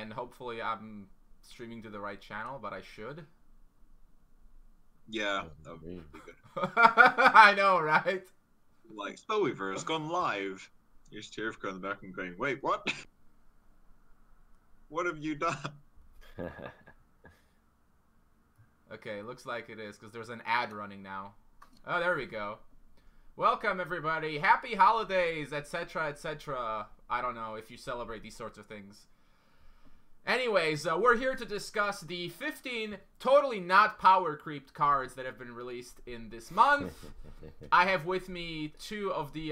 and hopefully I'm streaming to the right channel, but I should. Yeah, that would be good. I know, right? Like, Spellweaver has gone live. Here's Tirifka in the back and going, wait, what? What have you done? Okay, looks like it is, because there's an ad running now. Oh, there we go. Welcome, everybody. Happy holidays, etc., etc. I don't know if you celebrate these sorts of things. Anyways, we're here to discuss the 15 totally not power creeped cards that have been released in this month. I have with me two of the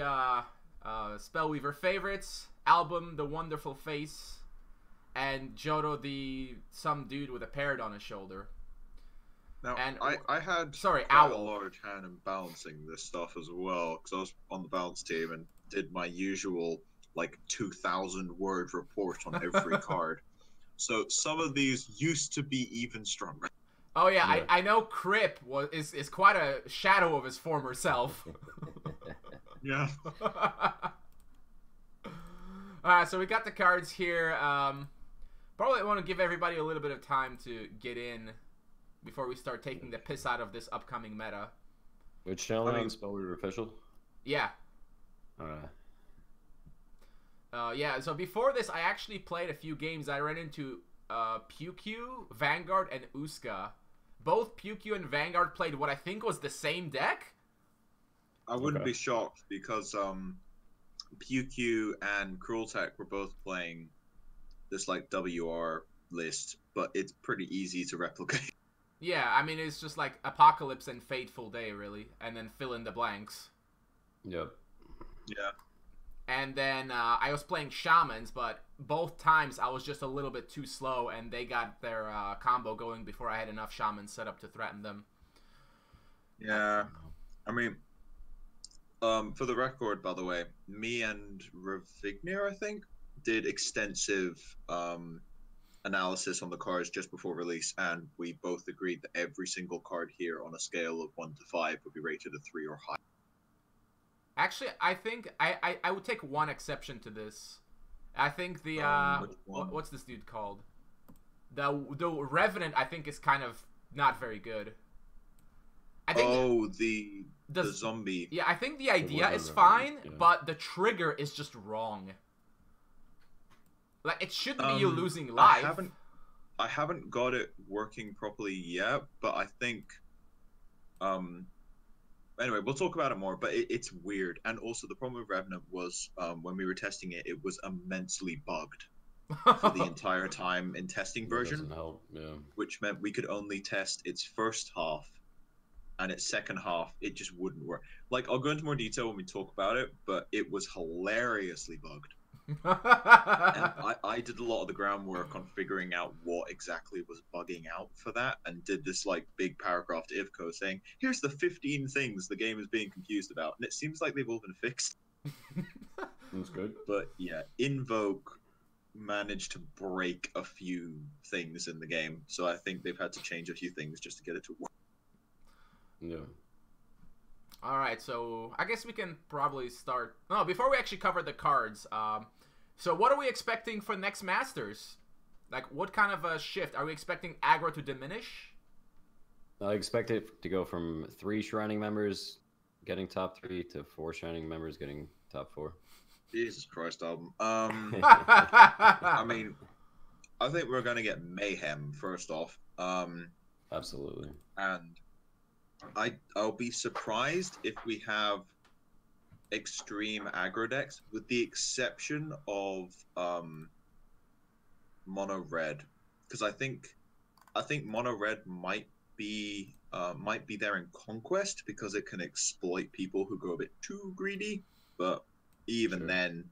Spellweaver favorites, Album, the Wonderful Face, and Jotto, some dude with a parrot on his shoulder. Now, And I had sorry, quite a Owl. large hand in balancing this stuff as well, because I was on the balance team and did my usual, like, 2,000 word report on every card. So some of these used to be even stronger. Oh yeah. I know Crip is quite a shadow of his former self. Yeah. Alright, so we got the cards here. Probably want to give everybody a little bit of time to get in before we start taking the piss out of this upcoming meta. Which channel on Spellweaver Official? Yeah. Alright. Yeah, so before this, I actually played a few games. I ran into PewQ, Vanguard, and Uska. Both PewQ and Vanguard played what I think was the same deck. I wouldn't be shocked, because PewQ and Cruel Tech were both playing this, like, WR list, but it's pretty easy to replicate. Yeah, I mean, it's just like Apocalypse and Fateful Day, really, and then fill in the blanks. Yep. Yeah. And then I was playing Shamans, but both times I was just a little bit too slow, and they got their combo going before I had enough Shamans set up to threaten them. Yeah. I mean, for the record, by the way, me and Ravignir, I think, did extensive analysis on the cards just before release, and we both agreed that every single card here on a scale of 1 to 5 would be rated a 3 or higher. Actually, I think I would take one exception to this. I think the what's this dude called? The Revenant, I think, is kind of not very good. I think the zombie. Yeah, I think the idea is fine, but the trigger is just wrong. Like, it shouldn't be you losing life. I haven't got it working properly yet, but I think anyway, we'll talk about it more, but it's weird. And also, the problem with Revenant was, when we were testing it, it was immensely bugged for the entire time in testing version. Doesn't help, yeah. Which meant we could only test its first half, and its second half, it just wouldn't work. Like, I'll go into more detail when we talk about it, but it was hilariously bugged. And I did a lot of the groundwork on figuring out what exactly was bugging out for that, and did this like big paragraph to Ivco saying, here's the 15 things the game is being confused about, and it seems like they've all been fixed. That's good. But yeah, Invoke managed to break a few things in the game, so I think they've had to change a few things just to get it to work. Yeah. Alright, so I guess we can probably start... No, before we actually cover the cards, so what are we expecting for next Masters? Like, what kind of a shift? Are we expecting aggro to diminish? I expect it to go from 3 Shrining members getting top 3 to 4 Shining members getting top 4. Jesus Christ, album. I mean, I think we're going to get Mayhem, first off. Absolutely. And I'll be surprised if we have extreme aggro decks, with the exception of mono red, because I think mono red might be there in Conquest, because it can exploit people who go a bit too greedy. But even then,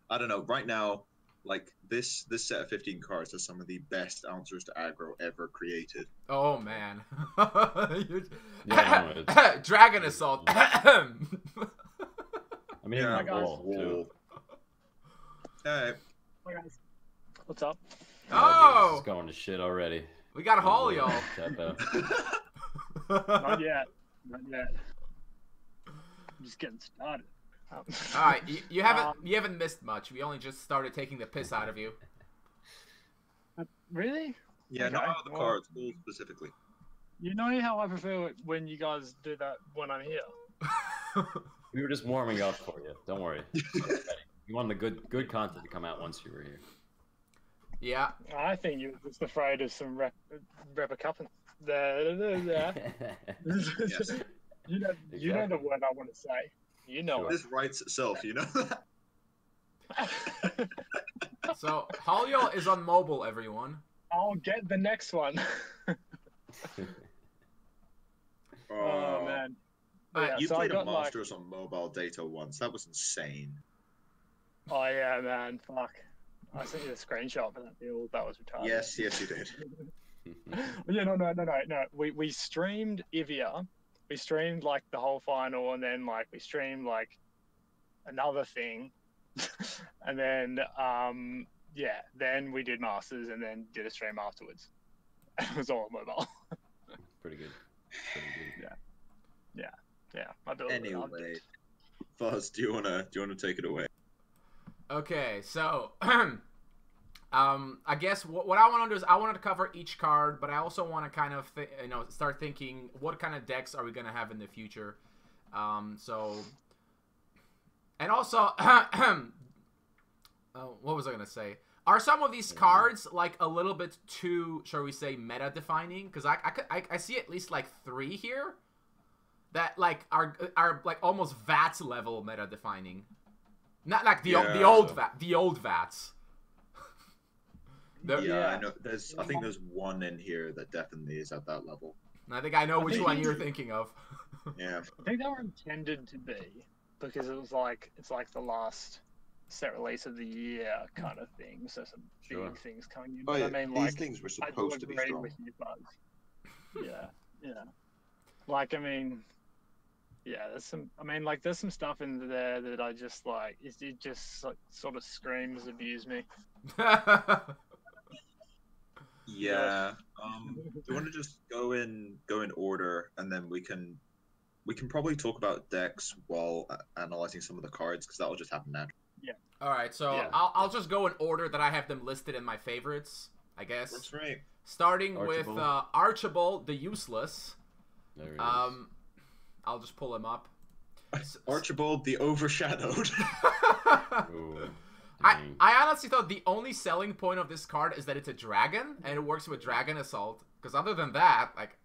I don't know. Right now, like this set of 15 cards are some of the best answers to aggro ever created. Oh man. Yeah, Dragon Assault. I mean, Yeah, wall, too. Hey. Hi guys. What's up? Oh! It's going to shit already. We got HallYall. Tap out. Not yet. Not yet. I'm just getting started. Alright, you haven't missed much. We only just started taking the piss out of you. Really? Yeah, Okay, not out of the well- cards, all specifically. You know how I prefer it when you guys do that when I'm here. We were just warming up for you. Don't worry. You want the good content to come out once you were here. Yeah. I think you're just afraid of some repercussions. Yes. You know the word I want to say. You know Sure. This writes itself, you know? it. So HallYall is on mobile, everyone. I'll get the next one. Oh man. Yeah, You so I played a got, like- Masters on mobile data once. That was insane. Oh yeah, man. Fuck. I sent you the screenshot for that build. That was retarded. Yes, you did. Yeah, no. We streamed Ivia. We streamed like the whole final, and then like we streamed like another thing, and then then we did Masters, and then did a stream afterwards. It was all mobile. Pretty good. Yeah, I built Anyway, Fuzz, do you wanna take it away? Okay, so I guess what I want to do is I wanted to cover each card, but I also want to kind of start thinking what kind of decks are we gonna have in the future. And also, what was I gonna say? Are some of these cards like a little bit too, shall we say, meta defining? Because I see at least like 3 here that like are like almost VATS level meta defining. Not like the old VATS. I know. I think there's one in here that definitely is at that level. I think I know which one you're thinking of. Yeah. I think they were intended to be because it's like the last set release of the year kind of thing. So some big things coming in. Oh, But yeah. I mean, These like, things were I do supposed to be agree strong. with you, Buzz. Yeah. Like, I mean, yeah, there's some stuff in there that I just like. It just like, sort of screams abuse me. Yeah. Do you want to just go in order, and then we can probably talk about decks while analyzing some of the cards, because that'll just happen naturally. All right, so Yeah. I'll just go in order that I have them listed in my favorites, I guess. That's right. Starting with Archibald. Archibald the Useless. There it is. I'll just pull him up. Archibald the Overshadowed. Ooh, I dang. honestly thought the only selling point of this card is that it's a dragon and it works with Dragon Assault. Because other than that, like,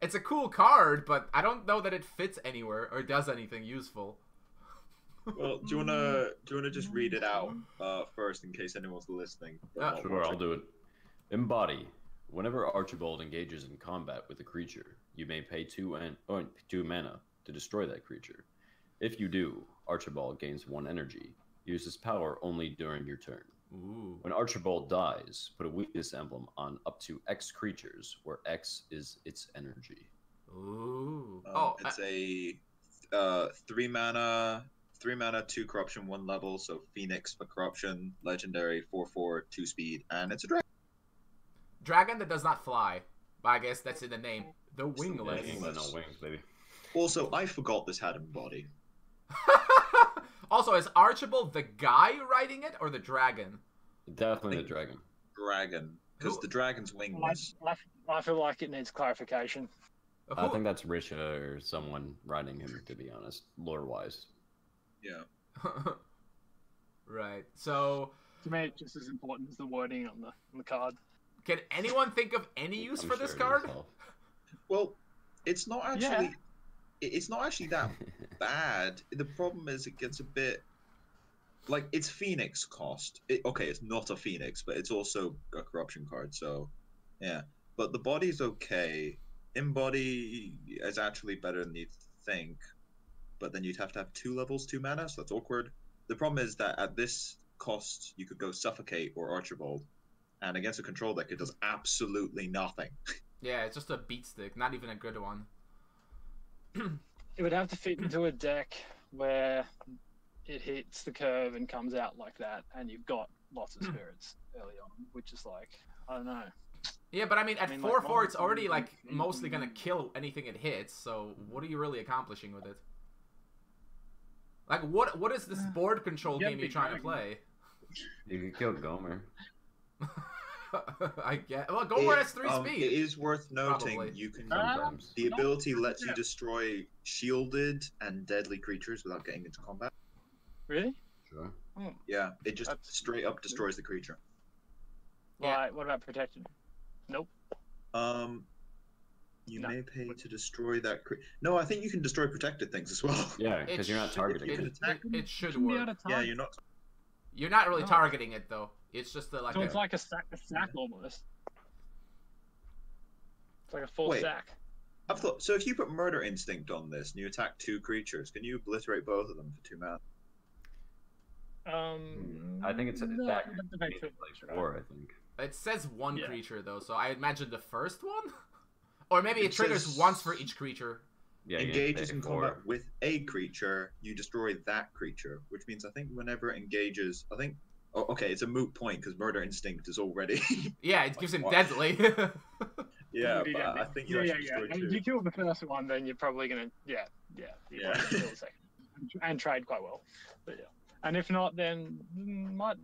it's a cool card, but I don't know that it fits anywhere or does anything useful. Well, do you wanna just read it out first, in case anyone's listening? Sure, I'll do it. Embody. Whenever Archibald engages in combat with a creature, you may pay 2 mana to destroy that creature. If you do, Archibald gains 1 energy. Use this power only during your turn. Ooh. When Archibald dies, put a weakness emblem on up to X creatures, where X is its energy. Ooh. It's a 3 mana, 2 corruption, 1 level. So Phoenix for corruption, legendary 4/4, 2 speed, and it's a dragon. Dragon that does not fly. But I guess that's in the name. The Yeah, Wingless. ain't got no wings, baby. Also, I forgot this had Embody. Also, is Archibald the guy riding it or the dragon? Definitely the dragon. Dragon, because the dragon's wingless. I feel like it needs clarification. I think that's Risha or someone riding him, to be honest, lore-wise. Yeah. Right. So, To me, it's just as important as the wording on the card. can anyone think of any use I'm for this sure card? yourself. Well, it's not actually. Yeah. It's not actually that bad. The problem is it gets a bit. Like, it's Phoenix cost. It's not a Phoenix, but it's also a corruption card, so yeah. But the body's okay. Embody is actually better than you'd think, but then you'd have to have 2 levels, 2 mana, so that's awkward. The problem is that at this cost, you could go Suffocate or Archibald, and against a control deck, it does absolutely nothing. Yeah, it's just a beat stick, not even a good one. It would have to fit into a deck where it hits the curve and comes out like that, and you've got lots of spirits early on, which is like, I don't know. Yeah, but I mean, at like, 4/4, it's already, Marvel- like, mostly gonna kill anything it hits, so what are you really accomplishing with it? Like, what is this board control Yeah, game you're big trying to dragon. play? You could kill Gomer. I get. Well, go where it's 3 speed. It is worth noting Probably. you can. Sometimes. The ability lets you destroy shielded and deadly creatures without getting into combat. Really? Sure. Yeah, it just That's- straight up destroys the creature. Yeah. Like, what about protected? Nope. You No. may pay to destroy that. No, I think you can destroy protected things as well. Yeah, It because you're not should- targeting it- it. It should Shouldn't be work. able to Yeah, target. you're not. You're not really No. targeting it though. It's just like So a, it's like a sack almost. It's like a full Wait. sack. I've thought. So if you put Murder Instinct on this and you attack 2 creatures, can you obliterate both of them for 2 mana? I think it's no, that it depends like on- 4, I think. it says 1 Yeah. creature though, so I imagine the first one, or maybe it It triggers says- once for each creature. Yeah, you Engages pay in 4. combat with a creature, you destroy that creature, which means I think whenever it engages, I think. Oh, okay, it's a moot point because Murder Instinct is already. Yeah, it gives him what? deadly. Yeah, You but get I me. think you yeah, actually yeah. destroy And 2. if you kill the first one, then you're probably gonna you're Yeah. probably gonna kill the second, and trade quite well. But yeah, and if not, then might.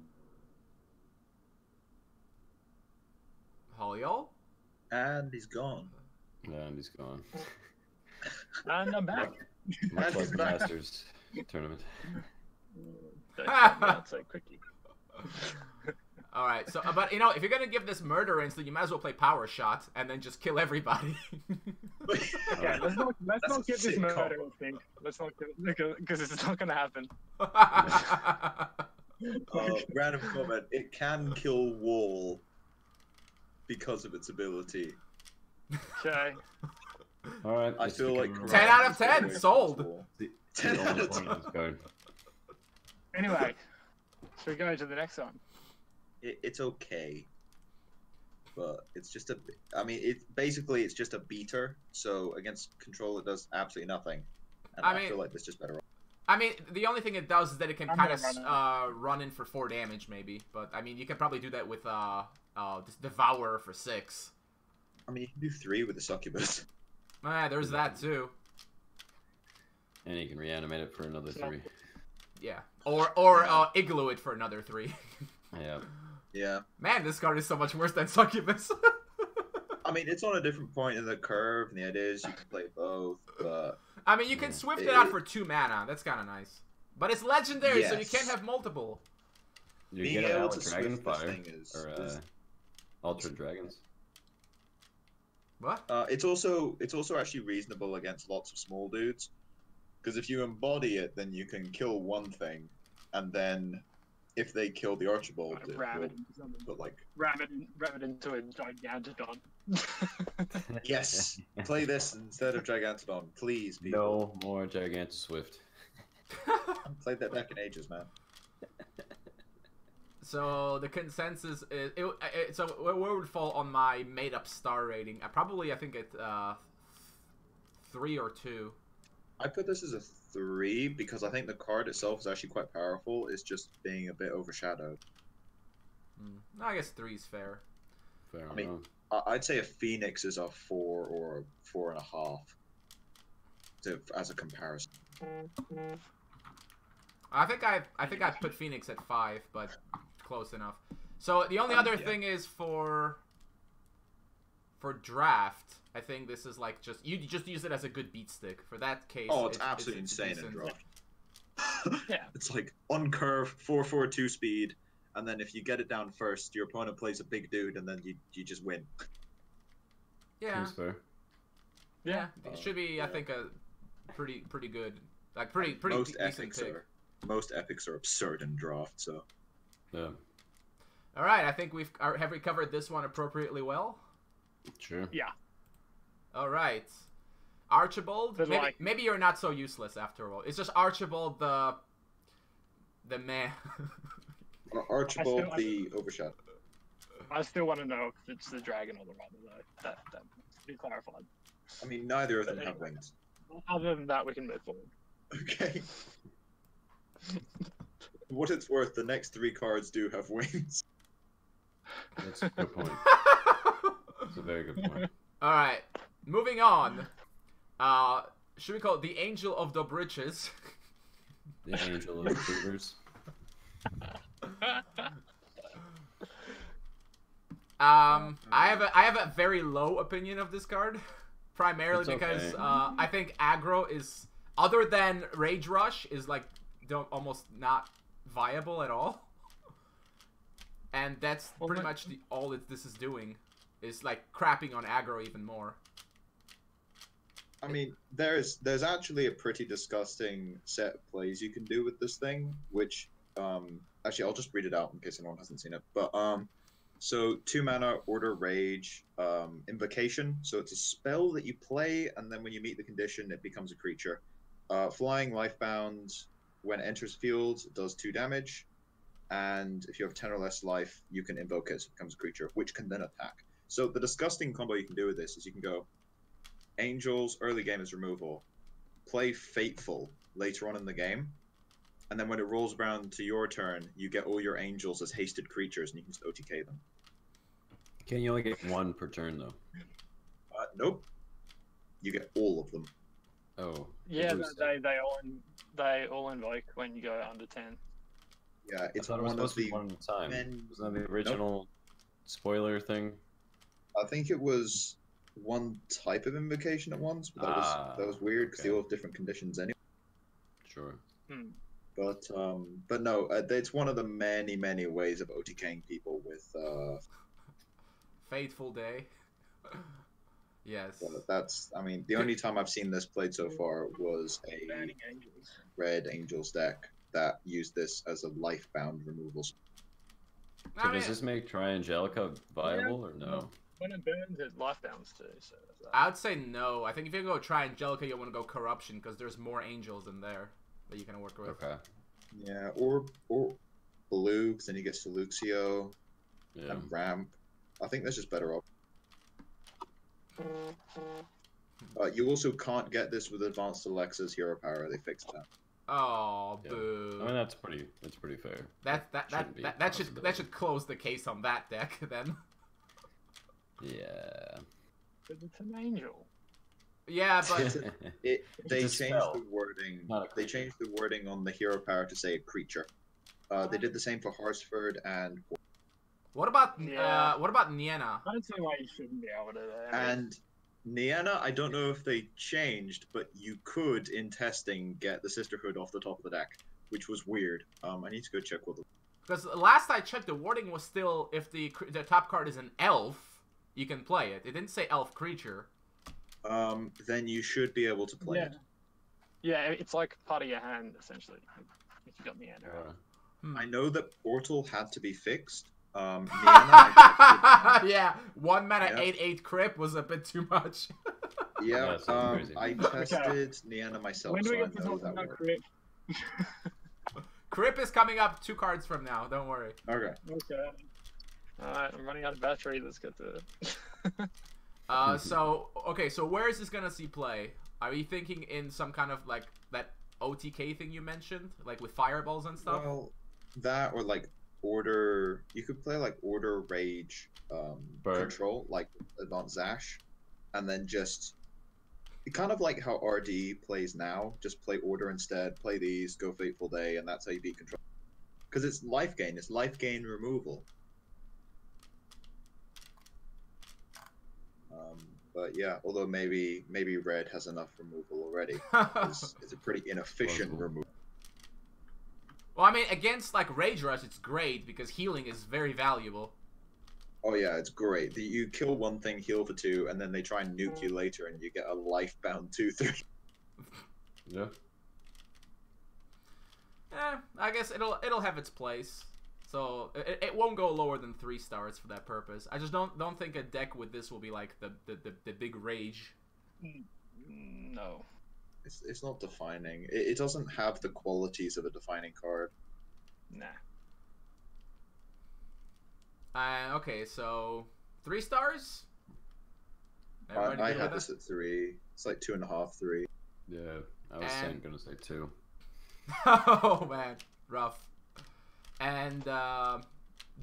HallYall? And he's gone. Yeah, and he's gone. And I'm back. Much And like he's the back. Masters tournament. Don't tell me out so quickly. All right, so but you know, if you're gonna give this murder instant, you might as well play Power Shot and then just kill everybody. Okay, let's not That's a give this sick murder combo. instinct. Let's not because it's not gonna happen. Random comment. It can kill Wall because of its ability. Okay. All right. I let's feel like become- 10 out of Karate is 10, the way sold. to Wall. The 10 out only of point 10. on this card. Anyway, should we go to the next one? It's okay, but it's just a. I mean, it's just a beater. So against control, it does absolutely nothing. And I I mean- feel like this just better. I mean, the only thing it does is that it can I'm kind gonna of run in for 4 damage, maybe. But I mean, you can probably do that with this Devourer for 6. I mean, you can do 3 with the succubus. There's that too. And you can reanimate it for another 3. Yeah, or Igloo it for another 3. Yeah. Yeah. Man, this card is so much worse than Succubus. I mean, it's on a different point in the curve, and the idea is you can play both. But I mean, you can swift it out for 2 mana. That's kind of nice. But it's legendary, so you Yes. can't have multiple. You being get able out to with swift this Dragonfire thing is, or Ultra Dragons. What? it's also actually reasonable against lots of small dudes, because if you embody it, then you can kill one thing, and then if they kill the Archibald, it Ram will it into something. put like Ram it into a gigantodon. yes, play this instead of Gigantodon, please. People. No more Gigantic Swift. I haven't played that back in ages, man. So the consensus is so where would it fall on my made-up star rating? I think at 3 or 2. I put this as a 3 because I think the card itself is actually quite powerful. It's just being a bit overshadowed. No, I guess 3 is fair. Fair I mean, enough. I'd say a Phoenix is a 4 or a 4.5 as a comparison. I think I'd put Phoenix at 5, but close enough. So the only other Yeah. thing is for draft. I think this is like you just use it as a good beat stick. For that case, Oh, it's absolutely insane in decent. draft. Yeah. It's like on curve, 4/4/2 speed, and then if you get it down first, your opponent plays a big dude, and then you just win. Yeah, Seems fair. yeah. It should be, I yeah. think, a pretty good, like pretty Most decent pick. most epics are absurd in draft. So Yeah. All right, I think have we covered this one appropriately well. Sure. Yeah. All right, Archibald. But Maybe you're not so useless after all. It's just Archibald the man. Archibald I the Overshot. I still want to know if it's the dragon or the rabbit, though. That to be clarified. I mean, neither of them But have anyway. wings. Other than that, we can move forward. Okay. What it's worth, the next 3 cards do have wings. That's a good point. That's a very good point. All right, moving on. Should we call it the Angel of the Britches? The Angel of Beavers. I have a very low opinion of this card, primarily It's because okay. I think aggro is, other than Rage Rush, is like almost not viable at all. And that's pretty much all that this is doing, is like crapping on aggro even more. I mean, there's actually a pretty disgusting set of plays you can do with this thing, which actually I'll just read it out in case anyone hasn't seen it. But so 2 mana, Order Rage, Invocation. So it's a spell that you play, and then when you meet the condition, it becomes a creature. Flying, Lifebound. When it enters field, it does 2 damage. And if you have 10 or less life, you can invoke it, so it becomes a creature, which can then attack. So the disgusting combo you can do with this is you can go Angels, early game is removal. Play Fateful later on in the game. And then when it rolls around to your turn, you get all your Angels as hasted creatures, and you can just OTK them. Can you only get 1 per turn, though? Nope. You get all of them. Oh. Yeah, they all invoke when you go under 10. Yeah, it's I thought it was one of supposed to be the... 1 at a time. men- Wasn't that the original spoiler thing? I think it was one type of invocation at once, but that was weird because they all have different conditions anyway. Sure. But no, it's one of the many ways of OTKing people with Fateful Day. Yes. that's, I mean, the only time I've seen this played so far was a Banning Angels. red Angels deck that used this as a lifebound removal. So I mean, does this make Triangelica viable or no? When it burns, it lifebounds too. So I would say no. I think if you go try Angelica, you want to go Corruption, because there's more Angels in there that you can work with. Okay. Yeah, or blue, because then you get Luxio Yeah. and Ramp. I think that's just better off. You also can't get this with Advanced Alexa's Hero Power. They fixed that. Oh, Yeah. boo. I mean, that's pretty fair. That should close the case on that deck then. Yeah. but it's an angel. Yeah, but They It's a changed spell, the wording. not a They creature. changed the wording on the Hero Power to say a creature. They did the same for Harsford and what about Yeah. Niena? I don't see why you shouldn't be able to. and Niena. I don't know if they changed, but you could in testing get the Sisterhood off the top of the deck, which was weird. I need to go check what the Because last I checked, the wording was still if the top card is an elf, you can play it. It didn't say elf creature. then you should be able to play Yeah. it. Yeah, it's like part of your hand essentially. If you got Neander. I know that Portal had to be fixed. Niena, I Yeah, 1 mana Yeah. 8/8 Crip was a bit too much. yeah, That sounds crazy. I tested Niena myself, When do we so I get to know talk that about worked. crit? Crip is coming up 2 cards from now. Don't worry. Okay. Okay. Alright, I'm running out of battery. Let's get to it. So where is this gonna see play? Are you thinking in some kind of like that OTK thing you mentioned, like with fireballs and stuff? Well, that or like Order. You could play like Order Rage Bird. Control, like Advanced Zash, and then just kind of like how RD plays now. Just play Order instead. Play these. Go Fateful Day, and that's how you beat Control. Because it's life gain. It's life gain removal. But yeah, although maybe Red has enough removal already. It's a pretty inefficient Possible. removal. Well, I mean, against like Rage Rush, it's great because healing is very valuable. Oh yeah, it's great. You kill one thing, heal for 2, and then they try and nuke you later, and you get a life-bound 2/3. Yeah. I guess it'll have its place. So it won't go lower than 3 stars for that purpose. I just don't think a deck with this will be like the big Rage. No. It's not defining. It doesn't have the qualities of a defining card. Nah. Okay, so 3 stars. I Everybody good had with this at 3. It's like 2.5, 3. Yeah. I was gonna say 2. Oh man, rough. And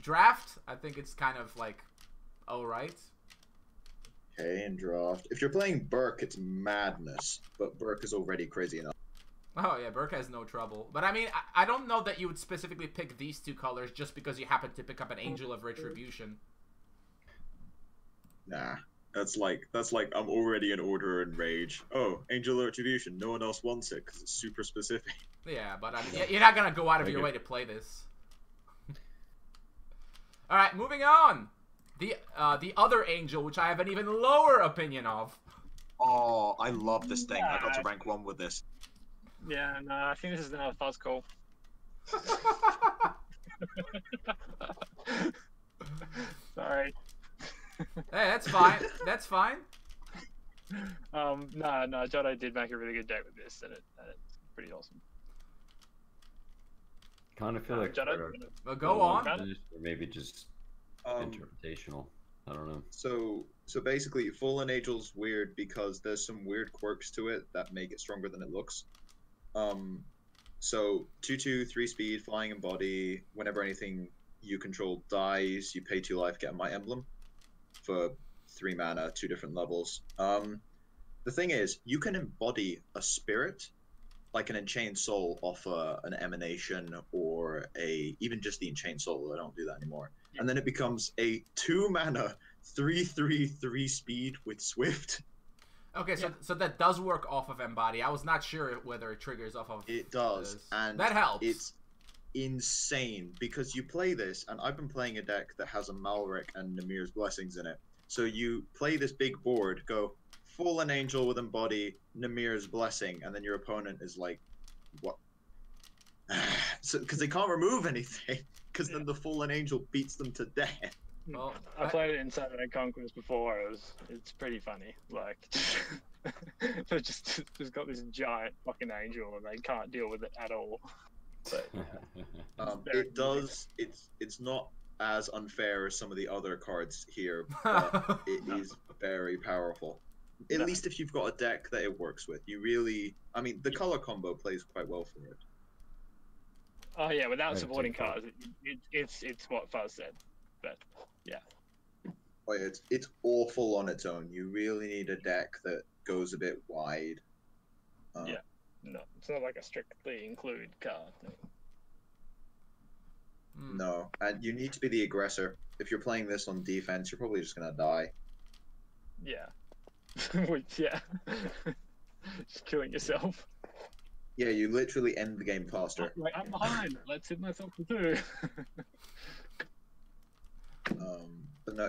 draft, I think it's kind of like alright. Okay, and draft. If you're playing Burke, it's madness, but Burke is already crazy enough. Oh yeah, Burke has no trouble. But I mean, I don't know that you would specifically pick these 2 colors just because you happen to pick up an Angel of Retribution. Nah. That's like I'm already an order in rage. Oh, Angel Retribution. No one else wants it because it's super specific. Yeah, but I mean, you're not gonna go out of your way to play this. All right, moving on. The other Angel, which I have an even lower opinion of. Oh, I love this thing. I got to rank 1 with this. Yeah, no, I think this is another Fuzz call. Sorry. Hey, that's fine. That's fine. No, Jotto did make a really good deck with this, and it's pretty awesome. Kind of feel like Jotto, Well, go on. or maybe just interpretational. I don't know. So basically, Fallen Angel's weird because there's some weird quirks to it that make it stronger than it looks. So 2/2, 3 speed, flying in body. Whenever anything you control dies, you pay 2 life, get a Might Emblem for 3 mana, 2 different levels. The thing is, you can embody a spirit, like an Enchained Soul, off an Emanation or even just the Enchained Soul. I don't do that anymore. And then it becomes a 2 mana, 3/3, 3 speed with Swift. Okay, so that does work off of Embody. I was not sure whether it triggers off of. It does, and that helps. It's insane because you play this, and I've been playing a deck that has a Malric and Namir's Blessings in it. So you play this big board, go Fallen Angel with Embody, Namir's Blessing, and then your opponent is like, what? So because they can't remove anything, because then the Fallen Angel beats them to death. Well, I played it in Saturday Conquest before. It's pretty funny. Like, they just got this giant fucking angel, and they can't deal with it at all. But it does. It's not as unfair as some of the other cards here, but it is very powerful. At least if you've got a deck that it works with, you really. I mean, the color combo plays quite well for it. Oh yeah, without supporting cards, it's what Fuzz said. But yeah. Oh, yeah, it's awful on its own. You really need a deck that goes a bit wide. Yeah. No, it's not like a strictly include card thing. No, and you need to be the aggressor. If you're playing this on defense, you're probably just gonna die. Yeah. Yeah. Just killing yourself. Yeah, you literally end the game faster. Like, I'm behind. Let's hit myself for 2. But no,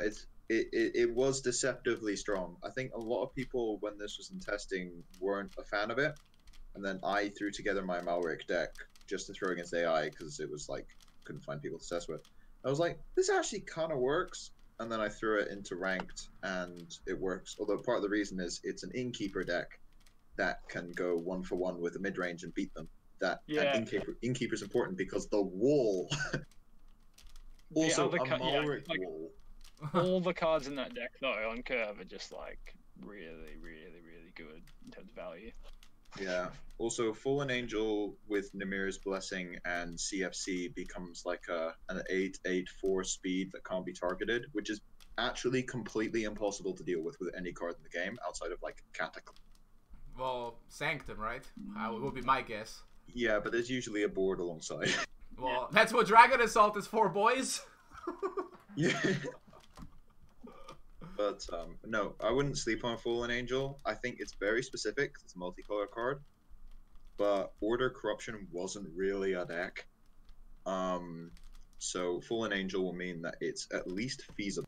it was deceptively strong. I think a lot of people, when this was in testing, weren't a fan of it, and then I threw together my Malric deck just to throw against AI because it was like couldn't find people to test with. I was like, this actually kind of works, and then I threw it into ranked, and it works. Although part of the reason is it's an Innkeeper deck that can go 1-for-1 with the mid range and beat them. And Innkeeper's important because the wall. Also, a Malric wall. All the cards in that deck, though, on curve are just like really, really, really good in terms of value. Yeah. Also, Fallen Angel with Namir's Blessing and CFC becomes like an 8/8/4 speed that can't be targeted, which is actually completely impossible to deal with any card in the game outside of like Cataclysm. Well, Sanctum, right? Would be my guess. Yeah, but there's usually a board alongside. Well, that's what Dragon Assault is for, boys. Yeah. But no, I wouldn't sleep on Fallen Angel. I think it's very specific. It's a multicolor card, but Order Corruption wasn't really a deck. So Fallen Angel will mean that it's at least feasible.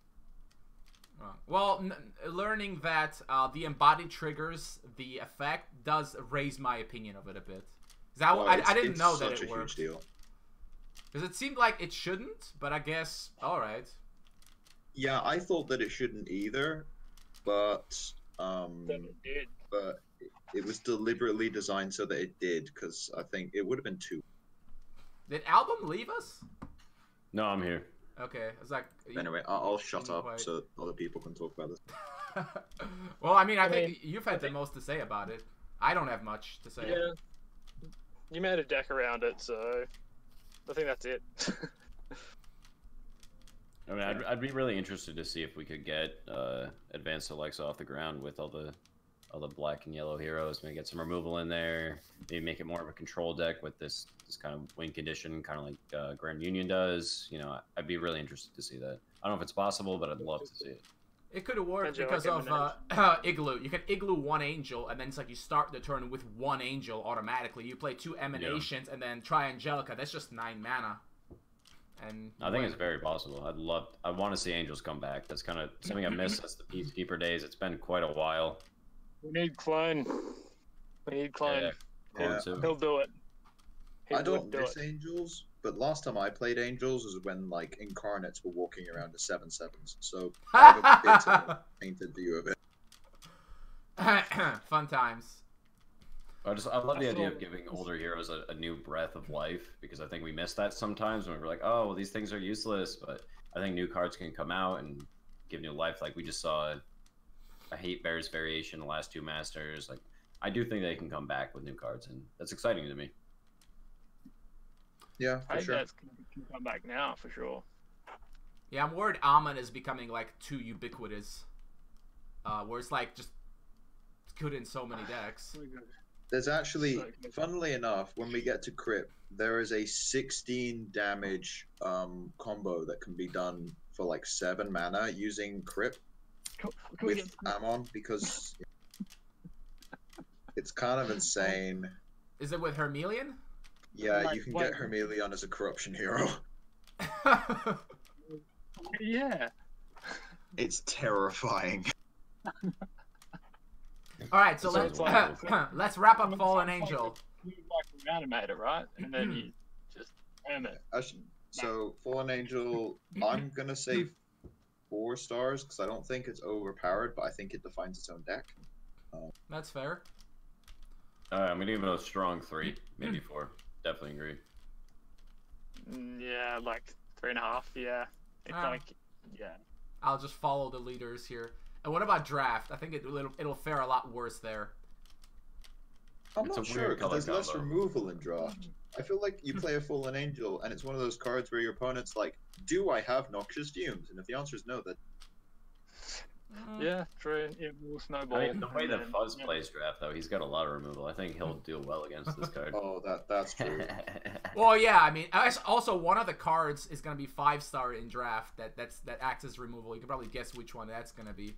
Well, learning that the embodied triggers the effect does raise my opinion of it a bit. I didn't know that it worked. Because it seemed like it shouldn't, but I guess all right. Yeah, I thought that it shouldn't either, but Then it did. But it was deliberately designed so that it did, because I think it would have been 2. Did Album leave us? No, I'm here. Okay, it's like. Anyway, I'll shut up so other people can talk about this. Well, I mean, I think you've had the most to say about it. I don't have much to say. Yeah. You made a deck around it, so I think that's it. I mean, I'd be really interested to see if we could get advanced Alexa off the ground with all the black and yellow heroes. Maybe get some removal in there. Maybe make it more of a control deck with this kind of win condition, kind of like Grand Union does. You know, I'd be really interested to see that. I don't know if it's possible, but I'd love to see it. It could have worked Angelic because of Igloo. You can Igloo one Angel, and then it's like you start the turn with one Angel automatically. You play 2 Emanations, and then try Angelica. That's just 9 mana. And I think it's very possible. I want to see Angels come back. That's kind of something I missed since the Peacekeeper days. It's been quite a while. We need Clone. We need Clone. Clone too. He'll do it. I don't miss Angels, but last time I played Angels was when like Incarnates were walking around as 7/7s. So I have a bit of a painted view of it. Fun times. I love the idea of giving older heroes a new breath of life, because I think we miss that sometimes when we're like, oh, well, these things are useless. But I think new cards can come out and give new life. Like we just saw a Hate Bears variation in the last 2 Masters. Like I do think they can come back with new cards, and that's exciting to me. Yeah, I think sure. that can come back now for sure. Yeah, I'm worried Amon is becoming like too ubiquitous. Where it's like just good in so many decks. There's actually, funnily enough, when we get to Crypt, there is a 16 damage combo that can be done for like 7 mana using Crypt with Amon, because it's kind of insane. Is it with Hermelion? Yeah, you can get Hermelion as a corruption hero. Yeah. It's terrifying. Alright, so So let's wrap up Fallen Angel. You like reanimate it, right? And then you just ham it. So, Fallen Angel, I'm going to say 4 stars, because I don't think it's overpowered, but I think it defines its own deck. That's fair. I'm going to give it a strong 3, maybe 4. Definitely agree. Yeah, like 3.5. Yeah. It's like, yeah. I'll just follow the leaders here. And what about draft? I think it'll fare a lot worse there. I'm not sure, because there's less removal in draft. I feel like you play a Fallen Angel, and it's one of those cards where your opponent's like, do I have Noxious Fumes? And if the answer is no, then... Yeah, true. It will snowball. I mean, the way that Fuzz plays draft, though, he's got a lot of removal. I think he'll deal well against this card. Oh, that's true. Well, yeah, I mean, also one of the cards is going to be 5-star in draft that acts as removal. You can probably guess which one that's going to be.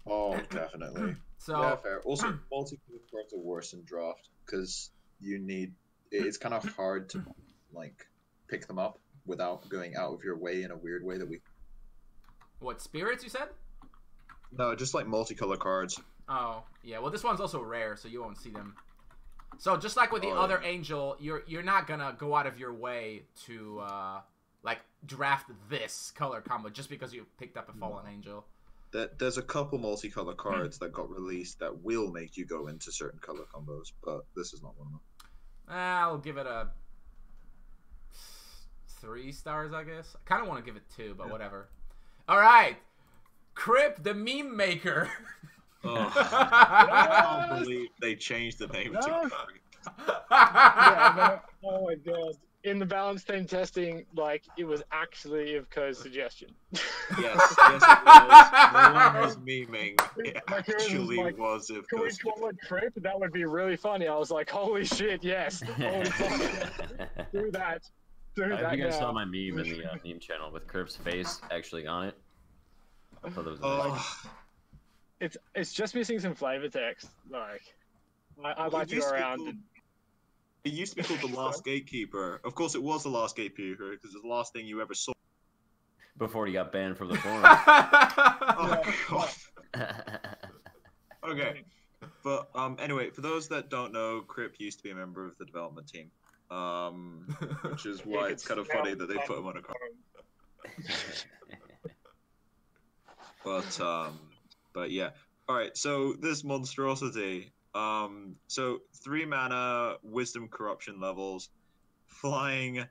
Oh, definitely. So yeah, fair. Also, multiple cards are worse in draft, because it's kind of hard to, like, pick them up without going out of your way in a weird way that we... What, spirits you said? No, just like multicolor cards. Oh, yeah. Well, this one's also rare, so you won't see them. So just like with the other Angel, you're not gonna go out of your way to like draft this color combo just because you picked up a Fallen Angel. There's a couple multicolor cards that got released that will make you go into certain color combos, but this is not one of them. I'll give it a 3 stars, I guess. I kind of want to give it 2, but whatever. All right. Crip, the meme maker. Oh, I can't believe they changed the name to Crip. Yeah, oh my god. In the balance team testing, like, it was actually Ivko's suggestion. Yes, it was. No one was memeing. It actually was Ivko's. Can we call it Crip? That would be really funny. I was like, holy shit, yes. Holy fuck. Do that. Do that. You guys saw my meme in the meme channel with Crip's face actually on it. I thought that was It's just missing some flavor text. Like, I'd like to go around and... It used to be called The Last Gatekeeper. Of course, it was The Last Gatekeeper, because it's the last thing you ever saw. before he got banned from the forum. Oh, God. Okay. But, anyway, for those that don't know, Crip used to be a member of the development team. Which is why it's kind of funny that they put him on a card. But yeah. Alright, so this monstrosity. So 3 mana, Wisdom Corruption levels, flying,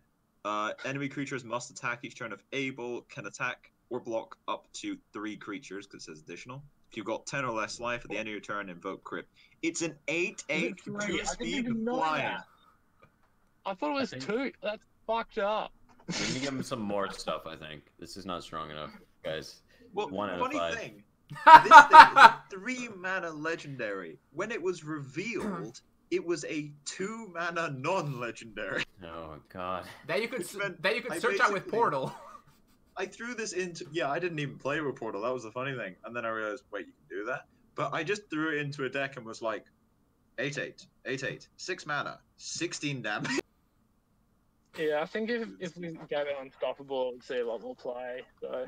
enemy creatures must attack each turn if able, can attack or block up to 3 creatures, because it says additional. If you've got 10 or less life at the end of your turn, invoke Crypt. It's an 8/8 2 speed flying. I thought it was 2. That's fucked up. We need to give him some more stuff, I think. This is not strong enough, guys. Well, 1 out of 5. funny thing, this thing is a 3 mana legendary. When it was revealed, it was a 2 mana non-legendary. Oh god. That you could Which meant that you could I search out with basically- Portal. I threw this into. Yeah, I didn't even play with Portal. That was the funny thing. And then I realized, wait, you can do that. But I just threw it into a deck and was like, 8/8, 8/8, 6 mana, 16 damage. Yeah, I think if we gave it Unstoppable, we'd see a lot more play. So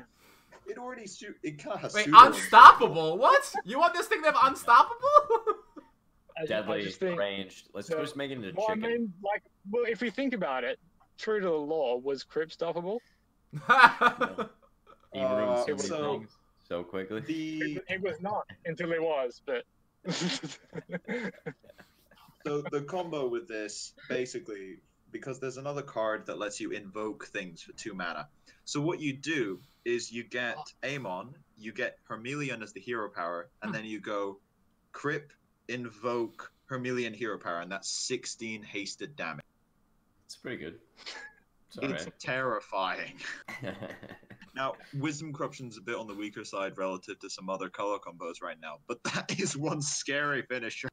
It already it kind of has. Wait, pseudo- unstoppable? What? You want this thing to have unstoppable? I Deadly, just think, ranged. Let's so- just make it into well, I chicken. mean, like, well, if we think about it, true to the law, was Crypt stoppable? He ruined so many so- things so quickly. It was not until it was, but. So the combo with this, basically, because there's another card that lets you invoke things for 2 mana. So what you do is you get Amon, you get Hermelion as the hero power, and then you go Crip, invoke Hermelion hero power, and that's 16 hasted damage. It's pretty good. It's It's alright. terrifying. Now, Wisdom Corruption's a bit on the weaker side relative to some other color combos right now, but that is one scary finisher.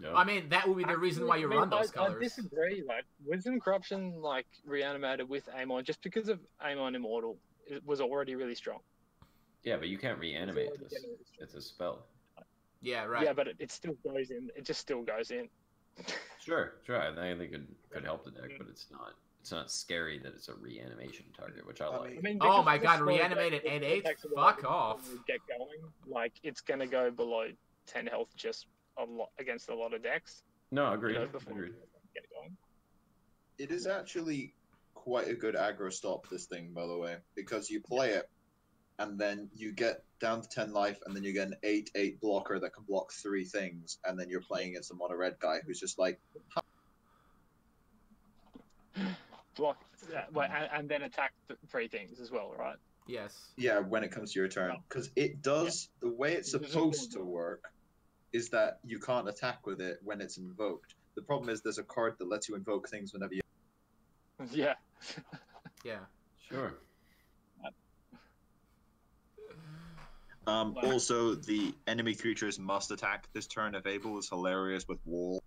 No. I mean, that would be the reason why you run those I colors. disagree. Like Wisdom Corruption, like reanimated with Amon, just because of Amon Immortal, it was already really strong. Yeah, but you can't reanimate It's this. already really strong. It's a spell. Yeah, right. Yeah, but it still goes in. It just still goes in. Sure. I think it could help the deck, but it's not scary that it's a reanimation target, which I like. mean- I mean, Oh because my of the god, slow reanimated deck, at it 8? takes a while Fuck to off. Get going. Like it's gonna go below 10 health just a lot against a lot of decks. No, agreed. Before Agreed. get going. It is actually quite a good aggro stop, this thing, by the way, because you play it, and then you get down to 10 life, and then you get an 8/8 blocker that can block 3 things, and then you're playing against a mono red guy who's just like, Block, and then attack 3 things as well, right? Yes. yeah, when it comes to your turn. Because it does, the way it's supposed to work is that you can't attack with it when it's invoked. The problem is there's a card that lets you invoke things whenever you. Yeah. Yeah. Sure. Also, the enemy creatures must attack this turn if able is hilarious with wall.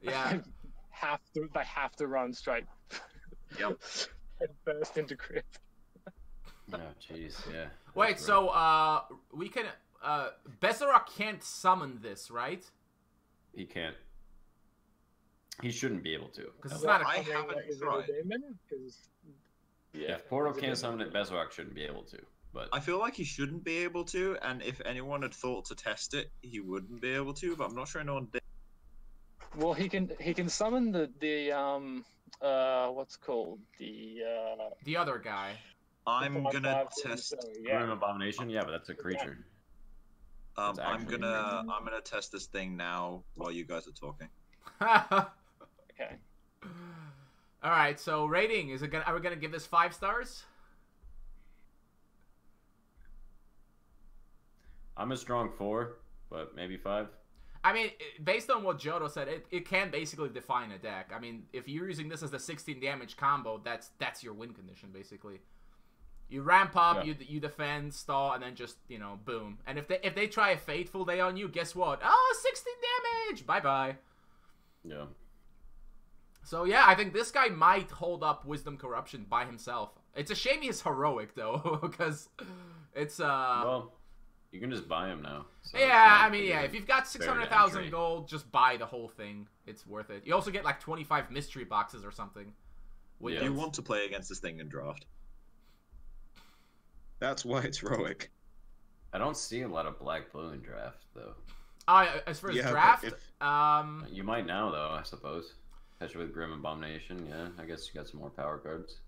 Yeah. They have to run straight. Yep. And burst into crypt. Oh, jeez, yeah. Wait, That's so we can Bezarok can't summon this, right? he can't. He shouldn't be able to. Because it's No. not a I haven't tried. If Portal can't summon it, Bezarok shouldn't be able to. But I feel like he shouldn't be able to, and if anyone had thought to test it, he wouldn't be able to, but I'm not sure anyone did. Well, he can summon the what's called the other guy. I'm gonna 5/5 test. so, yeah. Grim Abomination, yeah, but that's a creature. It's I'm actually gonna test this thing now while you guys are talking. Okay. All right. So rating are we gonna give this 5 stars? I'm a strong 4, but maybe 5. I mean, based on what Jotto said, it can basically define a deck. I mean, if you're using this as the 16 damage combo, that's your win condition basically. You ramp up, Yeah. you defend, stall, and then just boom. And if they try a Fateful Day on you, guess what? Oh, 16 damage. Bye bye. Yeah. So yeah, I think this guy might hold up Wisdom Corruption by himself. It's a shame he's heroic though, because it's Well, you can just buy him now. So it's yeah, not I mean, yeah, really if you've got fair to 600,000 entry. gold, just buy the whole thing. It's worth it. You also get like 25 mystery boxes or something. With Yeah. it. You want to play against this thing in draft. That's why it's heroic. I don't see a lot of black-blue in draft, though. As far as Yeah, but draft, if- You might now, though, I suppose. Especially with Grim Abomination, yeah. I guess you got some more power cards.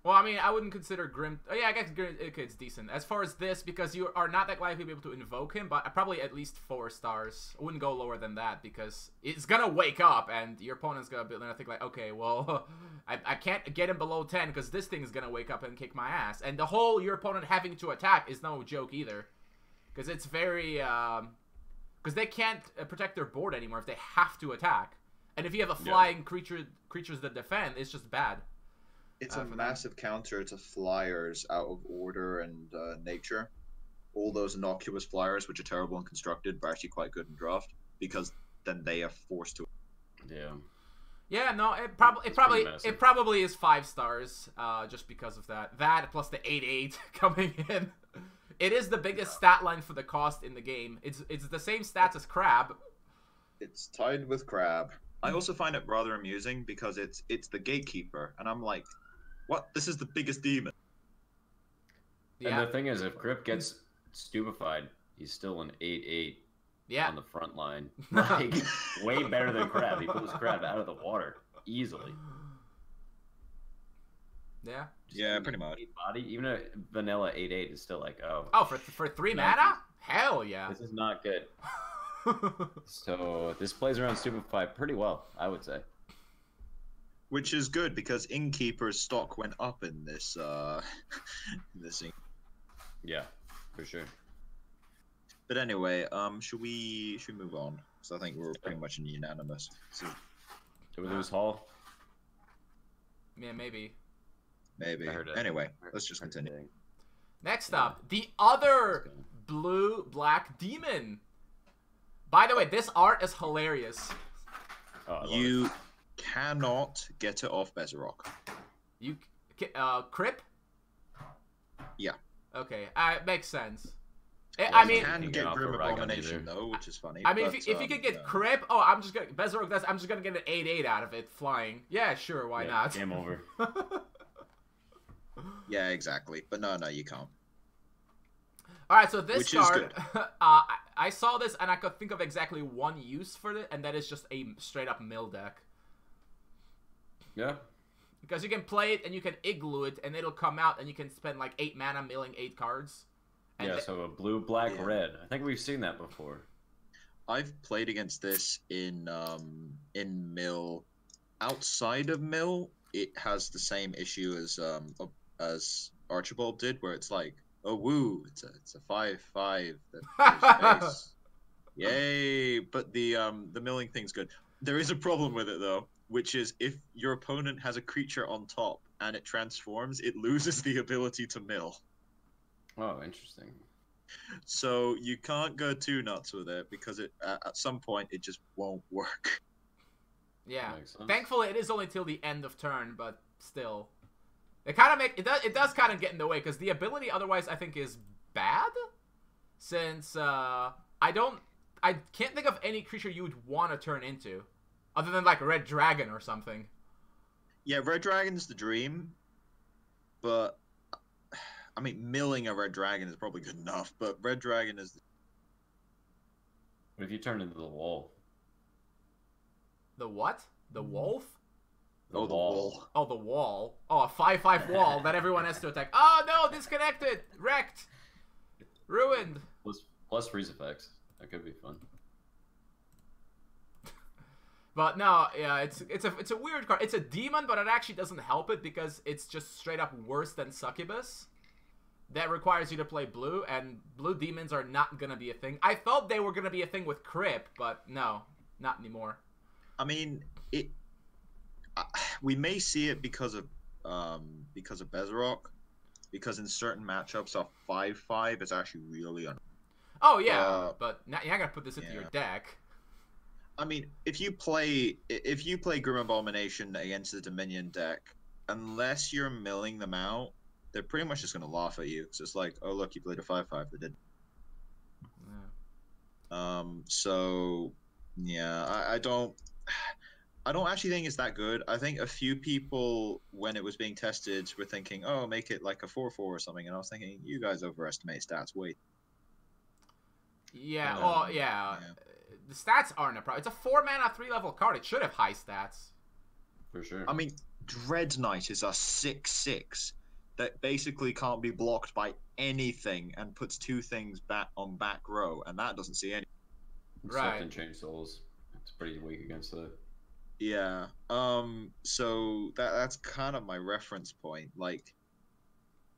well, I mean, I wouldn't consider Grim. Oh, yeah, I guess Grim, okay, it's decent. As far as this, because you are not that likely to be able to invoke him, but probably at least 4 stars. I wouldn't go lower than that because it's gonna wake up and your opponent's gonna be gonna think like, okay, well, I can't get him below 10 because this thing is gonna wake up and kick my ass. And the whole your opponent having to attack is no joke either, because it's very because they can't protect their board anymore if they have to attack. And if you have a flying creatures that defend, it's just bad. It's for a them. massive counter to flyers out of order and nature. All those innocuous flyers, which are terrible and constructed, but actually quite good in draft, because then they are forced to. Yeah. Yeah, no, it massive. probably is 5 stars, just because of that. That plus the 8/8 coming in. It is the biggest stat line for the cost in the game. It's the same stats as Crab. It's tied with Crab. I also find it rather amusing because it's the gatekeeper, and I'm like, what? This is the biggest demon. Yeah. And the thing is, if Crip gets stupefied, he's still an 8/8 Yeah. on the front line. Like, way better than Crab. He pulls Crab out of the water easily. Yeah. Yeah, pretty much. Body, even a vanilla 8/8 is still like, oh. Oh, for 3 mana? Hell yeah. This is not good. So this plays around Stupefy pretty well, I would say. Which is good because Innkeeper's stock went up in this this thing. Yeah, for sure. But anyway, should we move on? So I think we're pretty much unanimous. So, Did we lose Hall? Yeah, maybe. maybe. I heard it. Anyway, let's just continue. Next up, the other blue-black demon. By the way, this art is hilarious. Oh, I love You it. cannot get it off Bezrock. You, Crip? Yeah. Okay, makes sense. Well, I you mean, You can Can't get get off Grim a Raygun Abomination either. though, which is funny. I mean, but, if you could get yeah. Crip, oh, I'm just gonna Bezrock. I'm just gonna get an 8/8 out of it flying. Yeah, sure, why Yeah, not? Game over. Yeah, exactly. But no, you can't. All right, so this Which is card, good. I saw this and I could think of exactly one use for it, and that is just a straight up mill deck. Yeah. Because you can play it and you can igloo it, and it'll come out, and you can spend like 8 mana milling 8 cards. And Yeah, so a blue, black, Yeah. red. I think we've seen that before. I've played against this in Mill. Outside of Mill, it has the same issue as Archibald did, where it's like, oh woo, it's a 5/5 that goes face. Yay! But the milling thing's good. There is a problem with it though, which is if your opponent has a creature on top and it transforms, it loses the ability to mill. Oh, interesting. So you can't go too nuts with it because it at some point it just won't work. yeah, Makes sense. thankfully it is only till the end of turn, but still, it kind of it does kind of get in the way because the ability otherwise I think is bad, since I can't think of any creature you would want to turn into, other than like Red Dragon or something. Yeah, Red Dragon's the dream, but I mean, milling a Red Dragon is probably good enough, but Red Dragon is... What if you turn into the wall? The what? The wolf? the wall. Oh, the wall. Oh, a 5/5 wall that everyone has to attack. Oh no, disconnected, wrecked, ruined. Plus freeze effects. That could be fun. But no, yeah, it's a weird card. It's a demon, but it actually doesn't help it because it's just straight up worse than Succubus. That requires you to play blue, and blue demons are not gonna be a thing. I thought they were gonna be a thing with Crip, but no, not anymore. I mean, we may see it because of Bezrock, because in certain matchups a 5/5 is actually really Oh yeah, but now you're not gonna put this into your yeah. deck. I mean, if you play Grim Abomination against the Dominion deck, unless you're milling them out, they're pretty much just gonna laugh at you. So it's like, oh look, you played a 5/5 that did. Yeah. So yeah, I don't actually think it's that good. I think a few people, when it was being tested, were thinking, oh, make it like a 4/4 or something, and I was thinking, you guys overestimate stats. Wait. Yeah. Um, Oh yeah. The stats aren't a problem. It's a 4 mana 3-level card. It should have high stats. For sure. I mean, Dread Knight is a 6/6 that basically can't be blocked by anything and puts 2 things back on back row, and that doesn't see any. Right. And Change Souls. It's pretty weak against that. Yeah. So that's kind of my reference point. Like,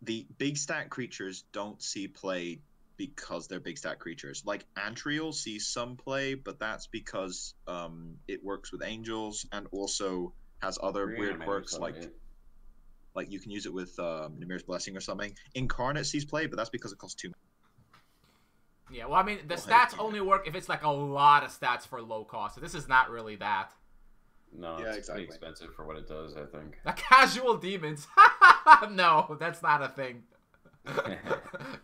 the big stat creatures don't see play because they're big stat creatures. Like Antriel sees some play, but that's because it works with angels and also has other weird quirks like you can use it with Nimir's Blessing or something. Incarnate sees play, but that's because it costs 2. Yeah. Well, I mean, the Well, stats hey, only work if it's like a lot of stats for low cost. So this is not really that. No, Yeah, it's exactly. pretty expensive for what it does, I think. Casual demons. No, that's not a thing.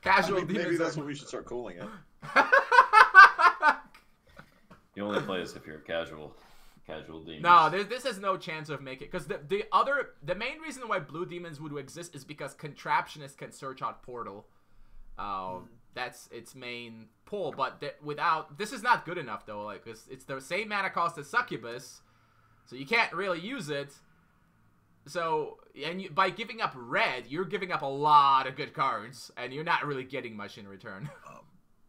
Casual demons. Maybe that's what we should start calling it. You only play this if you're a casual demon. No, this has no chance of making it, because the main reason why blue demons would exist is because contraptionists can search out portal. That's its main pull, but this is not good enough though. Like it's the same mana cost as succubus, so you can't really use it. So by giving up red, you're giving up a lot of good cards, and you're not really getting much in return.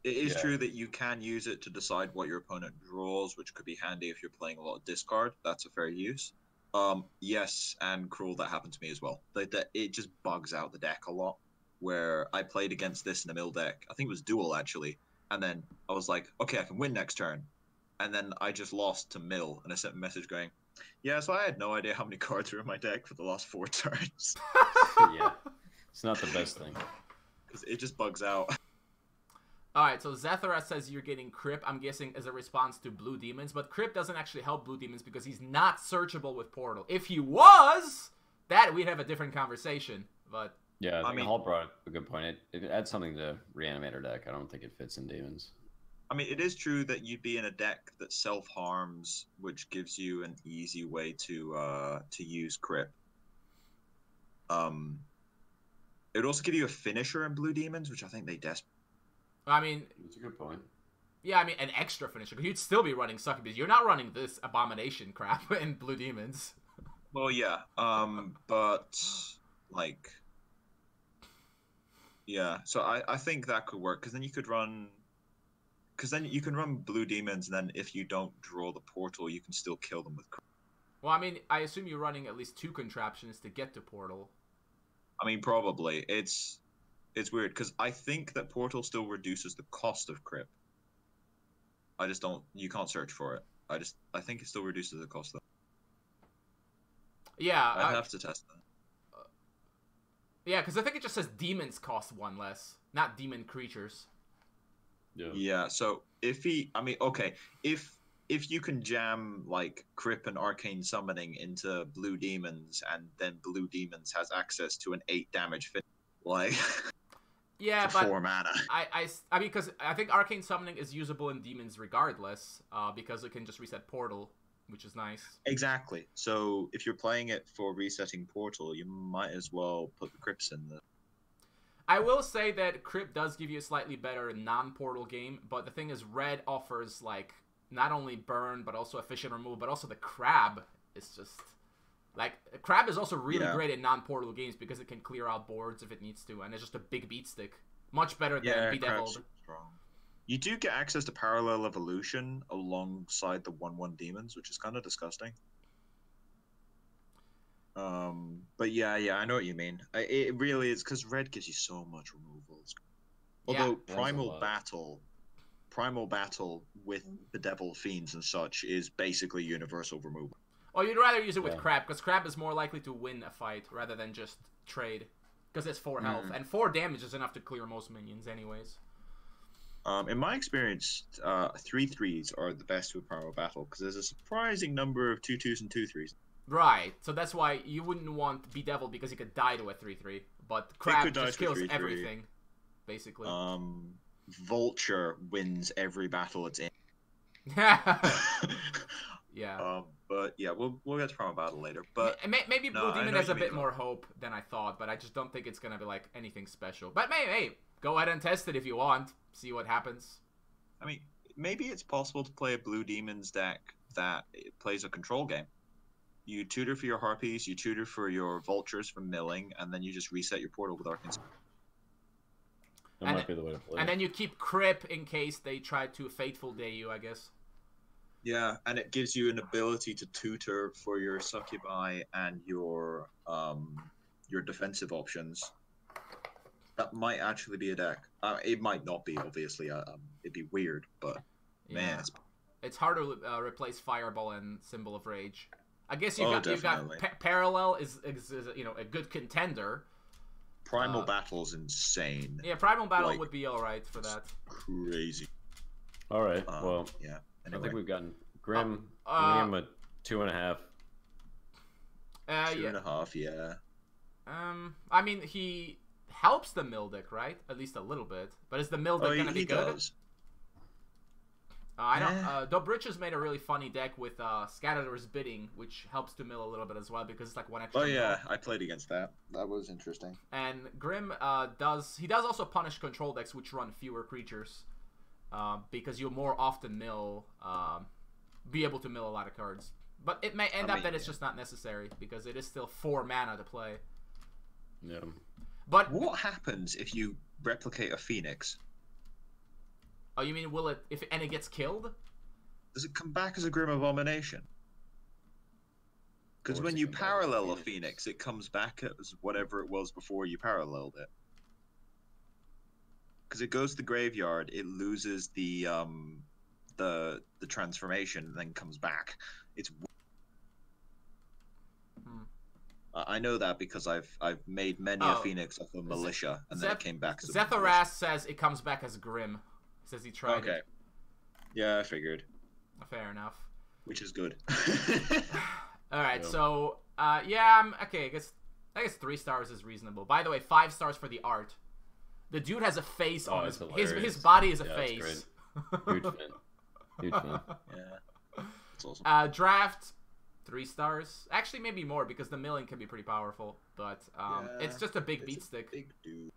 It is true that you can use it to decide what your opponent draws, which could be handy if you're playing a lot of discard. That's a fair use. Yes, and Cruel, that happened to me as well. It just bugs out the deck a lot. Where I played against this in a mill deck. I think it was dual, actually. And then I was like, okay, I can win next turn. And then I just lost to mill, and I sent a message going, yeah, so I had no idea how many cards were in my deck for the last 4 turns. Yeah, it's not the best thing. Because it just bugs out. Alright, so Zethara says you're getting Crip, I'm guessing as a response to Blue Demons, but Crip doesn't actually help Blue Demons because he's not searchable with Portal. If he was, we'd have a different conversation, but... Yeah, I mean, Hall brought up a good point. It adds something to Reanimator deck. I don't think it fits in Demons. I mean, it is true that you'd be in a deck that self-harms, which gives you an easy way to use Crip. It would also give you a finisher in Blue Demons, which I think they desperately... I mean... That's a good point. Yeah, I mean, an extra finisher. You'd still be running Succubus. You're not running this Abomination crap in Blue Demons. Well, yeah. But, like... Yeah, so I think that could work, because then you could run... Because then you can run Blue Demons, and then if you don't draw the portal, you can still kill them with... Well, I mean, I assume you're running at least 2 contraptions to get to portal. I mean, probably. It's weird, because I think that portal still reduces the cost of Crip. I just don't... You can't search for it. I think it still reduces the cost, though. Yeah. I'd have to test that. Yeah, because I think it just says demons cost 1 less, not demon creatures. Yeah, so if he... I mean, okay, if you can jam, like, Crip and Arcane Summoning into Blue Demons, and then Blue Demons has access to an 8 damage fit, like... Yeah, for but 4 mana. I mean, because I think Arcane Summoning is usable in Demons regardless, because it can just reset Portal, which is nice. Exactly. So if you're playing it for resetting Portal, you might as well put the Crypts in there. I will say that Crypt does give you a slightly better non-Portal game, but the thing is, Red offers, like, not only burn, but also efficient removal, but also the Crab is just... Like, Crab is also really great in non-Portal games because it can clear out boards if it needs to, and it's just a big beat stick. Much better than Bedeviled. You do get access to Parallel Evolution alongside the 1/1 Demons, which is kind of disgusting. But yeah, I know what you mean. It really is, because Red gives you so much removals. Although Primal Battle with the Devil Fiends and such is basically universal removal. Or you'd rather use it with Crab, because Crab is more likely to win a fight rather than just trade. Because it's 4 health, and 4 damage is enough to clear most minions anyways. In my experience, 3/3s are the best with Primal Battle, because there's a surprising number of 2/2s and 2/3s. Right, so that's why you wouldn't want Bedeviled, because you could die to a 3/3, but Crab just kills everything, basically. Vulture wins every battle it's in. Yeah. But yeah, we'll get to Primal Battle later. But maybe Blue Demon has a bit more hope than I thought, but I just don't think it's gonna be like anything special. But hey, go ahead and test it if you want. See what happens. I mean, maybe it's possible to play a Blue Demons deck that plays a control game. You tutor for your Harpies, you tutor for your Vultures from milling, and then you just reset your portal with Arcane. That might be the way to play. And then you keep Crip in case they try to Fateful Day you, I guess. Yeah, and it gives you an ability to tutor for your Succubi and your defensive options. That might actually be a deck. It might not be, obviously. It'd be weird, but man, it's hard to replace Fireball and Symbol of Rage. I guess you've got Parallel is a good contender. Primal Battle's insane. Yeah, Primal Battle would be all right for that. Crazy. All right. Well, yeah. Anyway. I think we've gotten Grim. We gave him a 2.5 Two Yeah. and a half, yeah. I mean, he helps the mill deck, right? At least a little bit. But is the mill deck gonna be he good? does. I don't. Though Britches made a really funny deck with Scatterer's Bidding, which helps to mill a little bit as well because it's like one extra. Oh yeah, mill. I played against that. That was interesting. And Grim does also punish control decks which run fewer creatures, because you'll more often be able to mill a lot of cards. But it may end up that it's just not necessary because it is still 4 mana to play. Yeah. But What happens if you replicate a Phoenix? oh, you mean will it and it gets killed? Does it come back as a Grim Abomination? Because Or when does it you come back as a parallel a Phoenix? Phoenix, it comes back as whatever it was before you paralleled it. Because it goes to the graveyard, it loses the transformation, and then comes back. It's. I know that because I've made many a Phoenix of a militia, and then it came back as a Zethoras says it comes back as Grim. Says he tried Okay. it. Yeah, I figured. Fair enough. Which is good. All right, Yeah. so yeah, okay. I guess 3 stars is reasonable. By the way, 5 stars for the art. The dude has a face Oh, on it's his hilarious. body is a Yeah, face. it's Huge fan. Huge fan. Yeah. It's awesome. Draft 3 stars. Actually, maybe more because the milling can be pretty powerful. But it's Yeah, just a big It's beat a stick. Big dude.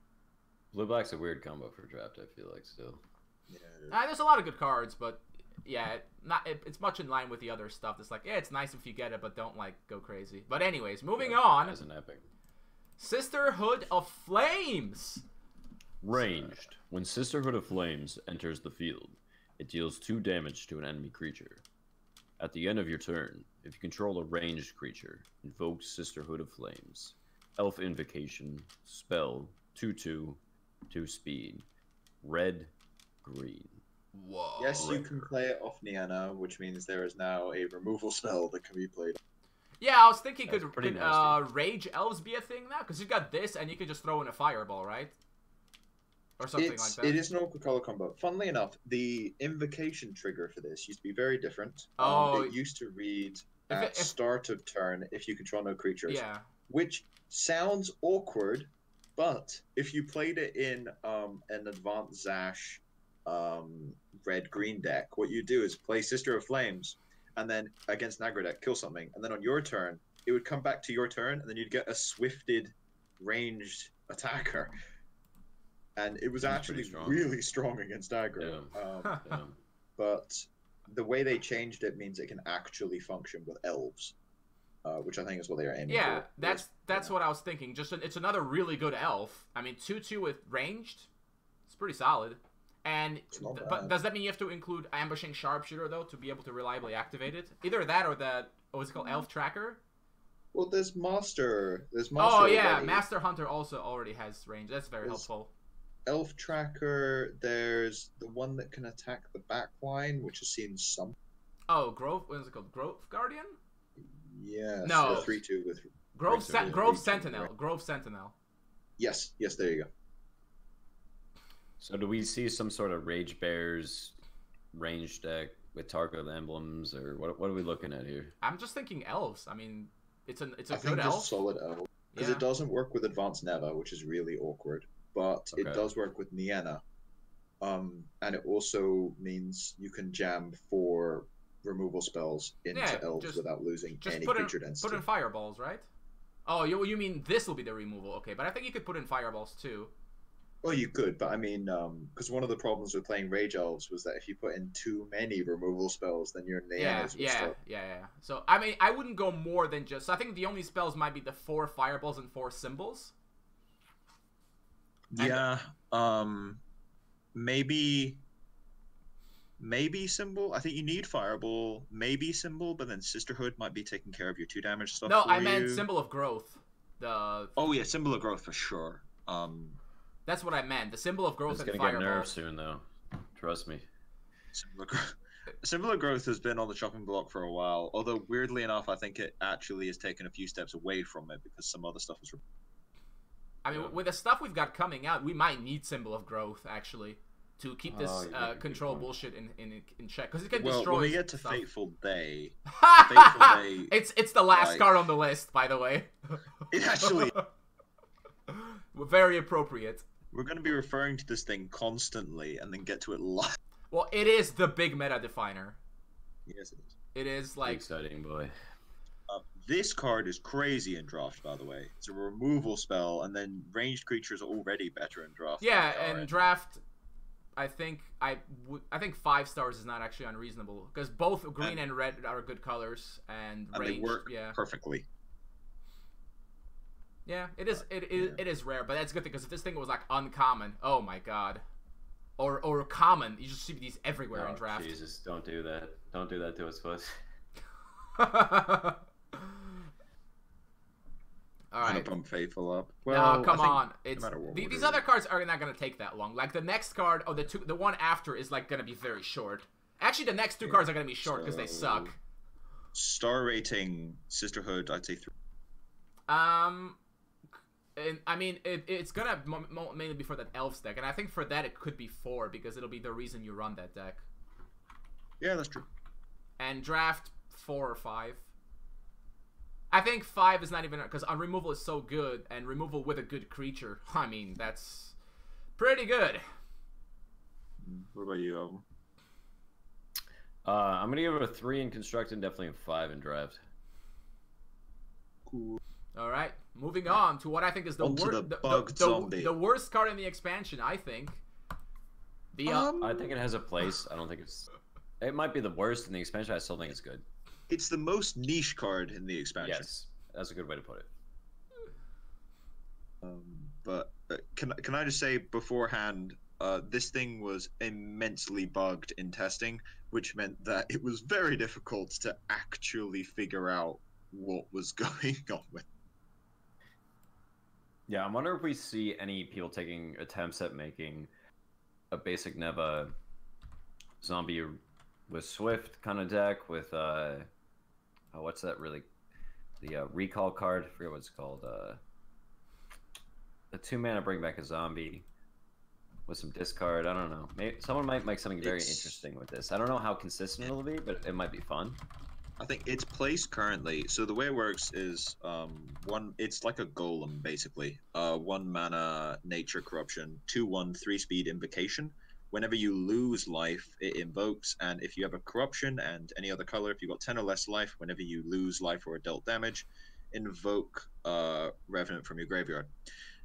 Blue black's a weird combo for draft, I feel like, still. Yeah. There's a lot of good cards, but yeah, it's much in line with the other stuff. It's like, yeah, it's nice if you get it, but don't like go crazy. But anyways, moving on. As an epic. Sisterhood of Flames. Ranged. When Sisterhood of Flames enters the field, it deals 2 damage to an enemy creature. At the end of your turn, if you control a ranged creature, invoke Sisterhood of Flames. Elf Invocation, spell, 2/2, 2 speed, red, green. Whoa. Yes, you can play it off Niana, which means there is now a removal spell that can be played. Yeah, I was thinking That's could pretty nasty. Rage Elves be a thing now? Because you've got this, and you could just throw in a Fireball, right? Or something like that. It is an awkward color combo. Funnily enough, the invocation trigger for this used to be very different. Oh. It used to read If at it- if- start of turn if you control no creatures. Yeah. Which sounds awkward, but if you played it in an advanced Zash red-green deck, what you do is play Sister of Flames, and then against an aggro deck, kill something, and then on your turn, it would come back to your turn, and then you'd get a swifted, ranged attacker. And it was That's actually pretty strong. really strong against aggro. Yeah. But the way they changed it means it can actually function with elves, which I think is what they are aiming Yeah, for. that's what I was thinking. It's another really good elf. I mean, 2/2 with ranged, it's pretty solid. And It's not but bad. does that mean you have to include ambushing sharpshooter though to be able to reliably activate it? Either that or the what's it called, elf tracker? Well, there's Master. Oh yeah, already. Master Hunter also already has range. That's very There's- helpful. Elf Tracker. There's the one that can attack the back line, which has seen some. Oh, Grove. What is it called? Grove Guardian? Yes. No. 3/2 with. Grove Right, so Grove yeah, Sentinel. right. Grove Sentinel. Yes. Yes. There you go. So do we see some sort of Rage Bears range deck with Target emblems, or what are we looking at here? I'm just thinking elves. I mean, it's a I good think elf. just solid elf because Yeah. it doesn't work with Advanced Never, which is really awkward. But it Okay. does work with Niena. And it also means you can jam 4 removal spells into Yeah, elves just- without losing Just any put in creature density. put in fireballs, right? Oh, you mean this will be the removal? Okay, but I think you could put in fireballs too. Well, you could, but I mean, because one of the problems with playing Rage Elves was that if you put in too many removal spells, then your Nienas would start. Yeah. So I mean, I wouldn't go more than just. I think the only spells might be the 4 fireballs and 4 symbols. Yeah. Maybe symbol. I think you need fireball. Maybe symbol, but then Sisterhood might be taking care of your 2 damage stuff. No, for I meant you. symbol of growth. The Oh yeah, symbol of growth for sure. That's what I meant. The symbol of growth It's and gonna get nerfed fireballs. soon, though. Trust me. Symbol of growth has been on the chopping block for a while. Although weirdly enough, I think it actually has taken a few steps away from it because some other stuff is. I mean, Yeah. with the stuff we've got coming out, we might need symbol of growth actually to keep this yeah, control good point. bullshit in check, because it can Well, destroy. when we get to stuff. Fateful Day, Fateful Day, it's the last like- card on the list, by the way. it actually. Very appropriate. We're going to be referring to this thing constantly, and then get to it live. Well, it is the big meta definer. Yes, it is. It is like Exciting, boy. This card is crazy in draft, by the way. It's a removal spell, and then ranged creatures are already better in draft. yeah, than they are and in- draft. I think 5 stars is not actually unreasonable because both green and red are good colors and they range. work Yeah, perfectly. yeah, it is. It is rare, but that's a good thing because if this thing was like uncommon, oh my god, or common, you just see these everywhere in draft. Jesus, don't do that. Don't do that to us, Fuzz. All I'm right. gonna bump Faithful up. No, come I think on. It's matter what these order- other cards are not gonna take that long. Like the next card, the one after is like gonna be very short. Actually, the next 2 cards are gonna be short because they suck. Star rating Sisterhood, I'd say 3. And, I mean, it's gonna mainly be for that Elves deck, and I think for that it could be 4 because it'll be the reason you run that deck. Yeah, that's true. And draft 4 or 5. I think 5 is not even because removal is so good, and removal with a good creature. I mean, that's pretty good. What about you, Alvin? I'm gonna give it a 3 in construct and definitely a 5 in draft. Cool. All right, moving on to what I think is the Onto worst, the bugged zombie. the worst card in the expansion. I think. I think it has a place. I don't think it's. It might be the worst in the expansion. I still think it's good. It's the most niche card in the expansion. Yes, that's a good way to put it. But can I just say beforehand, this thing was immensely bugged in testing, which meant that it was very difficult to actually figure out what was going on with. Yeah, I wonder if we see any people taking attempts at making a basic Neva zombie with Swift kind of deck with what's that really? The recall card. I forget what it's called. The 2-mana bring back a zombie with some discard. I don't know. Maybe someone might make something very interesting with this. I don't know how consistent it'll be, but it might be fun. I think its place currently. So the way it works is it's like a golem basically. 1 mana nature corruption, 2/1 3-speed invocation. Whenever you lose life, it invokes, and if you have a corruption and any other color, if you've got 10 or less life, whenever you lose life or are dealt damage, invoke Revenant from your graveyard.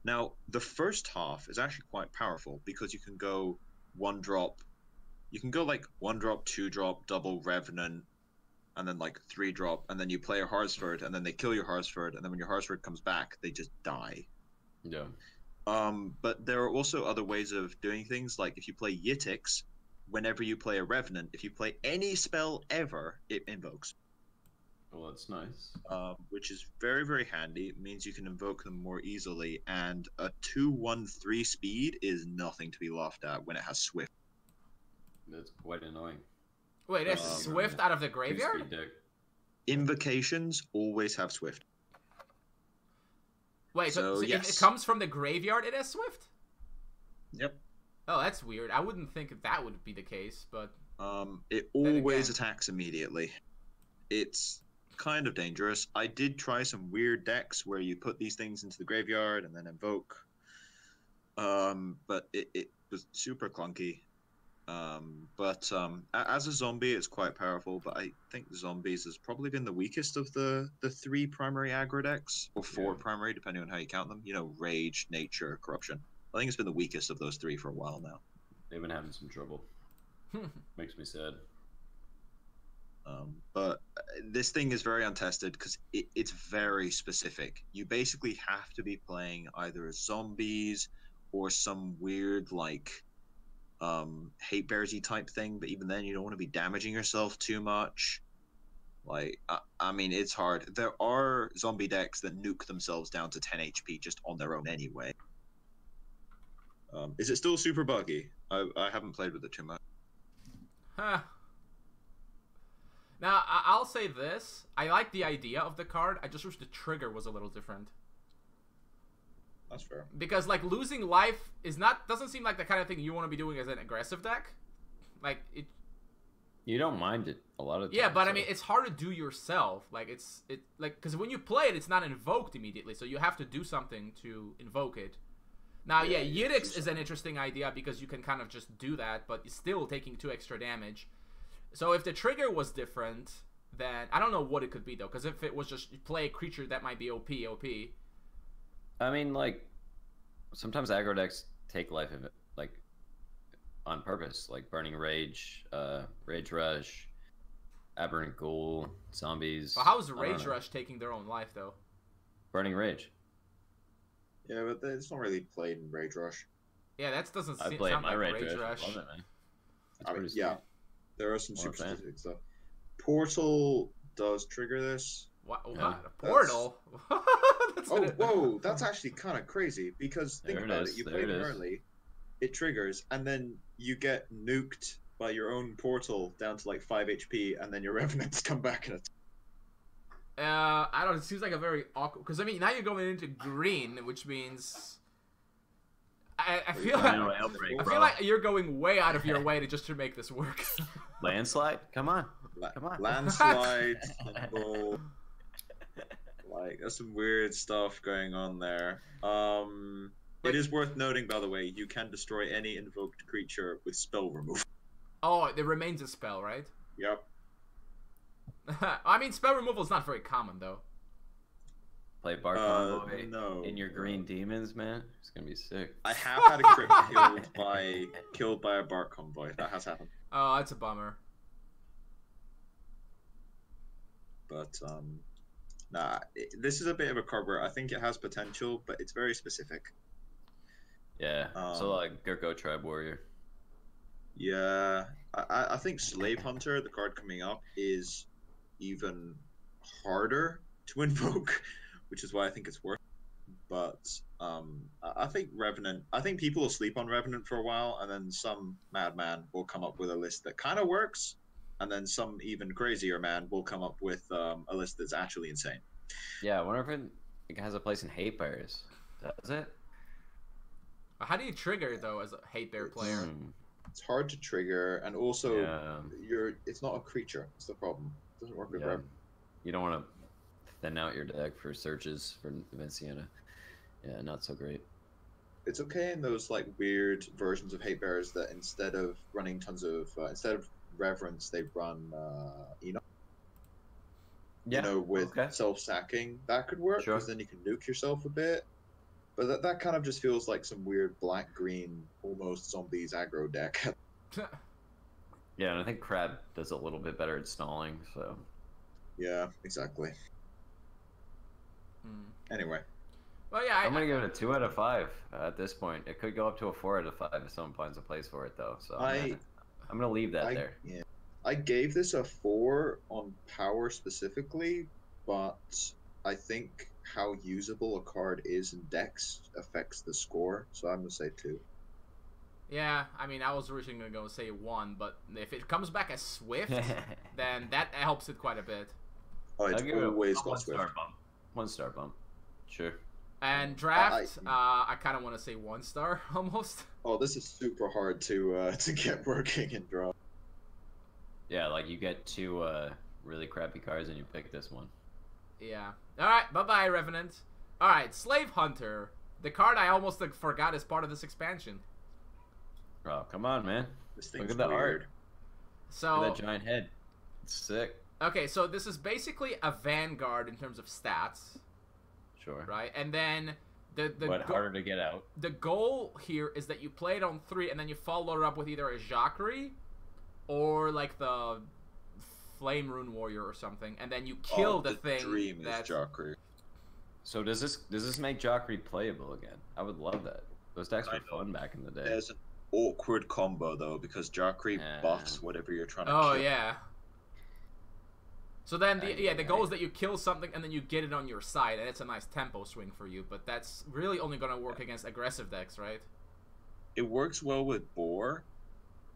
Now, the first half is actually quite powerful because you can go 1-drop. You can go like 1-drop, 2-drop, double Revenant, and then like 3-drop, and then you play a Harsford, and then they kill your Harsford, and then when your Harsford comes back, they just die. Yeah. But there are also other ways of doing things, like if you play Yitix, whenever you play a Revenant, if you play any spell ever, it invokes. Well, that's nice. Which is very, very handy. It means you can invoke them more easily, and a 2/1/3 speed is nothing to be laughed at when it has Swift. That's quite annoying. Wait, there's Swift out of the graveyard? 2-speed deck. Invocations always have Swift. Wait, so if yes. it comes from the graveyard, it has Swift? Yep. Oh, that's weird. I wouldn't think that would be the case, but... It Then always again- attacks immediately. It's kind of dangerous. I did try some weird decks where you put these things into the graveyard and then invoke. But it was super clunky. As a zombie, it's quite powerful, but I think zombies has probably been the weakest of the 3 primary aggro decks, or 4 Yeah. primary, depending on how you count them. You know, Rage, Nature, Corruption. I think it's been the weakest of those 3 for a while now. They've been having some trouble. Makes me sad. But this thing is very untested because it's very specific. You basically have to be playing either zombies or some weird like hate bearsy type thing, but even then you don't want to be damaging yourself too much. Like I mean, it's hard. There are zombie decks that nuke themselves down to 10 HP just on their own anyway. Is it still super buggy? I haven't played with it too much. Huh. Now, I'll say this. I like the idea of the card. I just wish the trigger was a little different. That's fair. Because like losing life doesn't seem like the kind of thing you want to be doing as an aggressive deck. Like it. You don't mind it a lot of times. Yeah, but so. I mean, it's hard to do yourself. Like because when you play it, it's not invoked immediately, so you have to do something to invoke it. Now, yeah, Yidix is an interesting idea because you can kind of just do that, but you're still taking 2 extra damage. So if the trigger was different, then I don't know what it could be though. Because if it was just you play a creature that might be OP. I mean, like sometimes aggro decks take life of it, like on purpose, like Burning Rage, Rage Rush, Aberrant Ghoul, Zombies. Well, how is Rage Rush taking their own life though? Burning Rage. Yeah, but it's not really played in Rage Rush. Yeah, that doesn't I sound played like my Rage Rage Rush. Rush. I love it, man. It's I mean, pretty yeah, sweet. there are some Well, super fan. specific stuff. Portal does trigger this. What? Yeah. A portal? That's Oh, whoa, that's actually kind of crazy because think There it about is, it. You there play it it is. early, it triggers, and then you get nuked by your own portal down to like 5 HP, and then your revenants come back and attack. I don't know. It seems like a very awkward. Because I mean, now you're going into green, which means I feel like Final outbreak, I feel bro. like you're going way out of your way to make this work. Landslide? Come on. Come on. Landslide, symbol. Like, there's some weird stuff going on there. It is worth noting, by the way, you can destroy any invoked creature with spell removal. Oh, it remains a spell, right? Yep. I mean, spell removal is not very common, though. Play Bar Convoy no. in your green demons, man. It's gonna be sick. I have had a crit killed by a Bark Convoy. That has happened. Oh, that's a bummer. But, nah, this is a bit of a card where I think it has potential, but it's very specific. Yeah. So like Gurko Tribe Warrior. Yeah, I think Slave Hunter, the card coming up, is even harder to invoke, which is why I think it's worth it. But I think Revenant, I think people will sleep on Revenant for a while, and then some madman will come up with a list that kind of works, and then some even crazier man will come up with a list that's actually insane. Yeah, I wonder if it has a place in Hate Bears. Does it? How do you trigger it, though, as a Hate Bear player? It's hard to trigger, and also Yeah. it's not a creature. That's the problem. It doesn't work with Yeah. Revenant. You don't want to thin out your deck for searches for Vinciana. Yeah, not so great. It's okay in those like weird versions of Hate Bears that instead of running tons of instead of Reverence, they run Enoch. Yeah. You know, with okay. self-sacking, that could work Sure. because then you can nuke yourself a bit. But that kind of just feels like some weird black-green, almost zombies aggro deck. Yeah, and I think Crab does a little bit better at stalling, so. Yeah, exactly. Anyway, Well, yeah, I'm gonna give it a 2 out of 5 at this point. It could go up to a 4 out of 5 if someone finds a place for it, though. So I'm gonna leave that there. Yeah, I gave this a 4 on power specifically, but I think how usable a card is in decks affects the score, so I'm gonna say 2. Yeah, I mean, I was originally going to go say 1, but if it comes back as Swift, then that helps it quite a bit. Oh, it's I'll give it always a got Swift. 1-star bump. 1-star bump. Sure. And draft, I kind of want to say 1-star almost. Oh, this is super hard to get working in draw. Yeah, like you get 2 really crappy cards and you pick this one. Yeah. All right, bye-bye, Revenant. All right, Slave Hunter, the card I almost forgot is part of this expansion. Oh, come on, man. This Look thing's at that weird. art. So, Look at that giant head. It's sick. okay, so this is basically a Vanguard in terms of stats, Sure. right? And then But harder to get out. the goal here is that you play it on 3 and then you follow it up with either a Jacquerie or like the Flame Rune Warrior or something, and then you kill the thing. Dream that's is Jacquerie. So does this make Jacquerie playable again? I would love that. Those decks were fun back in the day. There's an awkward combo though because Jacquerie Yeah. buffs whatever you're trying to Oh kill. yeah. So then the goal Aye. is that you kill something and then you get it on your side, and it's a nice tempo swing for you. But that's really only gonna work against aggressive decks, right? It works well with Boar,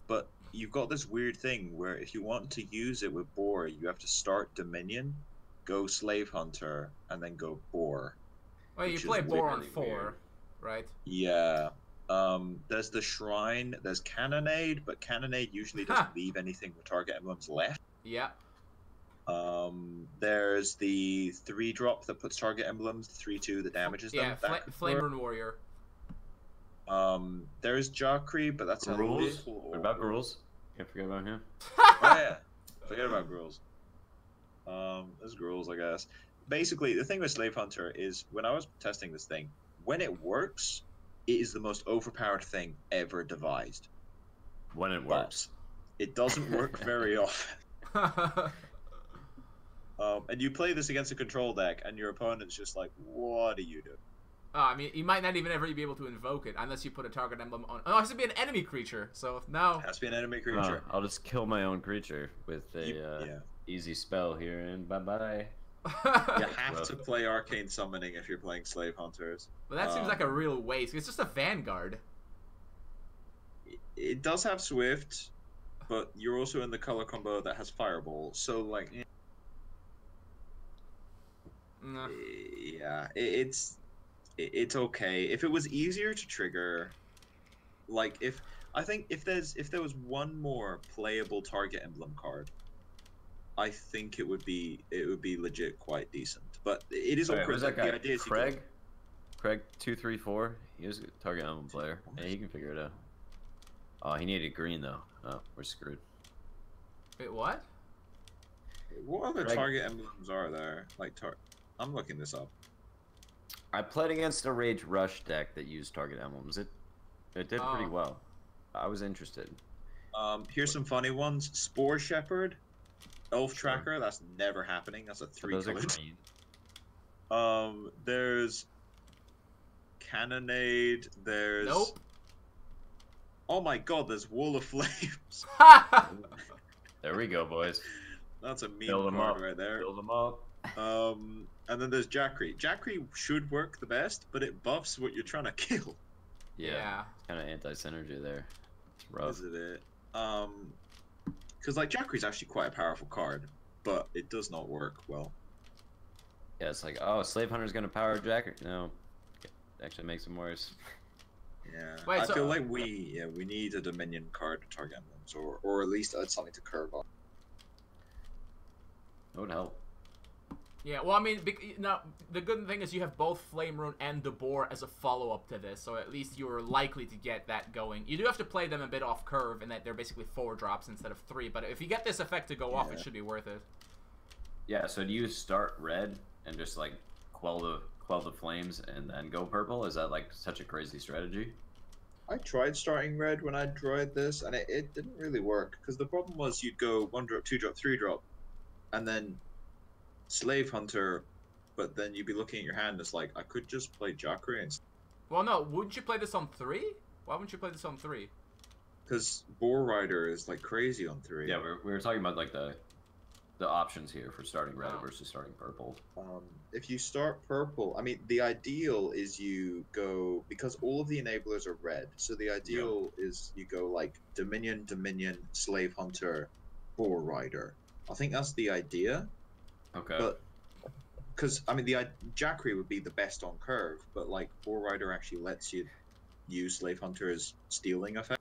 but you've got this weird thing where if you want to use it with Boar, you have to start Dominion, go Slave Hunter, and then go Boar. Well, you Which is play Boar really on 4. weird. right? Yeah. There's the shrine. There's cannonade, but cannonade usually doesn't leave anything with target emblems left. Yeah. There's the 3-drop that puts target emblems, 3/2 that damages them. Yeah, Flame Rune Warrior. There's Jokri, but that's Rules. a little... What about rules? Can't forget about him. Oh yeah, forget about Gruels. There's Gruels, I guess. Basically, the thing with Slave Hunter is when I was testing this thing, when it works, it is the most overpowered thing ever devised. When it works. But it doesn't work very often. And you play this against a control deck, and your opponent's just like, what do you do? I mean, you might not even ever be able to invoke it unless you put a target emblem on. Oh, it has to be an enemy creature. So no. It has to be an enemy creature. I'll just kill my own creature with a easy spell here, and bye-bye. You have to play Arcane Summoning if you're playing Slave Hunters. But that seems like a real waste. It's just a Vanguard. It does have Swift, but you're also in the color combo that has Fireball. So, like, yeah, it's okay. If it was easier to trigger, like if there was one more playable target emblem card, I think it would be legit quite decent. But it is all Who's that guy? The idea is Craig 234. He was a target emblem player. Yeah, he can figure it out. Oh, he needed green though. Oh, we're screwed. Wait, what? What other target emblems are there? Like I'm looking this up. I played against a Rage Rush deck that used target emblems. It did pretty well. I was interested. Here's some funny ones. Spore Shepherd, Elf Tracker. That's never happening. That's a 3-color. There's Cannonade. There's. Nope. Oh my God! There's Wall of Flames. There we go, boys. That's a meme card right there. Build them up. And then there's Jackery. Jackery should work the best, but it buffs what you're trying to kill. Yeah. Kind of anti-synergy there. It's rough. Isn't it? Because like Jackery's actually quite a powerful card, but it does not work well. Yeah, it's like, oh, Slave Hunter's gonna power Jackery. No, it actually makes him worse. Yeah. Wait, I feel like we need a Dominion card to target emblems, or at least add something to curve on. That would help. Yeah, well, I mean, now the good thing is you have both Flame Rune and the Boar as a follow-up to this, so at least you're likely to get that going. You do have to play them a bit off curve, in that they're basically 4 drops instead of 3, but if you get this effect to go off, it should be worth it. Yeah, so do you start red and just, like, quell the flames and then go purple? Is that, like, such a crazy strategy? I tried starting red when I tried this, and it didn't really work, because the problem was you'd go 1-drop, 2-drop, 3-drop, and then Slave Hunter, but then you'd be looking at your hand and it's like, I could just play Jackery and... Well, no, wouldn't you play this on 3? Why wouldn't you play this on 3? Because Boar Rider is like crazy on 3. Yeah, we were talking about like the options here for starting red versus starting purple. If you start purple, I mean, the ideal is you go, because all of the enablers are red, so the ideal is you go like Dominion, Slave Hunter, Boar Rider. I think that's the idea. Okay. But because I mean, the Jackery would be the best on curve, but like Boar Rider actually lets you use Slave Hunter's stealing effect.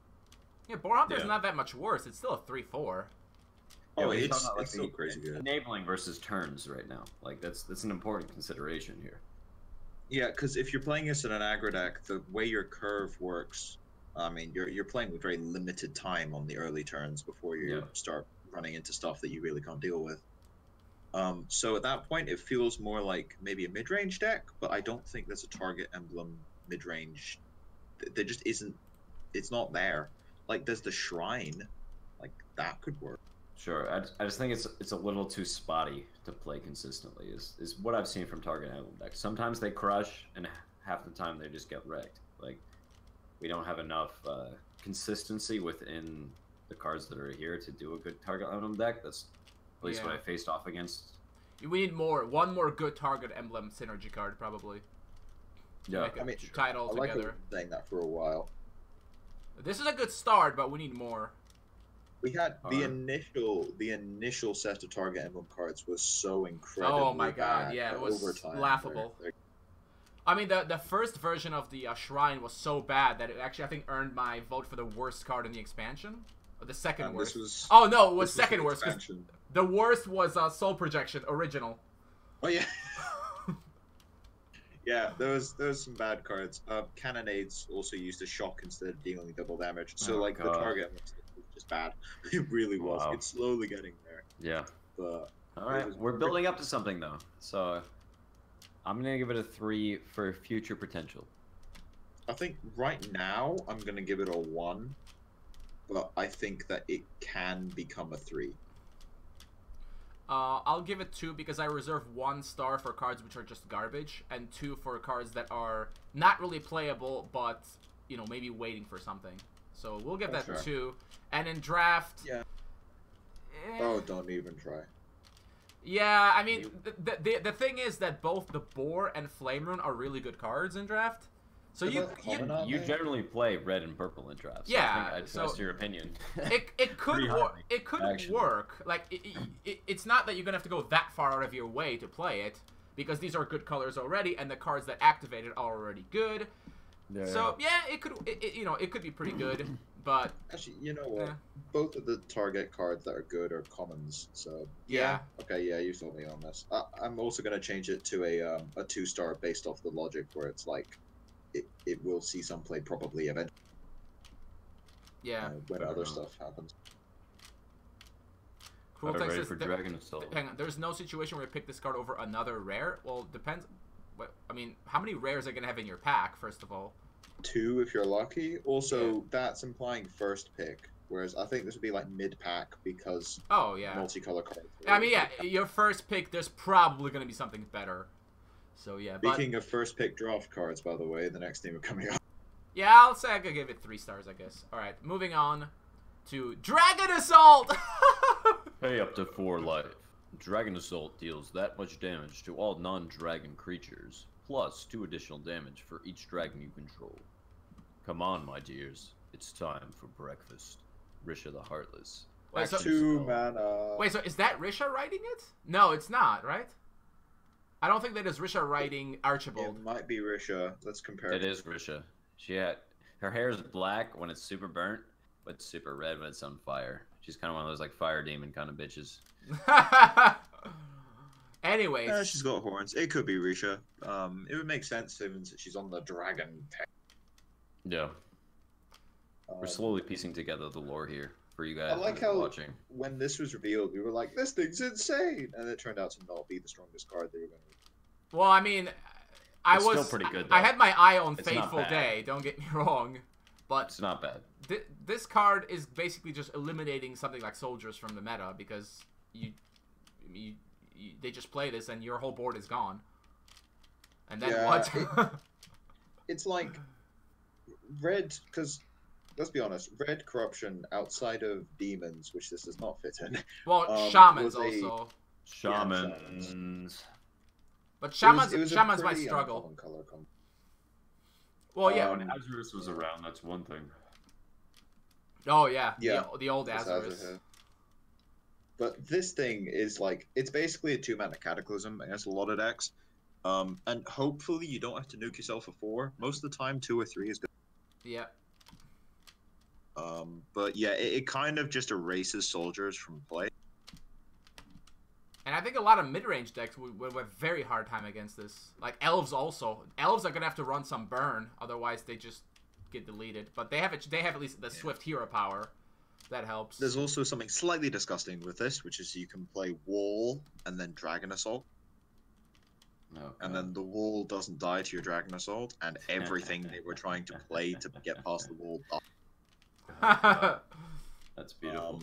Yeah, Boar Hunter's not that much worse. It's still a 3/4. Oh, it's still crazy good. Enabling versus turns right now, like that's an important consideration here. Yeah, because if you're playing this in an aggro deck, the way your curve works, I mean, you're playing with very limited time on the early turns before you start running into stuff that you really can't deal with. So at that point, it feels more like maybe a mid-range deck, but I don't think there's a target emblem mid-range. There just isn't. It's not there. Like there's the Shrine, like that could work. Sure, I just think it's a little too spotty to play consistently. Is what I've seen from target emblem decks. Sometimes they crush, and half the time they just get wrecked. Like we don't have enough consistency within the cards that are here to do a good target emblem deck. That's at least what I faced off against. We need one more good target emblem synergy card, probably. Yeah, I mean, tie it all together. I've been saying that for a while. This is a good start, but we need more. We had the initial set of target emblem cards was so incredible. Oh my god, yeah, it was laughable. I mean, the first version of the Shrine was so bad that it actually, I think, earned my vote for the worst card in the expansion. Or the second worst. Oh, no, it was second worst. The worst was Soul Projection, original. Oh, yeah. Yeah, there was some bad cards. Cannonades also used a shock instead of dealing double damage. So, the target was just bad. It really was. Wow. It's slowly getting there. Yeah. But alright, we're building up to something, though. So, I'm going to give it a 3 for future potential. I think right now, I'm going to give it a 1. But I think that it can become a 3. I'll give it 2 because I reserve 1 star for cards which are just garbage, and 2 for cards that are not really playable, but, you know, maybe waiting for something. So we'll give that 2. And in draft... Yeah. Oh, don't even try. Yeah, I mean, the thing is that both the Boar and Flame Rune are really good cards in draft. So you generally play red and purple in draft. So yeah, I think I'd trust your opinion. It could work. It could work. Like it's not that you're gonna have to go that far out of your way to play it, because these are good colors already, and the cards that activate it are already good. Yeah. So yeah, it could. It could be pretty good. But actually, you know what? Both of the target cards that are good are commons. So yeah. Okay, yeah, you sold me on this. I'm also gonna change it to a 2-star based off the logic where it's like. It will see some play probably eventually. Yeah. When other stuff happens. Cruel Text says, Dragon Assault. Hang on, there's no situation where you pick this card over another rare? Well, depends. I mean, how many rares are you going to have in your pack, first of all? 2 if you're lucky. Also, that's implying first pick. Whereas I think this would be like mid-pack because multicolor cards. I mean, yeah, your first pick, there's probably going to be something better. So yeah. Speaking of first pick draft cards, by the way, the next team are coming up. Yeah, I'll say I could give it 3 stars, I guess. All right, moving on to Dragon Assault. Pay up to 4 life. Dragon Assault deals that much damage to all non-dragon creatures, plus 2 additional damage for each dragon you control. Come on, my dears, it's time for breakfast. Risha the Heartless. Wait, so 2 mana. Wait, so is that Risha writing it? No, it's not, right? I don't think that is Risha writing Archibald. It might be Risha. Let's compare. It is Risha. Her hair is black when it's super burnt, but super red when it's on fire. She's kind of one of those like fire demon kind of bitches. Anyways, she's got horns. It could be Risha. It would make sense since she's on the dragon tech. Yeah. We're slowly piecing together the lore here for you guys. I like how watching. When this was revealed, we were like, "This thing's insane," and it turned out to not be the strongest card they were going to. Well, I mean, it's still pretty good. Though. I had my eye on Fateful Day. Don't get me wrong, but it's not bad. This card is basically just eliminating something like soldiers from the meta because they just play this and your whole board is gone. And then what? It's like red because. Let's be honest, red corruption outside of demons, which this does not fit in. Well, shamans also. Shamans. But shamans might struggle. Well, yeah. When Azurus was around, that's one thing. Oh, yeah. The old Azurus. But this thing is like, it's basically a 2-mana Cataclysm against a lot of decks. And hopefully you don't have to nuke yourself for 4. Most of the time, 2 or 3 is good. Yeah. But yeah, it kind of just erases soldiers from play. And I think a lot of mid-range decks would have a very hard time against this. Like elves also. Elves are gonna have to run some burn, otherwise they just get deleted. But they have at least the swift hero power. That helps. There's also something slightly disgusting with this, which is you can play Wall and then Dragon Assault. Okay. And then the wall doesn't die to your Dragon Assault, and everything they were trying to play to get past the wall died. That's beautiful.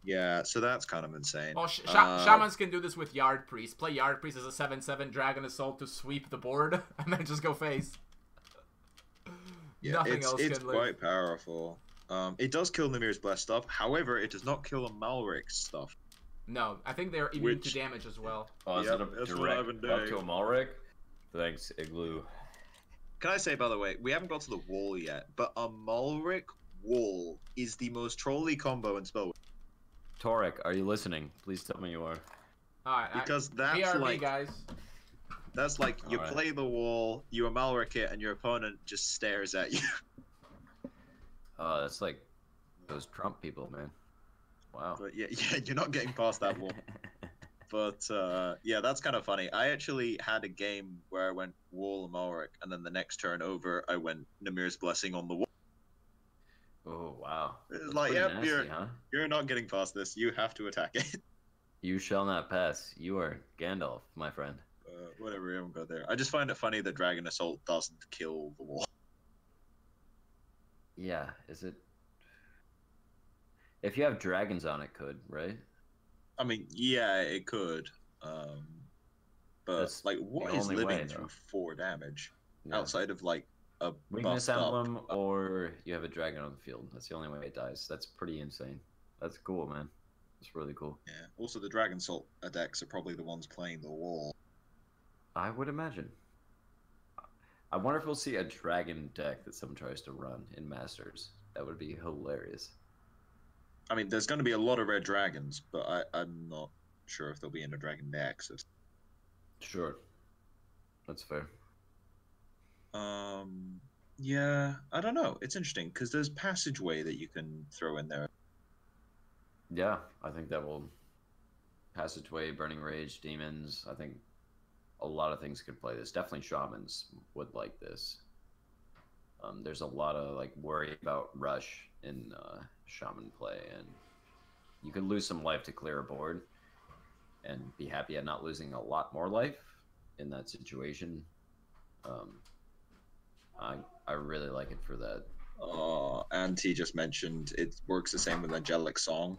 Yeah, so that's kind of insane. Well, Shamans can do this with Yard Priest. Play Yard Priest as a 7/7 Dragon Assault to sweep the board, and then just go face. Yeah, Nothing else it's can quite powerful. It does kill Nimir's Blessed stuff. However, it does not kill Amalric's stuff. No, I think they're immune to damage as well. Oh, is that a direct up to Amalric? Thanks, Igloo. Can I say, by the way, we haven't got to the wall yet, but Amalric Wall is the most trolly combo in Spellbook. Torek, are you listening? Please tell me you are. Alright, because that's BRB, like guys. That's like you Alright. play the wall, you Amalric it, and your opponent just stares at you. That's like those Trump people, man. Wow. But yeah, you're not getting past that wall. But yeah, that's kind of funny. I actually had a game where I went wall Amalric, and then the next turn over, I went Namir's Blessing on the wall. Oh wow. It's That's like, pretty yep, nasty, huh? you're not getting past this. You have to attack it. You shall not pass. You are Gandalf, my friend. Whatever, we won't go there. I just find it funny that Dragon Assault doesn't kill the wall. Yeah, is it? If you have dragons on it, could, right? I mean, yeah, it could. But That's like, what the is only living way, through though. 4 damage Yeah. outside of like a Weakness bust up? emblem, or you have a dragon on the field. That's the only way it dies. That's pretty insane. That's cool, man. That's really cool. Yeah. Also, the Dragon Assault decks are probably the ones playing the wall. I would imagine. I wonder if we'll see a dragon deck that someone tries to run in Masters. That would be hilarious. I mean, there's going to be a lot of red dragons, but I'm not sure if they'll be in a dragon deck. So. Sure. That's fair. Yeah, I don't know. It's interesting because there's passageway that you can throw in there. Yeah, I think that will Passageway, Burning Rage, Demons. I think a lot of things could play this. Definitely Shamans would like this. There's a lot of like worry about rush in Shaman play, and you could lose some life to clear a board and be happy at not losing a lot more life in that situation. I really like it for that. And he just mentioned it works the same with Angelic Song.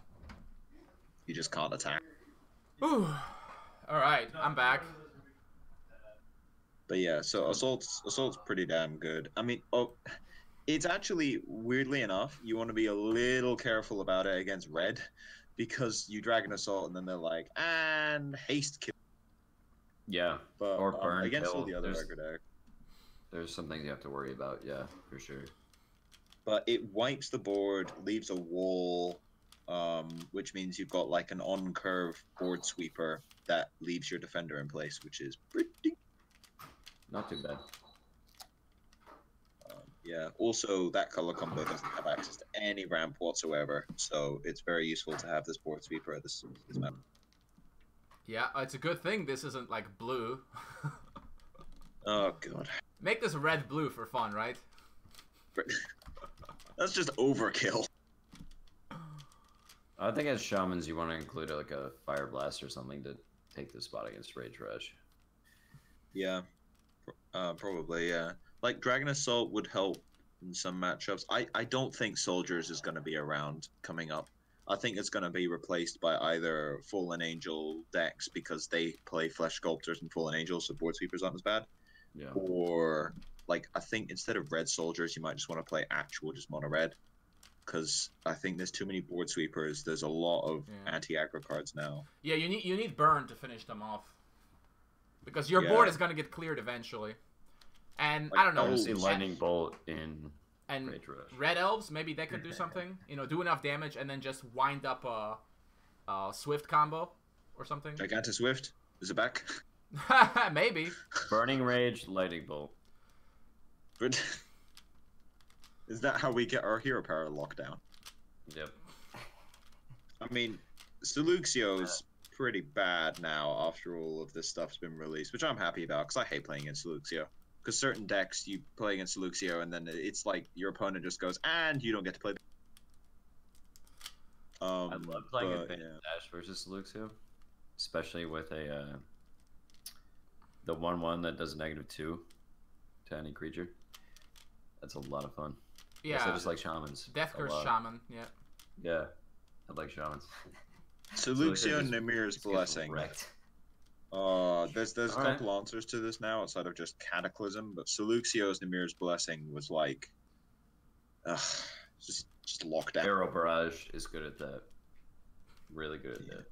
You just can't attack. Ooh. All right, I'm back. But yeah, so Assault's pretty damn good. I mean, it's actually, weirdly enough, you want to be a little careful about it against red, because you Dragon Assault and then they're like, and haste kill. Yeah, But or burn against kill. all the other regular decks. There's some things you have to worry about, yeah, for sure. But it wipes the board, leaves a wall, which means you've got like an on-curve board sweeper that leaves your defender in place, which is pretty. Not too bad. Yeah. Also, that color combo doesn't have access to any ramp whatsoever, so it's very useful to have this board sweeper at this map. Yeah, it's a good thing this isn't like blue. Oh god. Make this red-blue for fun, right? That's just overkill. I think as Shamans you want to include like a Fire Blast or something to take the spot against Rage Rush. Yeah. Probably, yeah. Like, Dragon Assault would help in some matchups. I don't think Soldiers is going to be around coming up. I think it's going to be replaced by either Fallen Angel decks because they play Flesh Sculptors and Fallen Angels, so board sweepers aren't as bad. Yeah. Or, like, I think instead of Red Soldiers, you might just want to play actual just mono red. Because I think there's too many board sweepers. There's a lot of anti-aggro cards now. Yeah, you need burn to finish them off. Because your board is going to get cleared eventually. And, Like, I don't know. I see Lightning Bolt in and Rage Rush. Red Elves, maybe they could do something. You know, do enough damage and then just wind up a Swift combo or something. Gigantic Swift? Is it back? Maybe. Burning Rage, Lightning Bolt. But is that how we get our hero power lockdown? Yep. I mean, Seluxio's pretty bad now after all of this stuff's been released, which I'm happy about because I hate playing against Seluxio. Because certain decks you play against Seluxio and then it's like your opponent just goes, and you don't get to play. I love playing Advanced yeah. Dash versus Luxio, especially with a the 1/1 that does -2 to any creature. That's a lot of fun. Yeah. I just like Shamans. Death a Curse lot. Shaman, yeah. Yeah, I like Shamans. Seluxio just- Namir's just gets Blessing. wrecked. There's a All right. couple answers to this now outside of just Cataclysm, but Seluxio's Namir's Blessing was like, just lockdown. Arrow Barrage is good at that. Really good at that.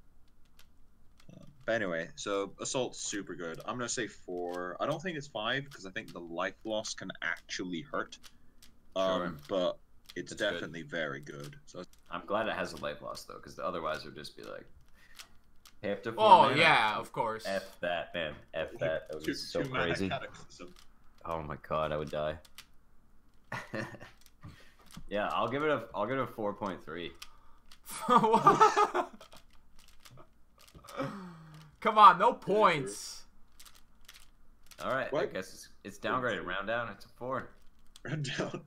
But anyway, so Assault's super good. I'm gonna say 4. I don't think it's 5 because I think the life loss can actually hurt. Sure. But it's That's good. definitely very good. So I'm glad it has a life loss though, because otherwise it would just be like Half to 4 Oh mana. yeah, of course. F that, man. F that. That would be so Two mana crazy. cataclysm. Oh my god, I would die. Yeah, I'll give it a 4.3. Come on, no points. All right, I What? guess it's downgraded. Round down, it's a 4. Run down.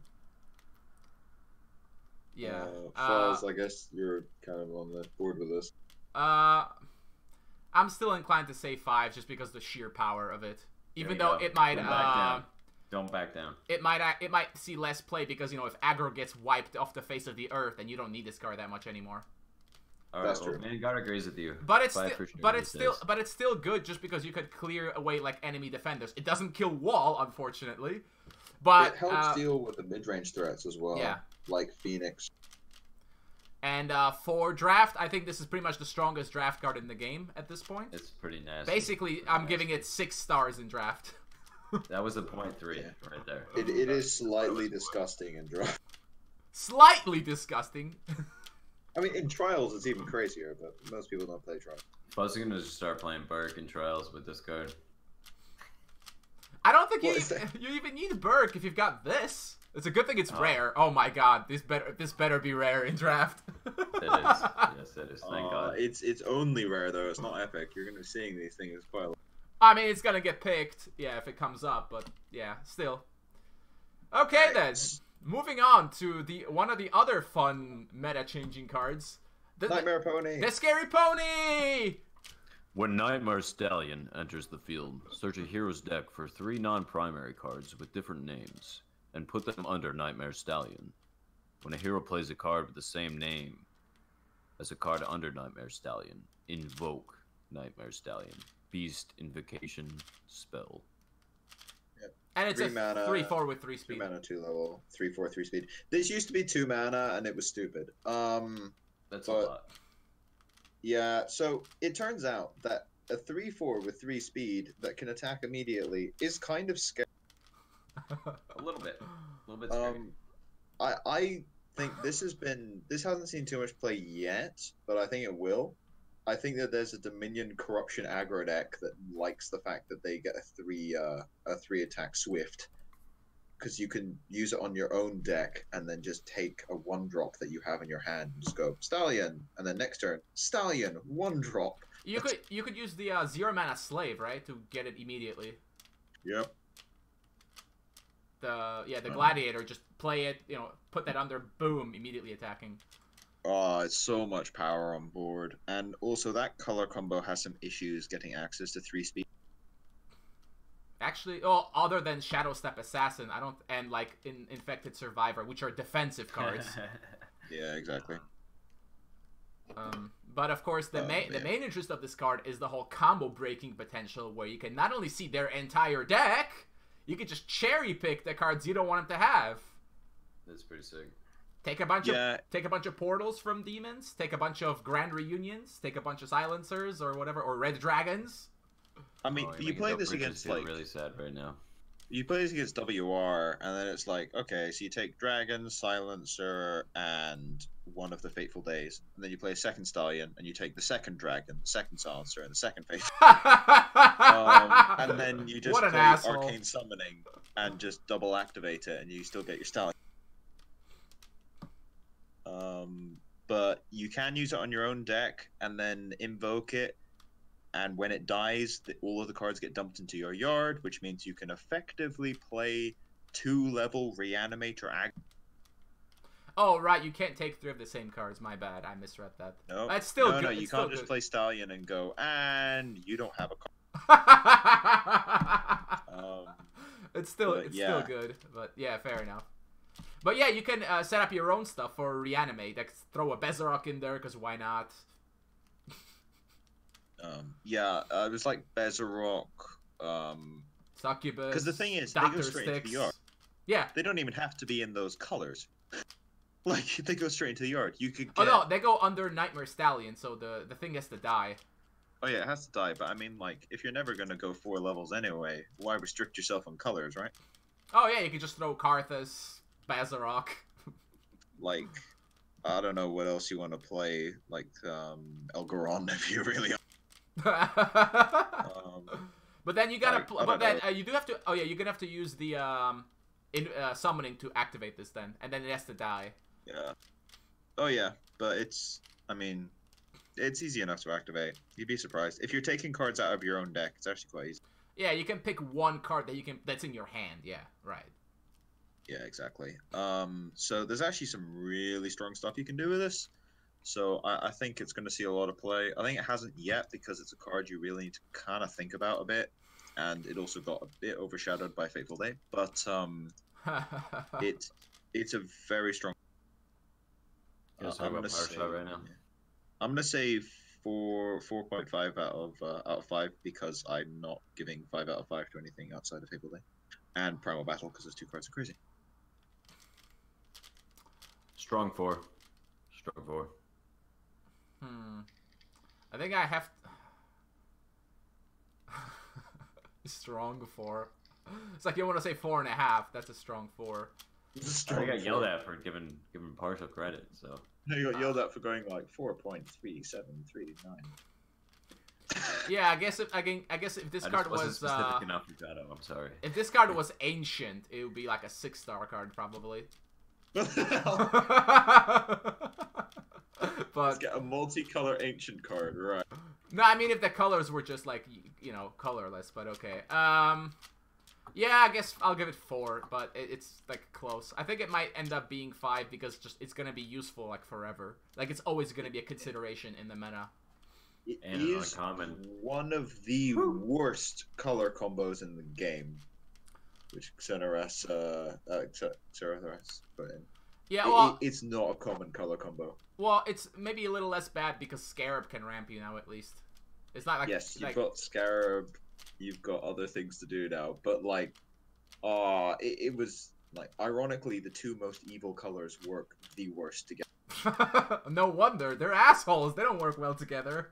Yeah. Fuzz, I guess you're kind of on the board with this. I'm still inclined to say 5 just because of the sheer power of it. Even There you though go. it might Don't back down. Don't back down. it might see less play because, you know, if aggro gets wiped off the face of the earth, then you don't need this card that much anymore. All right, That's well, true. Vanguard agrees with you. But it's Bye still, for sharing but this, it's still, Des. but it's still good just because you could clear away like enemy defenders. It doesn't kill wall, unfortunately, but It helps deal with the mid-range threats as well. Yeah. Like Phoenix. And for draft, I think this is pretty much the strongest draft card in the game at this point. It's pretty nasty. Basically, Pretty I'm nasty. giving it 6 stars in draft. That was a 0.3 Yeah. right there. It is slightly disgusting in draft. Slightly disgusting. I mean, in trials it's even crazier, but most people don't play trials. Fuzz is gonna just start playing Burke in trials with this card. I don't think What is that? you even need Burke if you've got this. It's a good thing it's Oh. rare. Oh my god, this better be rare in draft. It is. Yes, it is. Thank God. It's only rare though. It's not epic. You're gonna be seeing these things quite a lot. I mean, it's gonna get picked, yeah, if it comes up, but yeah, still. Okay then, moving on to one of the other fun meta-changing cards, Nightmare Pony. the Scary Pony. When Nightmare Stallion enters the field, search a hero's deck for 3 non-primary cards with different names, and put them under Nightmare Stallion. When a hero plays a card with the same name as a card under Nightmare Stallion, invoke Nightmare Stallion. Beast Invocation spell. And it's 3 a mana, 3/4 with 3 2 speed. mana, 2 level, 3/4, 3 speed. This used to be 2 mana and it was stupid. That's a But- lot. Yeah, so it turns out that a 3/4 with 3 speed that can attack immediately is kind of scary. A little bit. A little bit scary. I think this hasn't seen too much play yet, but I think it will. I think that there's a Dominion Corruption aggro deck that likes the fact that they get a 3 attack Swift, because you can use it on your own deck and then just take a 1-drop that you have in your hand and just go Stallion, and then next turn Stallion 1-drop. You could use the 0 mana Slave, right, to get it immediately. Yep. The Gladiator, just play it, you know, put that under, boom, immediately attacking. Oh, it's so much power on board, and also that color combo has some issues getting access to 3 speed. Actually, oh, other than Shadow Step Assassin, I don't, and like Infected Survivor, which are defensive cards. Yeah, exactly. But of course, the man. main interest of this card is the whole combo breaking potential, where you can not only see their entire deck, you can just cherry pick the cards you don't want them to have. That's pretty sick. Take a bunch of portals from demons. Take a bunch of grand reunions. Take a bunch of silencers or whatever, or red dragons. I mean, Oh, you're you making play Dope this Britches against feel like really sad right now. you play this against WR, and then it's like, okay, so you take Dragon, Silencer, and one of the Fateful Days, and then you play a second Stallion, and you take the second Dragon, the second Silencer, and the second Fateful. And then you just What an play asshole. Arcane Summoning and just double activate it, and you still get your Stallion. But you can use it on your own deck and then invoke it, and when it dies, all of the cards get dumped into your yard, which means you can effectively play 2-level Reanimator Ag. Oh, right, you can't take 3 of the same cards. My bad, I misread that. No, That's still no, good. no, It's you still can't just good. play Stallion and go, and you don't have a card. It's still but still yeah. good, but yeah, fair enough. But yeah, you can set up your own stuff for reanimate. Like throw a Bezarok in there, because why not? It was like Bezarok. Succubus. Because the thing is, they Doctor go straight into Sticks. the yard. Yeah. They don't even have to be in those colors. Like, they go straight into the yard. You could Oh get... no, they go under Nightmare Stallion, so the thing has to die. Oh yeah, it has to die, but I mean, like, if you're never gonna go 4 levels anyway, why restrict yourself on colors, right? Oh yeah, you can just throw Karthus, Bazarok. Like, I don't know what else you want to play, like, Elgaron, if you really... But then you gotta. I But don't then you do have to. Oh yeah, you're gonna have to use the summoning to activate this then, and then it has to die. Yeah. Oh yeah, but it's. I mean, it's easy enough to activate. You'd be surprised if you're taking cards out of your own deck. It's actually quite easy. Yeah, you can pick one card that's in your hand. Yeah, right. Yeah, exactly. So there's actually some really strong stuff you can do with this. So I think it's going to see a lot of play. I think it hasn't yet because it's a card you really need to kind of think about a bit, and it also got a bit overshadowed by Fateful Day. But it's a very strong. I'm gonna say right now. I'm gonna say 4.5 out of 5 because I'm not giving 5 out of 5 to anything outside of Fateful Day, and Primal Battle because those two cards are crazy. Strong 4. Strong 4. I think I have strong 4. It's like you want to say 4.5. That's a strong 4. I got yelled at for giving partial credit. So you got yelled at for going like 4.37329. Yeah, I guess if this card was specific enough for Jotto, I'm sorry. If this card was ancient, it would be like a 6-star card probably. But let's get a multicolor ancient card, right? No, I mean if the colors were just like colorless, but okay. Yeah, I guess I'll give it 4, but it's like close. I think it might end up being 5 because it's gonna be useful like forever. Like it's always gonna be a consideration in the meta. It is one of the worst color combos in the game, which Xenoras put in. Yeah, well, it's not a common color combo. Well, it's maybe a little less bad because Scarab can ramp you now at least. It's not like you've got Scarab, you've got other things to do now, but like, it was like ironically the two most evil colors work the worst together. No wonder they're assholes. They don't work well together.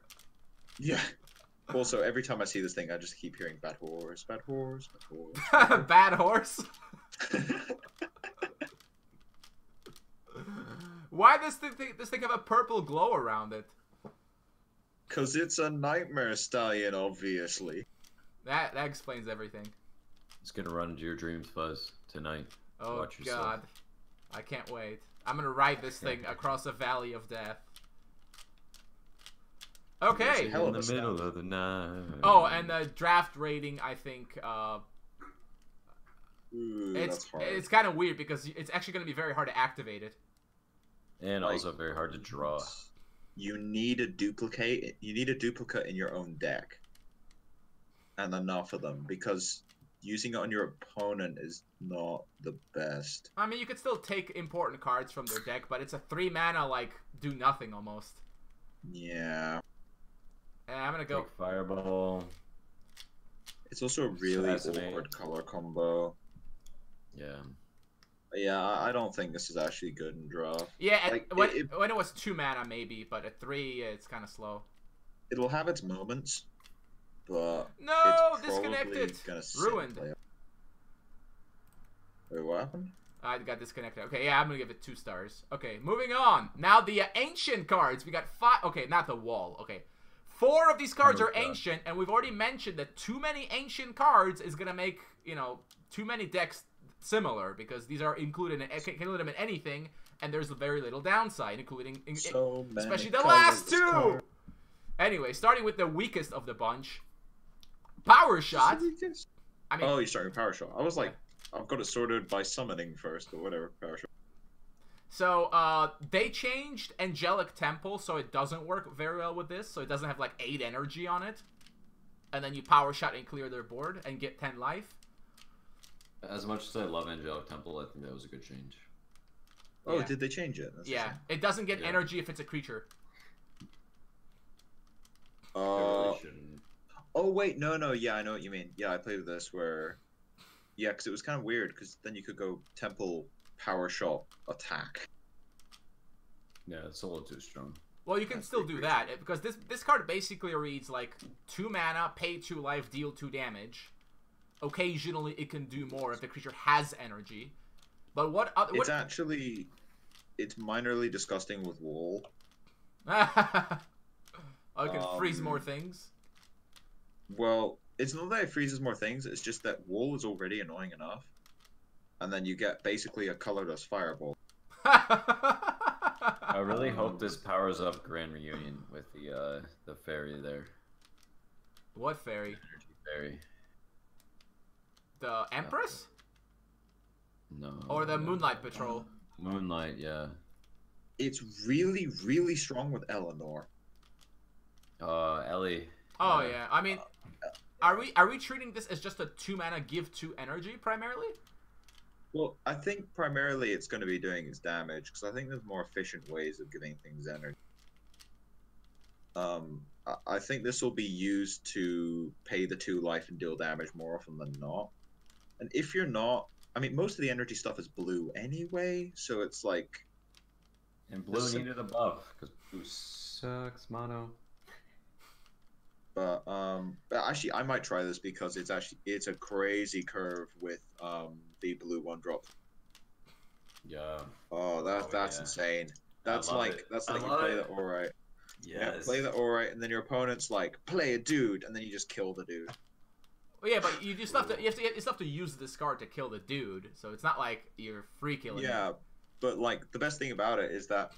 Yeah. Also, every time I see this thing, I just keep hearing "bad horse, bad horse, bad horse." Bad horse. Why does this thing have a purple glow around it? Cause it's a nightmare stallion, obviously. That explains everything. It's gonna run into your dreams, Fuzz, tonight. Oh God, I can't wait. I'm gonna ride this thing across a valley of death. Okay. In the middle of the night. Oh, and the draft rating, I think. It's kind of weird because it's actually going to be very hard to activate it. And also very hard to draw. You need a duplicate. You need a duplicate in your own deck, and enough of them because using it on your opponent is not the best. I mean, you could still take important cards from their deck, but it's a 3 mana like do nothing almost. Yeah. And I'm gonna go take Fireball. It's also a really awkward color combo. Yeah. Yeah, I don't think this is actually good in draw. Yeah, like, when it was 2 mana maybe, but at 3 it's kind of slow. It'll have its moments, but no, it's disconnected, ruined. Wait, what happened? I got disconnected. Okay, yeah, I'm gonna give it 2 stars. Okay, moving on. Now the ancient cards. We got 5. Okay, not the wall. Okay, 4 of these cards are ancient, and we've already mentioned that too many ancient cards is gonna make too many decks similar because these are included in anything, and there's very little downside, including especially the last 2. Anyway, starting with the weakest of the bunch, Power Shot. I mean, you're starting with Power Shot. I was like, I've got it sorted by summoning first, or whatever. Power Shot. So they changed Angelic Temple, so it doesn't work very well with this. So it doesn't have like 8 energy on it, and then you Power Shot and clear their board and get 10 life. As much as I love Angelic Temple, I think that was a good change. Oh, did they change it? That's it doesn't get energy if it's a creature. Oh wait, no, yeah, I know what you mean. Yeah, I played with this where, because it was kind of weird because then you could go Temple, Power Shot, attack. Yeah, it's a little too strong. Well, you can still do that because this card basically reads like 2 mana, pay 2 life, deal 2 damage. Occasionally, it can do more if the creature has energy. But it's actually, it's minorly disgusting with Wall. Oh, you can freeze more things. Well, it's not that it freezes more things. It's just that wall is already annoying enough, and then you get basically a colorless fireball. I really hope this powers up Grand Reunion with the fairy there. What fairy? Energy fairy. The Empress? No. Or the Moonlight Patrol? Moonlight, yeah. It's really, really strong with Eleanor. Ellie. Oh yeah. I mean, are we treating this as just a 2-mana give 2 energy primarily? Well, I think primarily it's going to be doing its damage, because I think there's more efficient ways of giving things energy. I think this will be used to pay the 2 life and deal damage more often than not. And if you're not, I mean, most of the energy stuff is blue anyway, so it's like... And blue needed a buff, because blue sucks, mono. But actually, I might try this because it's a crazy curve with the blue 1-drop. Yeah. Oh, that's yeah. insane. That's like you love play it. that alright. Yes. Yeah, play that alright, and then your opponent's like, play a dude, and then you just kill the dude. Well, yeah, but you just have to use this card to kill the dude, so it's not like you're free killing. Yeah, but like the best thing about it is that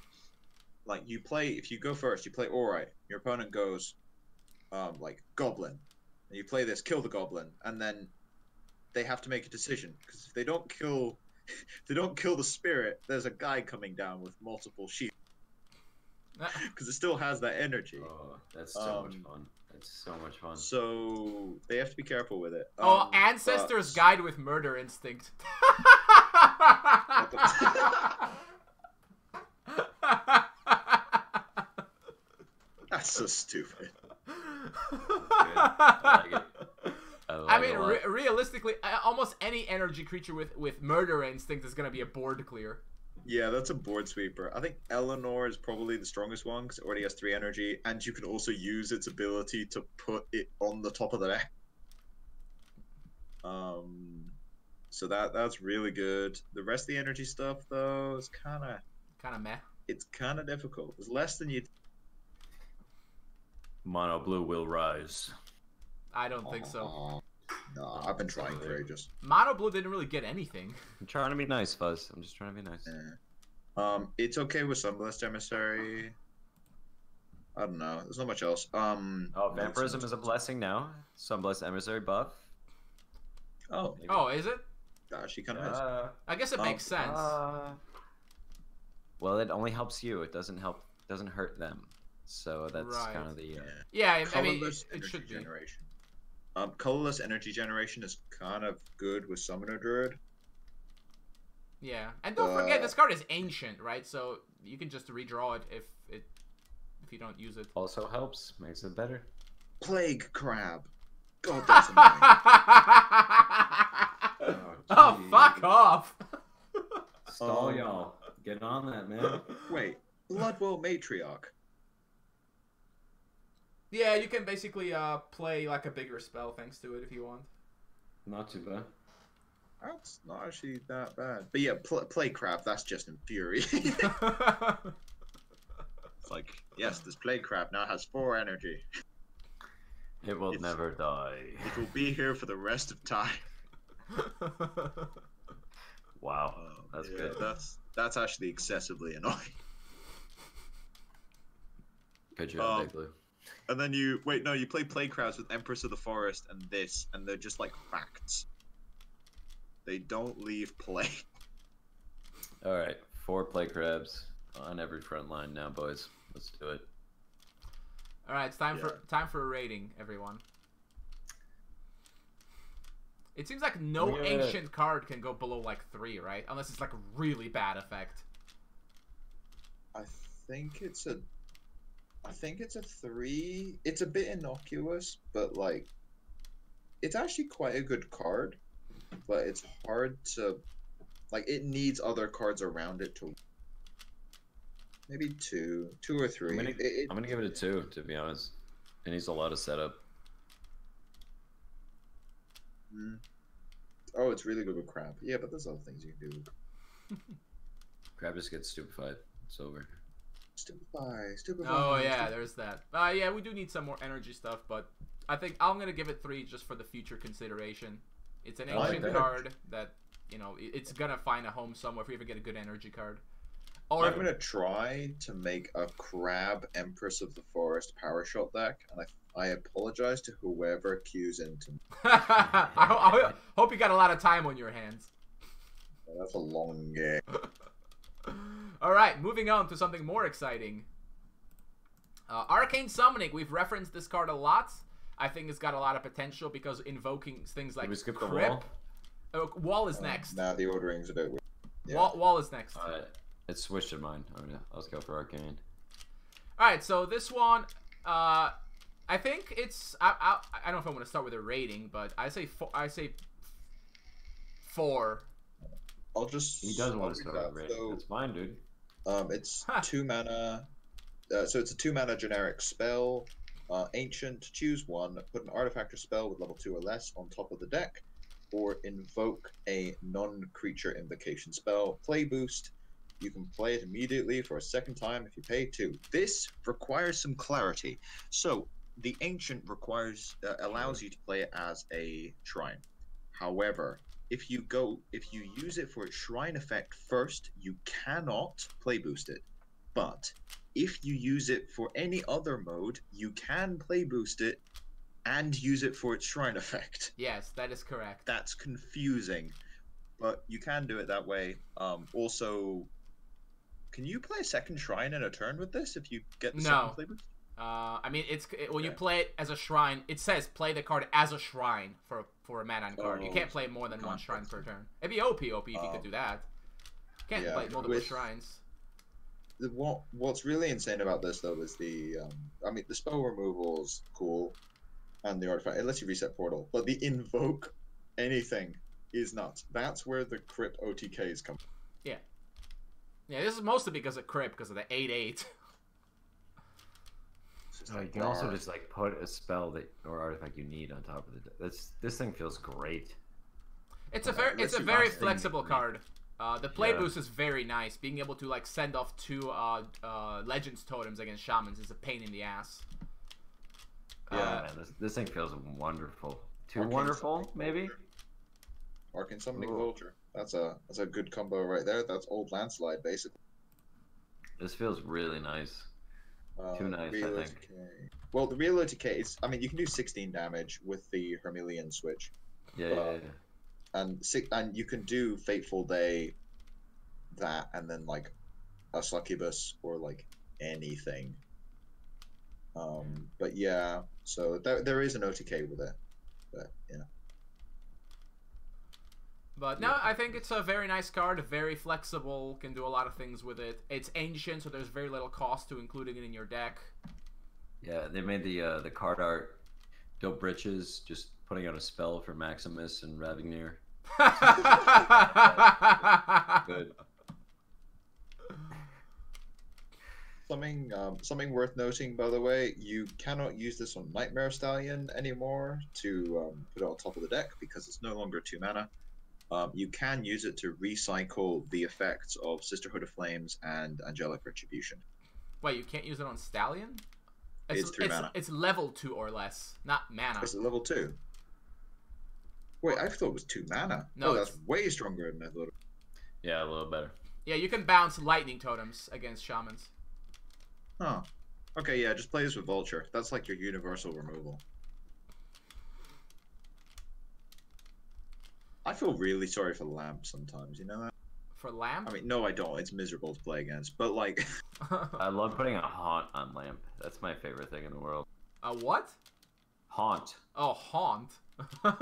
like if you go first, you play alright. Your opponent goes like goblin, and you play this, kill the goblin, and then they have to make a decision, because if they don't kill the spirit, there's a guy coming down with multiple shields, because it still has that energy. Oh, that's so much fun. That's so much fun. So they have to be careful with it. Ancestor's Guide with Murder Instinct. That's so stupid. I like it. I mean, realistically, almost any energy creature with Murder Instinct is going to be a board clear. Yeah, that's a board sweeper. I think Eleanor is probably the strongest one because it already has 3 energy, and you can also use its ability to put it on the top of the deck. So that's really good. The rest of the energy stuff, though, is kind of meh. It's kind of difficult. It's less than you. Mono blue will rise. I don't think so. No, I've been trying for ages. Mono blue didn't really get anything. I'm trying to be nice, Fuzz. I'm just trying to be nice. Yeah. It's okay with Sunblessed Emissary. I don't know. There's not much else. Vampirism is a blessing now. Sunblessed Emissary buff. Oh. Maybe. Oh, is it? Gosh, kind of is. I guess it makes sense. Well, it only helps you. It doesn't hurt them. So that's kind of the. Yeah, I mean, Colorless it should be. generation. Colorless energy generation is kind of good with Summoner Druid. Yeah, and don't forget this card is ancient, right? So you can just redraw it if you don't use it. Also helps, makes it better. Plague Crab. God, that's annoying. Oh, fuck off! HallYall, get on that, man. Wait, Bloodwell Matriarch. Yeah, you can basically play like a bigger spell thanks to it if you want. Not too bad. That's not actually that bad. But yeah, Plague Crab, that's just infuriating. It's like, yes, this Plague Crab now has 4 energy. It will never die. It will be here for the rest of time. Wow, that's good. That's actually excessively annoying. Good job, Big Blue. And then you play Plague Crabs with Empress of the Forest and this, and they're just like facts. They don't leave play. All right, 4 Plague Crabs on every front line now, boys. Let's do it. All right, it's time for a rating, everyone. It seems like no ancient card can go below like 3, right? Unless it's like a really bad effect. I think it's a 3. It's a bit innocuous, but like, it's actually quite a good card. But it's hard to, like, it needs other cards around it to. Maybe 2 or 3. I'm gonna give it a 2, to be honest. It needs a lot of setup. Oh, it's really good with Crab. Yeah, but there's other things you can do. Crab just gets stupefied. It's over. Stupefy. Oh yeah, there's that. Yeah, we do need some more energy stuff, but I think I'm gonna give it 3 just for the future consideration. It's an I ancient like it. card that, you know, it's gonna find a home somewhere if we ever get a good energy card. Or I'm gonna try to make a Crab Empress of the Forest power shot deck, and I apologize to whoever cues into. I hope you got a lot of time on your hands. That's a long game. All right, moving on to something more exciting. Arcane Summoning. We've referenced this card a lot. I think it's got a lot of potential because invoking things like Did we skip the Crip. wall? Wall is next. Now the ordering's a bit weird. Yeah. Wall is next. It switched in mine. Let's go for Arcane. All right, so this one, I think it's. I don't know if I want to start with a rating, but I say 4. I'll just. He does want to start with that. rating. So, That's fine, dude. it's 2 mana. So it's a 2 mana generic spell. Ancient. Choose one. Put an artifact or spell with level 2 or less on top of the deck, or invoke a non-creature invocation spell. Play boost. You can play it immediately for a second time if you pay 2. This requires some clarity. So the ancient allows you to play it as a shrine. However, if you use it for its shrine effect first, you cannot play boost it. But if you use it for any other mode, you can play boost it and use it for its shrine effect. Yes, that is correct. That's confusing, but you can do it that way. Also, can you play a second shrine in a turn with this if you get the second play boost? I mean, when you play it as a shrine, it says play the card as a shrine for a mana card. You can't play more than one shrine per turn. It'd be OP if you could do that. Can't play multiple shrines. What's really insane about this though is the spell removal is cool, and the artifact it lets you reset portal, but the invoke anything is nuts. That's where the crypt OTKs come. Yeah, this is mostly because of Crip, because of the 8/8. You can also just like put a spell or artifact you need on top of the. This thing feels great. It's a very flexible card. The play boost is very nice. Being able to like send off 2 Legends totems against shamans is a pain in the ass. Yeah, man, this thing feels wonderful. Too Arcane wonderful, Summoning maybe. Arcane Summoning Vulture. That's a good combo right there. That's old landslide basically. This feels really nice. Too nice, real I think. OTK. Well, the real OTK is, I mean, you can do 16 damage with the Hermelian switch. Yeah. And you can do Fateful Day, that, and then like a Succubus or like anything. But yeah, so there is an OTK with it, but yeah. But no, I think it's a very nice card, very flexible, can do a lot of things with it. It's ancient, so there's very little cost to including it in your deck. Yeah, they made the card art dope Britches, just putting out a spell for Maximus and Ravignyr. Good. Something worth noting, by the way, you cannot use this on Nightmare Stallion anymore to put it on top of the deck because it's no longer 2 mana. You can use it to recycle the effects of Sisterhood of Flames and Angelic Retribution. Wait, you can't use it on Stallion? It's 3 mana. It's level 2 or less, not mana. Is it level 2? Wait, I thought it was 2 mana. No, that's way stronger than I thought. Yeah, a little better. Yeah, you can bounce lightning totems against shamans. Oh. Okay, yeah, just play this with Vulture. That's like your universal removal. I feel really sorry for Lamp sometimes, you know that? For Lamp? I mean, no, I don't. It's miserable to play against. But, like... I love putting a Haunt on Lamp. That's my favorite thing in the world. A what? Haunt. Oh, Haunt. It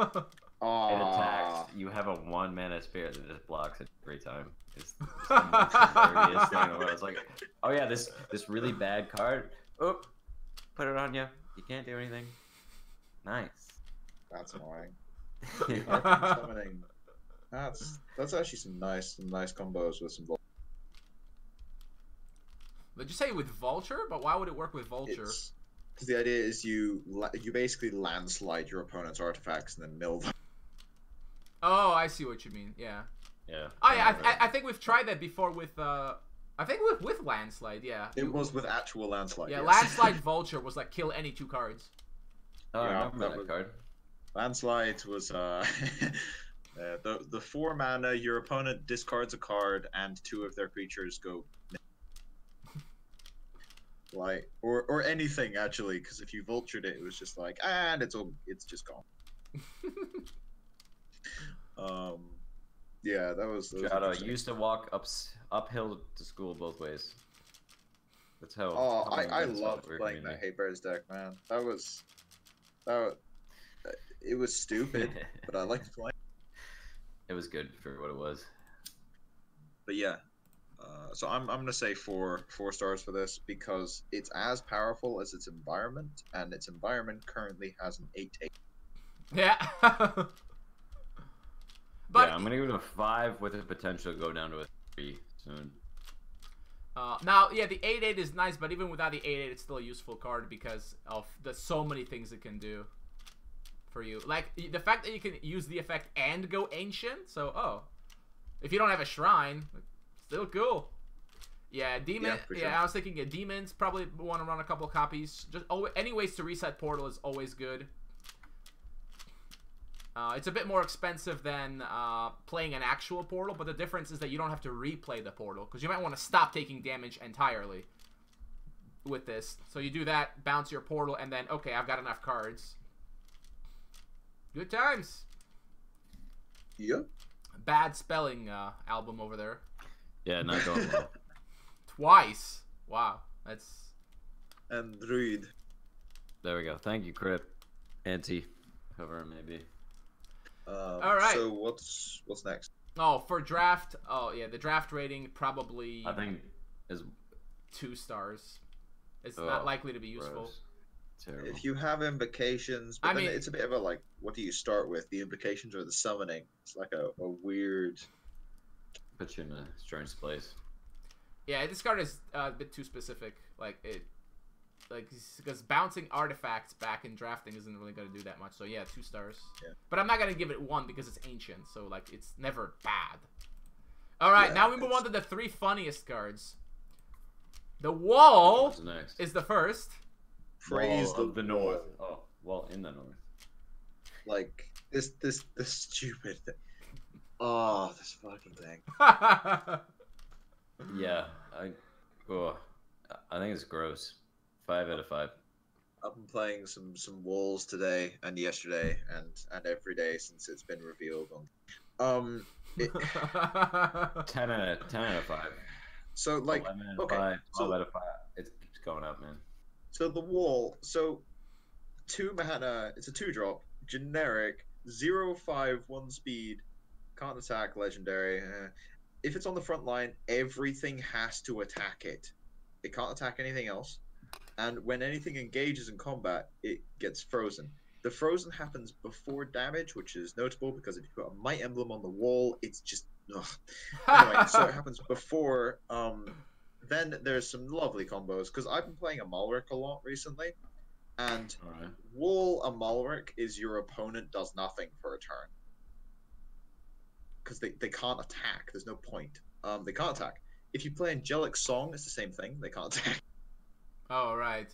attacks. You have a 1 mana spirit that just blocks it every time. It's the most hilarious thing in the world. It's like, oh yeah, this really bad card. Oop, put it on you. You can't do anything. Nice. That's annoying. Summoning. That's actually some nice combos with some Vulture. Did you say with Vulture? But why would it work with Vulture? Because the idea is you basically landslide your opponent's artifacts and then mill them. Oh, I see what you mean. Yeah. Yeah. Oh yeah, I think we've tried that before with I think with Landslide. Yeah. It was with actual landslide. Yeah, yes. Landslide Vulture was like kill any 2 cards. Oh, Yeah, I remember that that was- card. Landslide was the 4 mana. Your opponent discards a card, and 2 of their creatures go. Like or anything actually, because if you vultured it, it was just like and it's just gone. Yeah, that was Jotto, interesting. you used to walk uphill to school both ways. That's how. Oh, how we I went loved to our playing that community. Hate Bears deck, man. That it was stupid, but I liked playing. It was good for what it was. But yeah, so I'm gonna say 4 stars for this because it's as powerful as its environment, and its environment currently has an 8/8. Yeah. But Yeah, I'm gonna give it a 5 with the potential to go down to a 3 soon. now, yeah, the 8/8 is nice, but even without the 8/8, it's still a useful card because of the so many things it can do for you. Like the fact that you can use the effect and go ancient. So, if you don't have a shrine, still cool. Yeah, demon. Yeah, for sure. I was thinking demons probably want to run a couple copies. Just any ways to reset portal is always good. It's a bit more expensive than playing an actual portal, but the difference is that you don't have to replay the portal, because you might want to stop taking damage entirely with this. So you do that, bounce your portal, and then, okay, I've got enough cards. Good times. Yep. Bad spelling album over there. Yeah, not going well. Twice. Wow. That's... And Druid. There we go. Thank you, Crip. Anti. Whoever it may be. All right. So what's next? Oh, for draft... Oh, yeah, the draft rating probably I think is 2 stars. It's Oh, not likely to be useful. gross. Terrible. If you have invocations, but I then mean- it's a bit of a like, what do you start with? The invocations or the summoning? It's like a weird. Put you in a strange place. Yeah, this card is a bit too specific. Because bouncing artifacts back in drafting isn't really going to do that much. So yeah, 2 stars. Yeah. But I'm not going to give it 1 because it's ancient. So like, it's never bad. All right, Yeah, now we move it's- on to the 3 funniest cards. The wall What's next? is the first. Praise Wall the of the north. Oh, well, in the north. Like this stupid thing. Oh, this fucking thing. Yeah, I think it's gross. 5 out of 5. I've been playing some walls today and yesterday and every day since it's been revealed on. 10 out of 5. So like 11 out of okay, 5. 12 so- out of 5. It keeps going up, man. So the wall, 2 mana, it's a 2-drop, generic, 0/5, 1 speed, can't attack, legendary. If it's on the front line, everything has to attack it. It can't attack anything else. And when anything engages in combat, it gets frozen. The frozen happens before damage, which is notable because if you put a Might Emblem on the wall, it's just... Ugh. Anyway, so it happens before... Then there's some lovely combos, because I've been playing a Malric a lot recently, and Alright. Wall a Malric is your opponent does nothing for a turn. Because they can't attack, there's no point. They can't attack. If you play Angelic Song, it's the same thing, they can't attack. Oh, right.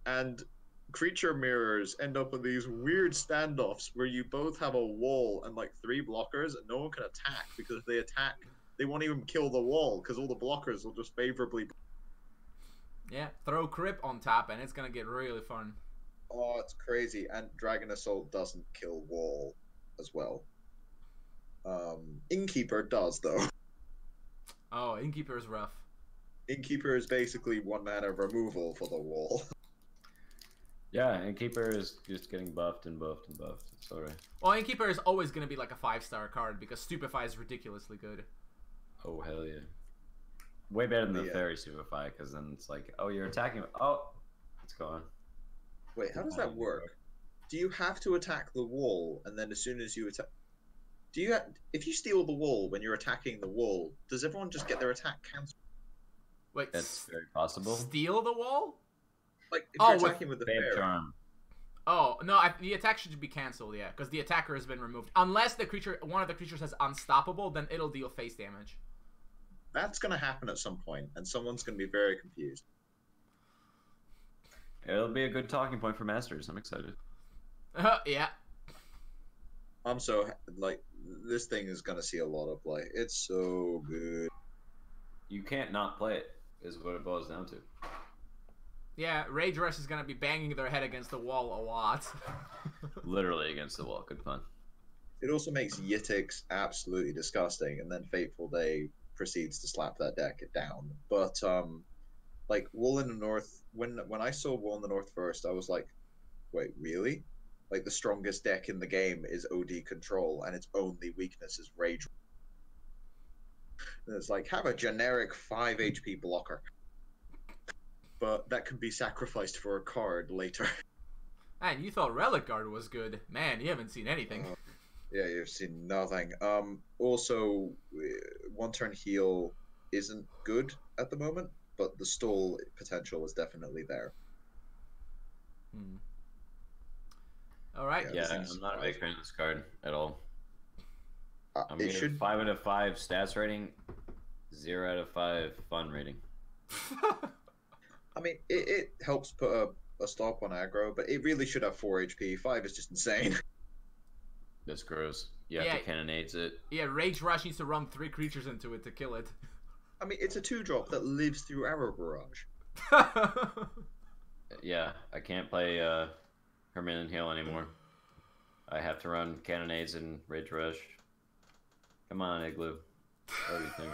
And creature mirrors end up in these weird standoffs where you both have a wall and like 3 blockers, and no one can attack, because if they attack, they won't even kill the wall because all the blockers will just favorably. Yeah, throw Crip on top and it's going to get really fun. Oh, it's crazy. And Dragon Assault doesn't kill wall as well. Innkeeper does though. Oh, Innkeeper is rough. Innkeeper is basically 1 mana removal for the wall. Yeah, and Keeper is just getting buffed and buffed and buffed. It's alright. Well, Innkeeper is always going to be like a 5-star card because Stupefy is ridiculously good. Oh, hell yeah. Way better than the Yeah. Fairy Stupefy, because then it's like, oh, you're attacking. Oh, it's gone. Wait, how does that work? Do you have to attack the wall, and then as soon as you attack, if you steal the wall when you're attacking the wall, does everyone just get their attack cancelled? Wait, That's very possible. steal the wall? Like if Oh, you're with attacking with the Bad fair. charm. Oh, no, the attack should be cancelled, yeah, because the attacker has been removed. Unless one of the creatures has Unstoppable, then it'll deal face damage. That's gonna happen at some point, and someone's gonna be very confused. It'll be a good talking point for Masters. I'm excited. Yeah. I'm so like this thing is gonna see a lot of play. It's so good. You can't not play it, is what it boils down to. Yeah, Rage Rush is gonna be banging their head against the wall a lot. Literally against the wall. Good fun. It also makes Yitix absolutely disgusting, and then Fateful Day proceeds to slap that deck down. But like Wool in the North, when I saw Wool in the North first, I was like, wait, really? Like the strongest deck in the game is OD Control, and its only weakness is Rage. And it's like, have a generic 5 HP blocker. But that can be sacrificed for a card later. Man, you thought Relic Guard was good. Man, you haven't seen anything. Yeah, you've seen nothing. Also, one turn heal isn't good at the moment, but the stall potential is definitely there. All right. Yeah, I'm not a big fan of this card at all. I'm It giving should. it 5 out of 5 stats rating, 0 out of 5 fun rating. I mean, it helps put a stop on aggro, but it really should have 4 HP. 5 is just insane. That's gross. You have to cannonades it. Yeah, Rage Rush needs to run 3 creatures into it to kill it. I mean, it's a 2-drop that lives through Arrow Barrage. Yeah, I can't play Herman and Hill anymore. I have to run cannonades and Rage Rush. Come on, Igloo. What do you think?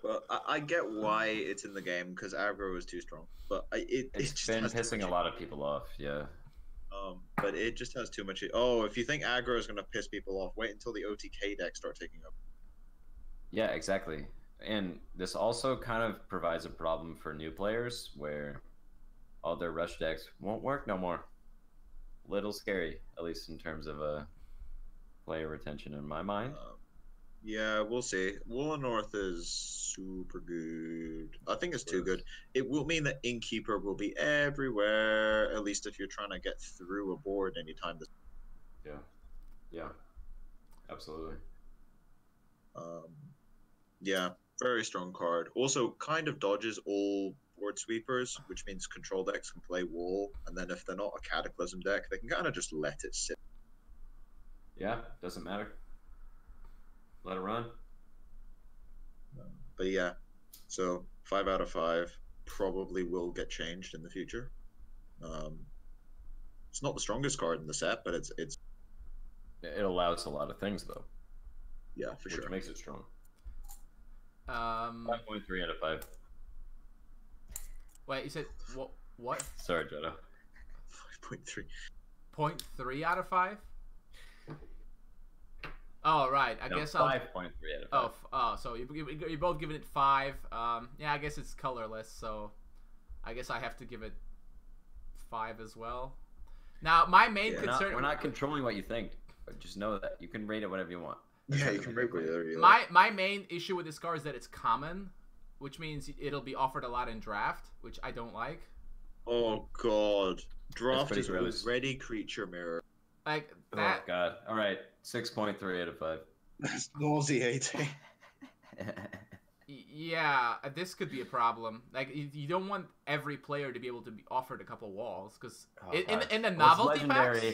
But I get why it's in the game, because aggro is too strong. But it It's just been has too pissing much- a lot of people off, yeah. But it just has too much. Oh, if you think aggro is going to piss people off, wait until the OTK decks start taking up. Yeah, exactly. And this also kind of provides a problem for new players where all their rush decks won't work no more. Little scary, at least in terms of player retention in my mind. Yeah, we'll see. Wool North is super good. I think it's too good. It will mean that Innkeeper will be everywhere, at least if you're trying to get through a board anytime. Yeah, absolutely. Yeah, very strong card. Also, kind of dodges all board sweepers, which means control decks can play Wool, and then if they're not a Cataclysm deck, they can kind of just let it sit. Yeah, doesn't matter. Let it run. But yeah, so 5 out of 5 probably will get changed in the future. It's not the strongest card in the set, but it's It allows a lot of things though, yeah, for which sure. makes it strong. 5.3 5.3 out of 5. Wait, you said what? Sorry, Jotto. 5.3. 0.3 out of 5? Oh, right. I No, guess I'll... 5.3 out of 5. So you're both giving it 5. Yeah, I guess it's colorless, so I guess I have to give it 5 as well. Now, my main concern... We're not controlling what you think, but just know that you can rate it whatever you want. Yeah, you can break whatever you like. My main issue with this card is that it's common, which means it'll be offered a lot in draft, which I don't like. Oh god, draft pretty is gross. already creature mirror. Like that. Oh god. All right, 6.3 out of 5. That's nauseating. Yeah, this could be a problem. Like you don't want every player to be able to be offered a couple walls because in the novelty packs.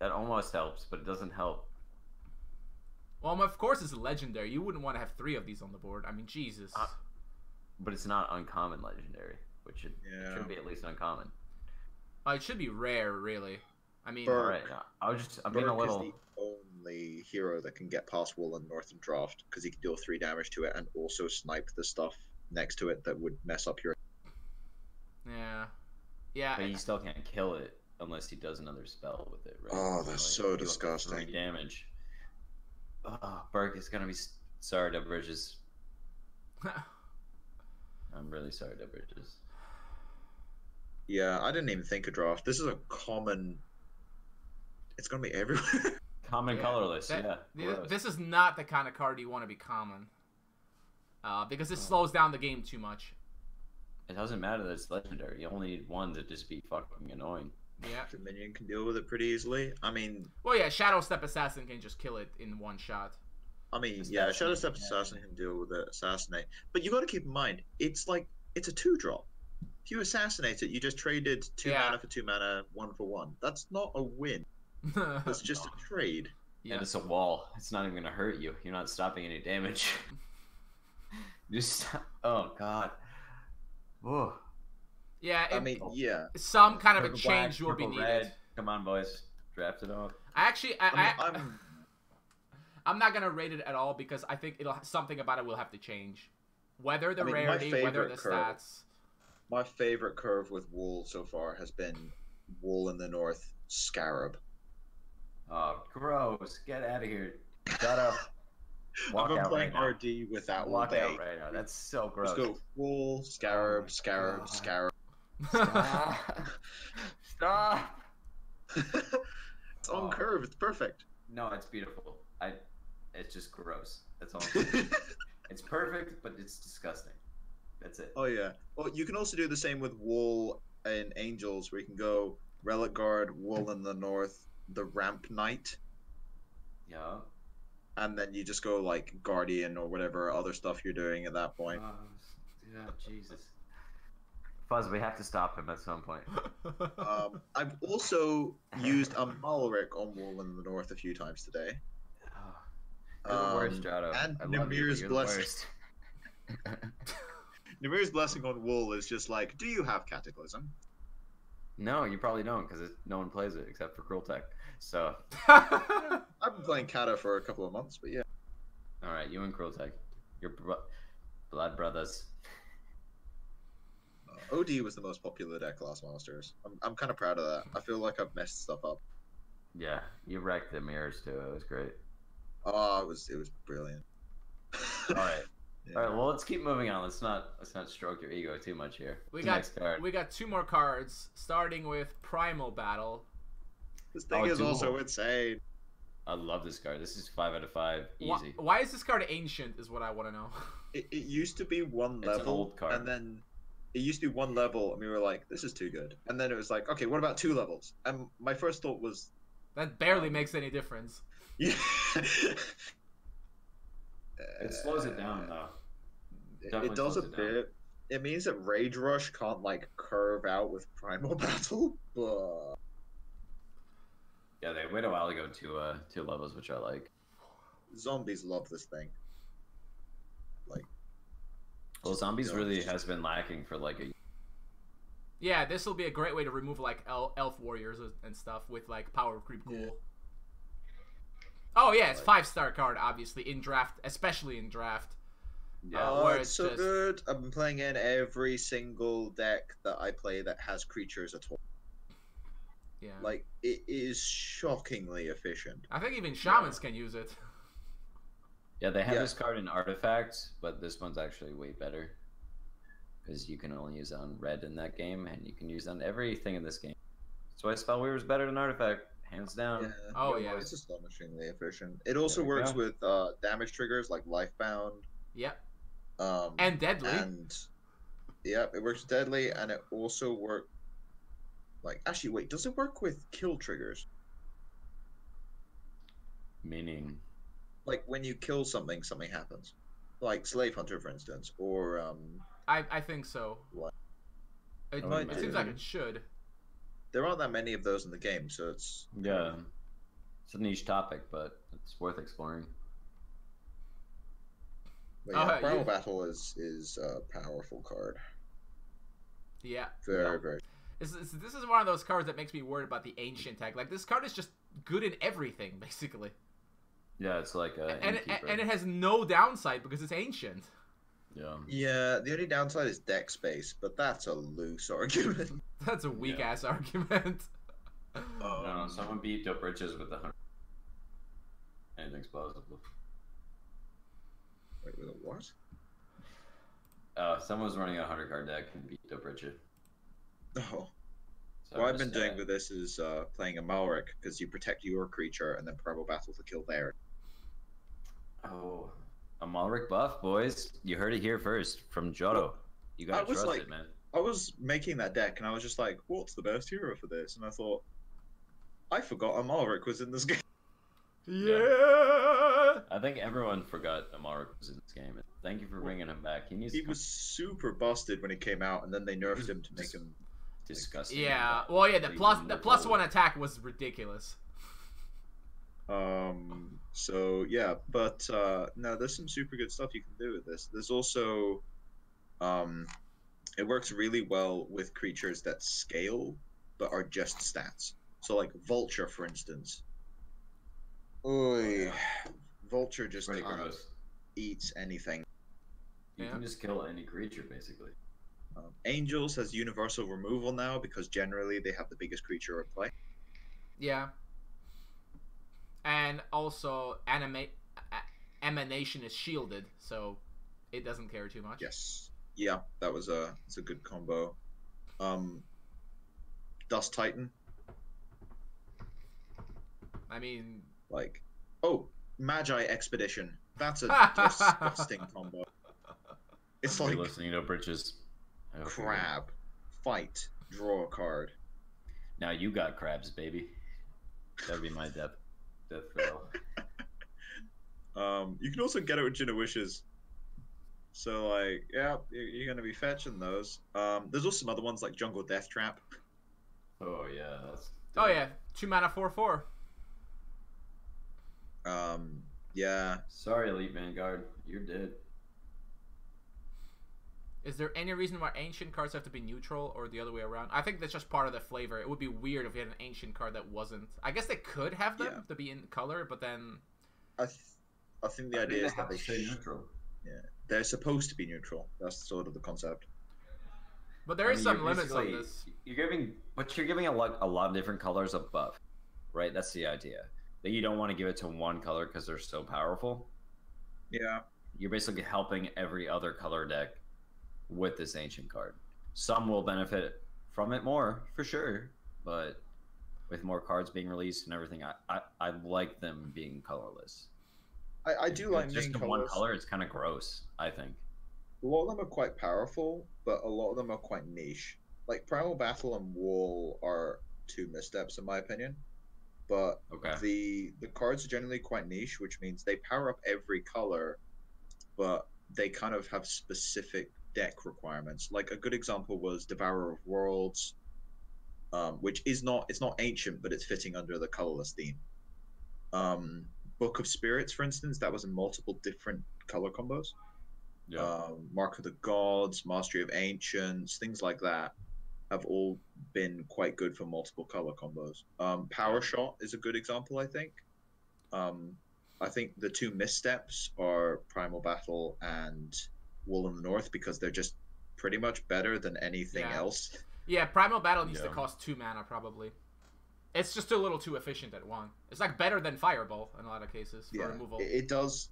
That almost helps, but it doesn't help. Well, of course it's legendary. You wouldn't want to have 3 of these on the board. I mean, Jesus. But it's not uncommon legendary, which should be at least uncommon. It should be rare, really. I mean, Burke. All right, I'm being a Burke little. is the only hero that can get past Wool and North and draft because he can deal 3 damage to it and also snipe the stuff next to it that would mess up your. Yeah. But he still can't kill it unless he does another spell with it, right? Oh, that's so do up to disgusting. 3 damage. Oh, Burke is gonna be sorry to Britches. I'm really sorry to Britches. Yeah, I didn't even think of draft. This is a common. It's gonna be everywhere. Common colorless, This is not the kind of card you want to be common. Because it slows down the game too much. It doesn't matter that it's legendary. You only need one to just be fucking annoying. Yeah. The minion can deal with it pretty easily. I mean, Well, yeah, Shadow Step Assassin can just kill it in one shot. yeah, Shadow Step Assassin can deal with it, assassinate. But you got to keep in mind, it's a 2-drop. If you assassinate it, you just traded 2 mana for 2 mana, 1 for 1. That's not a win. That's just a trade. And it's a wall. It's not even gonna hurt you. You're not stopping any damage. Just oh god. Whoa. Yeah. I mean, yeah. Some kind of a Purple, change black, will be purple, needed. red. Come on, boys. Draft it off. I'm not gonna rate it at all because I think something about it will have to change. Whether the rarity, whether the stats. My favorite curve with Wool so far has been Wool in the North, Scarab. Oh, gross. Get out of here. Shut up. I've been playing RD with that all day. Walk out right now. That's so gross. Let's go Wool, Scarab, Scarab, Scarab. Stop. Stop. It's on curve. It's perfect. No, it's beautiful. It's just gross. That's all I'm saying. It's perfect, but it's disgusting. That's it. Oh yeah. Well, you can also do the same with Wool and Angels, where you can go Relic Guard, Wool in the North, the Ramp Knight. Yeah. And then you just go like Guardian or whatever other stuff you're doing at that point. Yeah, Jesus. Fuzz, we have to stop him at some point. I've also used a Malric on Wool in the North a few times today. You're the worst, Jotto. And I love you, Nimir's but you're the Blessing. worst. Nimir's Blessing on Wool is just like, do you have Cataclysm? No, you probably don't, because no one plays it except for Krultech. So. I've been playing Kata for a couple of months, but yeah. Alright, you and Krultech. You're blood brothers. OD was the most popular deck last Masters. I'm kind of proud of that. I feel like I've messed stuff up. Yeah, you wrecked the mirrors too. It was great. Oh, it was brilliant. Alright. Yeah. Alright, well let's keep moving on. Let's not stroke your ego too much here. We Next card. got 2 more cards, starting with Primal Battle. This thing is also insane. I love this card. This is 5 out of 5. Easy. Why is this card ancient is what I want to know. It used to be one level, an old card. and then it used to be 1 level, and we were like, this is too good. And then it was like, okay, what about 2 levels? And my first thought was... That barely makes any difference. Yeah. It slows it down, though. It does a bit. It means that Rage Rush can't, like, curve out with Primal Battle, but... Yeah, they wait a while to go to 2 levels, which I like. Zombies love this thing. Like... Well, Zombies really has been lacking for, like, a... Yeah, this will be a great way to remove, like, elf warriors and stuff with, like, power creep cool. Yeah. Oh, yeah, it's 5-star card, obviously, in draft, especially in draft. Yeah, where it's so good. I've been playing in every single deck that I play that has creatures at all. Yeah. Like, it is shockingly efficient. I think even shamans can use it. Yeah, they have this card in Artifacts, but this one's actually way better. Because you can only use it on red in that game, and you can use it on everything in this game. That's why Spellweaver is better than Artifact. Hands down. Yeah. Oh, yeah. It's astonishingly efficient. It also works with damage triggers like Lifebound. Yep. And Deadly. And yeah, it works with Deadly, and it also works. Like, actually, wait, does it work with kill triggers? Meaning? Like when you kill something, something happens. Like Slave Hunter, for instance, or I think so. What? It seems like it should. There aren't that many of those in the game, so it's... Yeah. It's a niche topic, but it's worth exploring. But yeah, Primal Battle is a powerful card. Yeah. Very, very... This is one of those cards that makes me worried about the Ancient tag. Like, this card is just good in everything, basically. Yeah, it's like a... And it has no downside because it's Ancient. Yeah. Yeah, the only downside is deck space, but that's a loose argument. That's a weak-ass argument. No, someone beat Britches with 100. Anything's possible. Wait, with a what? Someone was running a 100-card deck and beat Britches. Oh. So what I've been doing with this is playing a Malric, because you protect your creature and then Primal Battle to kill theirs. Oh. A Malric buff, boys. You heard it here first from Jotto. You gotta trust it, man. I was making that deck and I was just like, what's the best hero for this? And I thought, I forgot a Malric was in this game. Yeah. I think everyone forgot Amarok was in this game. Thank you for bringing him back. He was super busted when he came out, and then they nerfed him to make him disgusting. Yeah, well, yeah, the plus one attack was ridiculous. So yeah, but no, there's some super good stuff you can do with this. There's also it works really well with creatures that scale but are just stats. So like Vulture, for instance. Oy. Vulture just Pretty kind of gross. eats anything. You can just kill any creature, basically. Angels has universal removal now because generally they have the biggest creature at play. Yeah. And also, Emanation is shielded, so it doesn't care too much. Yes. Yeah, it's a good combo. Dust Titan. I mean... Like, oh, Magi Expedition. That's a disgusting combo. It's Are like you listening to Britches? crab, fight, draw a card. Now you got crabs, baby. That'd be my death throw. You can also get it with Jin Wishes. So like, yeah, you're gonna be fetching those. There's also some other ones like Jungle Death Trap. Oh yeah, that's. Oh yeah, 2 mana 4/4. Yeah. Sorry, Elite Vanguard, you're dead. Is there any reason why ancient cards have to be neutral or the other way around? I think that's just part of the flavor. It would be weird if we had an ancient card that wasn't. I guess they could have them to be in color, but then... I think the idea is that they stay neutral. Yeah, they're supposed to be neutral. That's sort of the concept. But there is some limits on this. You're giving a lot of different colors of buff, right? That's the idea. That you don't want to give it to one color because they're so powerful. Yeah. You're basically helping every other color deck with this ancient card. Some will benefit from it more, for sure, but with more cards being released and everything, I like them being colorless. I do like just the one color. It's kind of gross, I think. A lot of them are quite powerful, but a lot of them are quite niche. Like Primal Battle and Wall are 2 missteps in my opinion, but the cards are generally quite niche, which means they power up every color, but they kind of have specific deck requirements. Like a good example was Devourer of Worlds, which it's not ancient, but it's fitting under the colorless theme. Book of Spirits, for instance, that was in multiple different color combos. Yeah. Mark of the Gods, Mastery of Ancients, things like that have all been quite good for multiple color combos. Power Shot is a good example, I think. I think the 2 missteps are Primal Battle and Wool in the North because they're just pretty much better than anything else. Yeah, Primal Battle needs to cost 2 mana probably. It's just a little too efficient at 1. It's like better than Fireball in a lot of cases for removal. It does.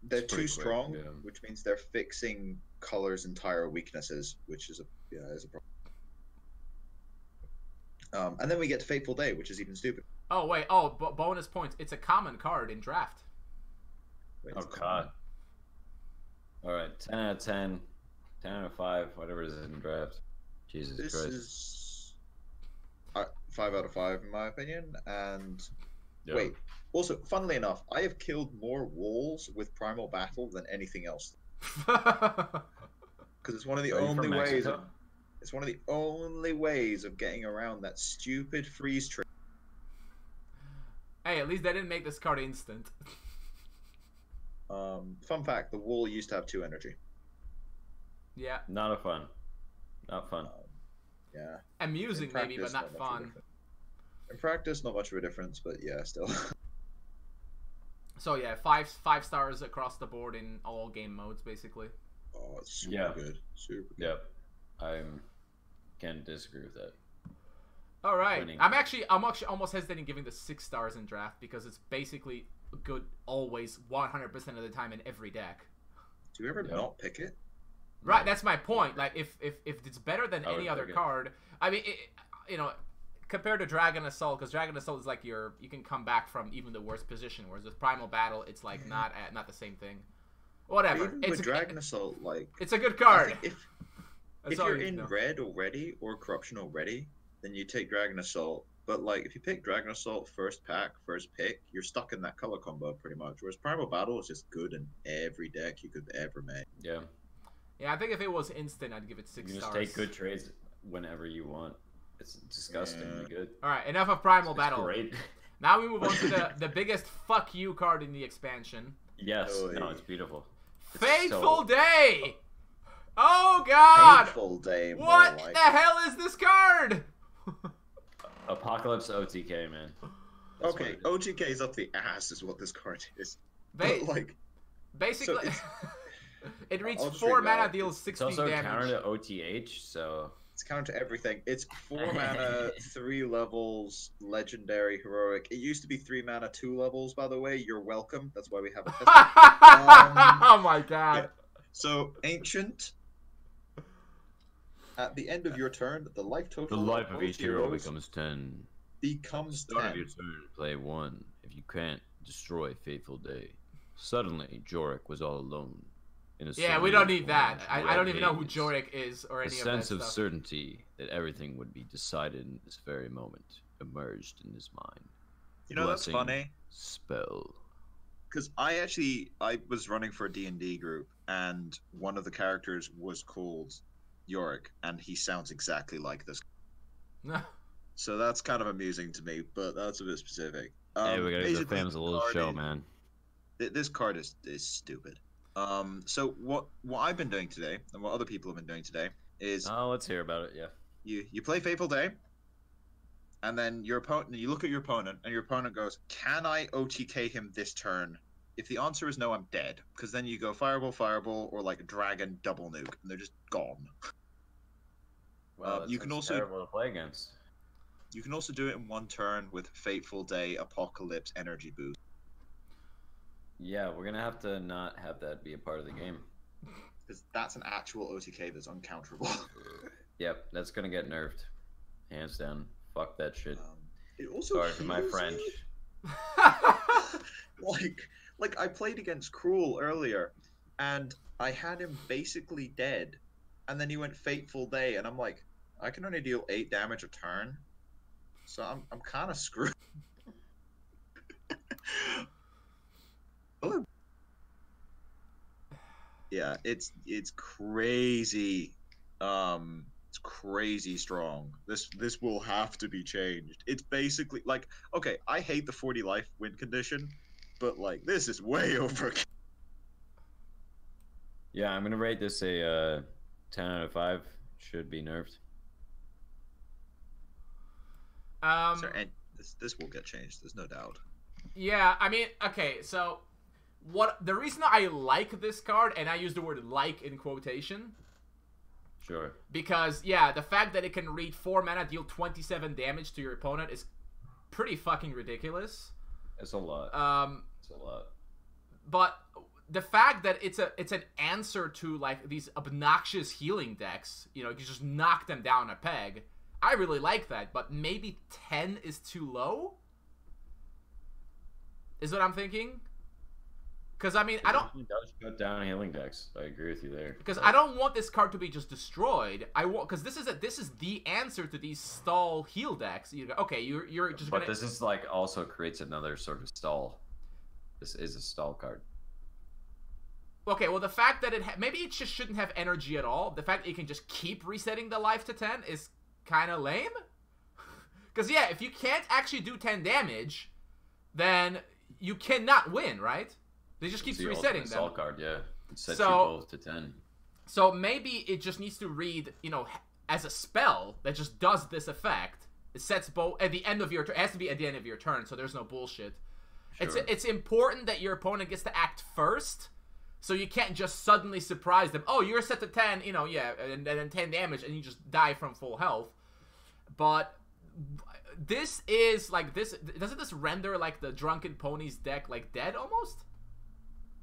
They're too strong, which means they're fixing color's entire weaknesses, which is a problem. And then we get to Fateful Day, which is even stupid. Oh wait, bonus points. It's a common card in draft. Wait, oh god. All right, 10 out of 10, 10 out of 5, whatever it is in draft. Jesus Christ. This is 5 out of 5 in my opinion. And wait, also, funnily enough, I have killed more walls with Primal Battle than anything else. Because it's one of the only ways. It's one of the only ways of getting around that stupid freeze trick. Hey, at least they didn't make this card instant. Fun fact: the wall used to have 2 energy. Yeah. Not fun. Yeah. Amusing maybe, but not fun. In practice, not much of a difference, but yeah, still. So yeah, 5 stars across the board in all game modes, basically. Oh, it's super good. Super good. Yep. I can't disagree with that. All right. I'm actually almost hesitating giving this 6 stars in draft because it's basically good always 100% of the time in every deck. Do you ever not pick it? Right, that's my point. Like if it's better than any other card, I mean, compared to Dragon Assault, because Dragon Assault is like you can come back from even the worst position, whereas with Primal Battle, it's like not the same thing. Whatever. Even with Dragon Assault, like it's a good card. If you're in red already or corruption already, then you take Dragon Assault But like, if you pick Dragon Assault first pack, first pick, you're stuck in that color combo pretty much. Whereas Primal Battle is just good in every deck you could ever make. Yeah. Yeah, I think if it was instant, I'd give it 6 You stars. just take good trades whenever you want. It's disgustingly good. All right, enough of Primal It's Battle. great. Now we move on to the biggest fuck you card in the expansion. Yes. Oh, No, yeah. it's beautiful. It's Fateful so- Day! Oh god! Painful Day. more What like. the hell is this card? Apocalypse OTK, man. That's Okay, what it is. OTK is up the ass, is what this card is. Ba- But like, Basically, it's- it reads I'll just 4 read it mana, out. deals It's 16 also damage. counter to OTH, so it's counter to everything. It's 4 mana, 3 levels, legendary, heroic. It used to be 3 mana, 2 levels, by the way. You're welcome. That's why we have it. Oh my god. So, Ancient. At the end of your turn, the life total both heroes 10. becomes Start of 10. your turn, play 1. If you can't, destroy Fateful Day. Suddenly, Jorik was all alone. In a Yeah, we surreal don't need that. orange I don't even know who haze. Jorik is or A any of that sense of stuff. certainty that everything would be decided in this very moment emerged in his mind. You know, that's Blessing funny. Spell. Because I was running for a D&D group, and one of the characters was called Yorick, and he sounds exactly like this. So that's kind of amusing to me, but that's a bit specific. Hey, we gotta give the basically, fans a little card show, is- man. This card is stupid. So what I've been doing today, and what other people have been doing today, is Oh, let's hear about it, yeah. you play Fateful Day, and then you look at your opponent, and your opponent goes, "Can I OTK him this turn?" If the answer is no, I'm dead. Because then you go Fireball, or like Dragon double nuke, and they're just gone. Well, that you can sounds also- terrible to play against. You can also do it in one turn with Fateful Day, Apocalypse, Energy Boost. Yeah, we're gonna have to not have that be a part of the game. Because that's an actual OTK that's uncounterable. Yep, that's gonna get nerfed. Hands down. Fuck that shit. It also Sorry for my heals French. you. Like I played against Cruel earlier, and I had him basically dead, and then he went Fateful Day, and I'm like, I can only deal 8 damage a turn, so I'm kind of screwed. Oh. Yeah, it's crazy. It's crazy strong. This will have to be changed. It's basically like, okay, I hate the 40 life win condition, but like this is way over. Yeah, I'm gonna rate this a 10 out of 5. Should be nerfed. And this will get changed. There's no doubt. Yeah, I mean, okay, so the reason I like this card, and I use the word "like" in quotation, Sure. because yeah, the fact that it can read 4 mana, deal 27 damage to your opponent is pretty fucking ridiculous. It's a lot. It's a lot. But the fact that it's an answer to like these obnoxious healing decks, you know, you just knock them down a peg. I really like that, but maybe 10 is too low? Is what I'm thinking? Because, I mean, I don't... It does shut down healing decks. I agree with you there. Because I don't want this card to be just destroyed. I want... Because this is the answer to these stall heal decks. You go, okay, you're just But gonna... this is like also creates another sort of stall. This is a stall card. Okay, well, the fact that maybe it just shouldn't have energy at all. The fact that you can just keep resetting the life to 10 is kind of lame. Because, yeah, if you can't actually do 10 damage, then you cannot win, right? They just keeps It's the resetting ultimate them. stall card, yeah. It sets So- you both to 10. So maybe it just needs to read, you know, as a spell that just does this effect. It sets both at the end of your turn. It has to be at the end of your turn, so there's no bullshit. Sure. It's important that your opponent gets to act first, so you can't just suddenly surprise them. Oh, you're set to 10, you know, yeah, and then 10 damage, and you just die from full health. But this is like this. Doesn't this render like the Drunken Ponies deck like dead almost?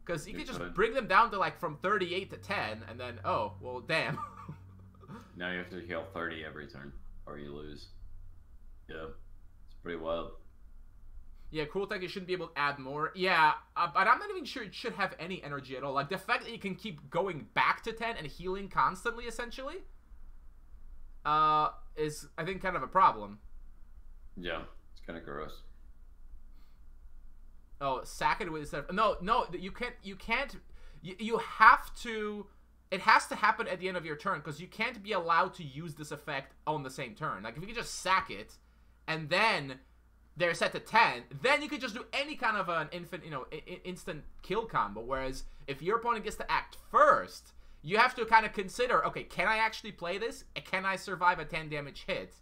Because you It can just could. bring them down to like from 38 to 10, and then oh well, damn. Now you have to heal 30 every turn, or you lose. Yeah. It's pretty wild. Yeah, Cruel Tech, you shouldn't be able to add more. Yeah, but I'm not even sure it should have any energy at all. Like, the fact that you can keep going back to 10 and healing constantly, essentially, is, I think, kind of a problem. Yeah, it's kind of gross. Oh, sack it with instead of... No, you can't... You have to... It has to happen at the end of your turn, because you can't be allowed to use this effect on the same turn. Like, if you can just sack it, and then they're set to 10, then you could just do any kind of an instant kill combo. Whereas, if your opponent gets to act first, you have to kind of consider, okay, can I actually play this? Can I survive a 10 damage hit?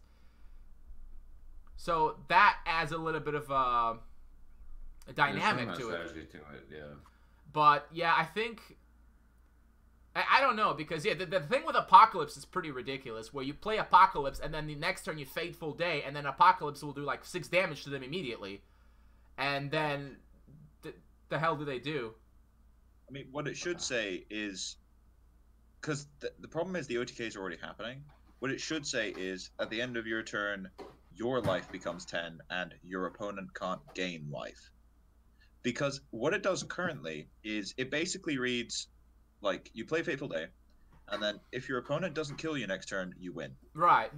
So, that adds a little bit of a dynamic to it. Yeah. But, yeah, I think... I don't know, because, yeah, the thing with Apocalypse is pretty ridiculous, where you play Apocalypse, and then the next turn you Fateful Day, and then Apocalypse will do, like, 6 damage to them immediately. And then, the hell do they do? I mean, what it should say is... Because the problem is the OTK is already happening. What it should say is, at the end of your turn, your life becomes 10, and your opponent can't gain life. Because what it does currently is, it basically reads... Like, you play Fateful Day, and then if your opponent doesn't kill you next turn, you win. Right.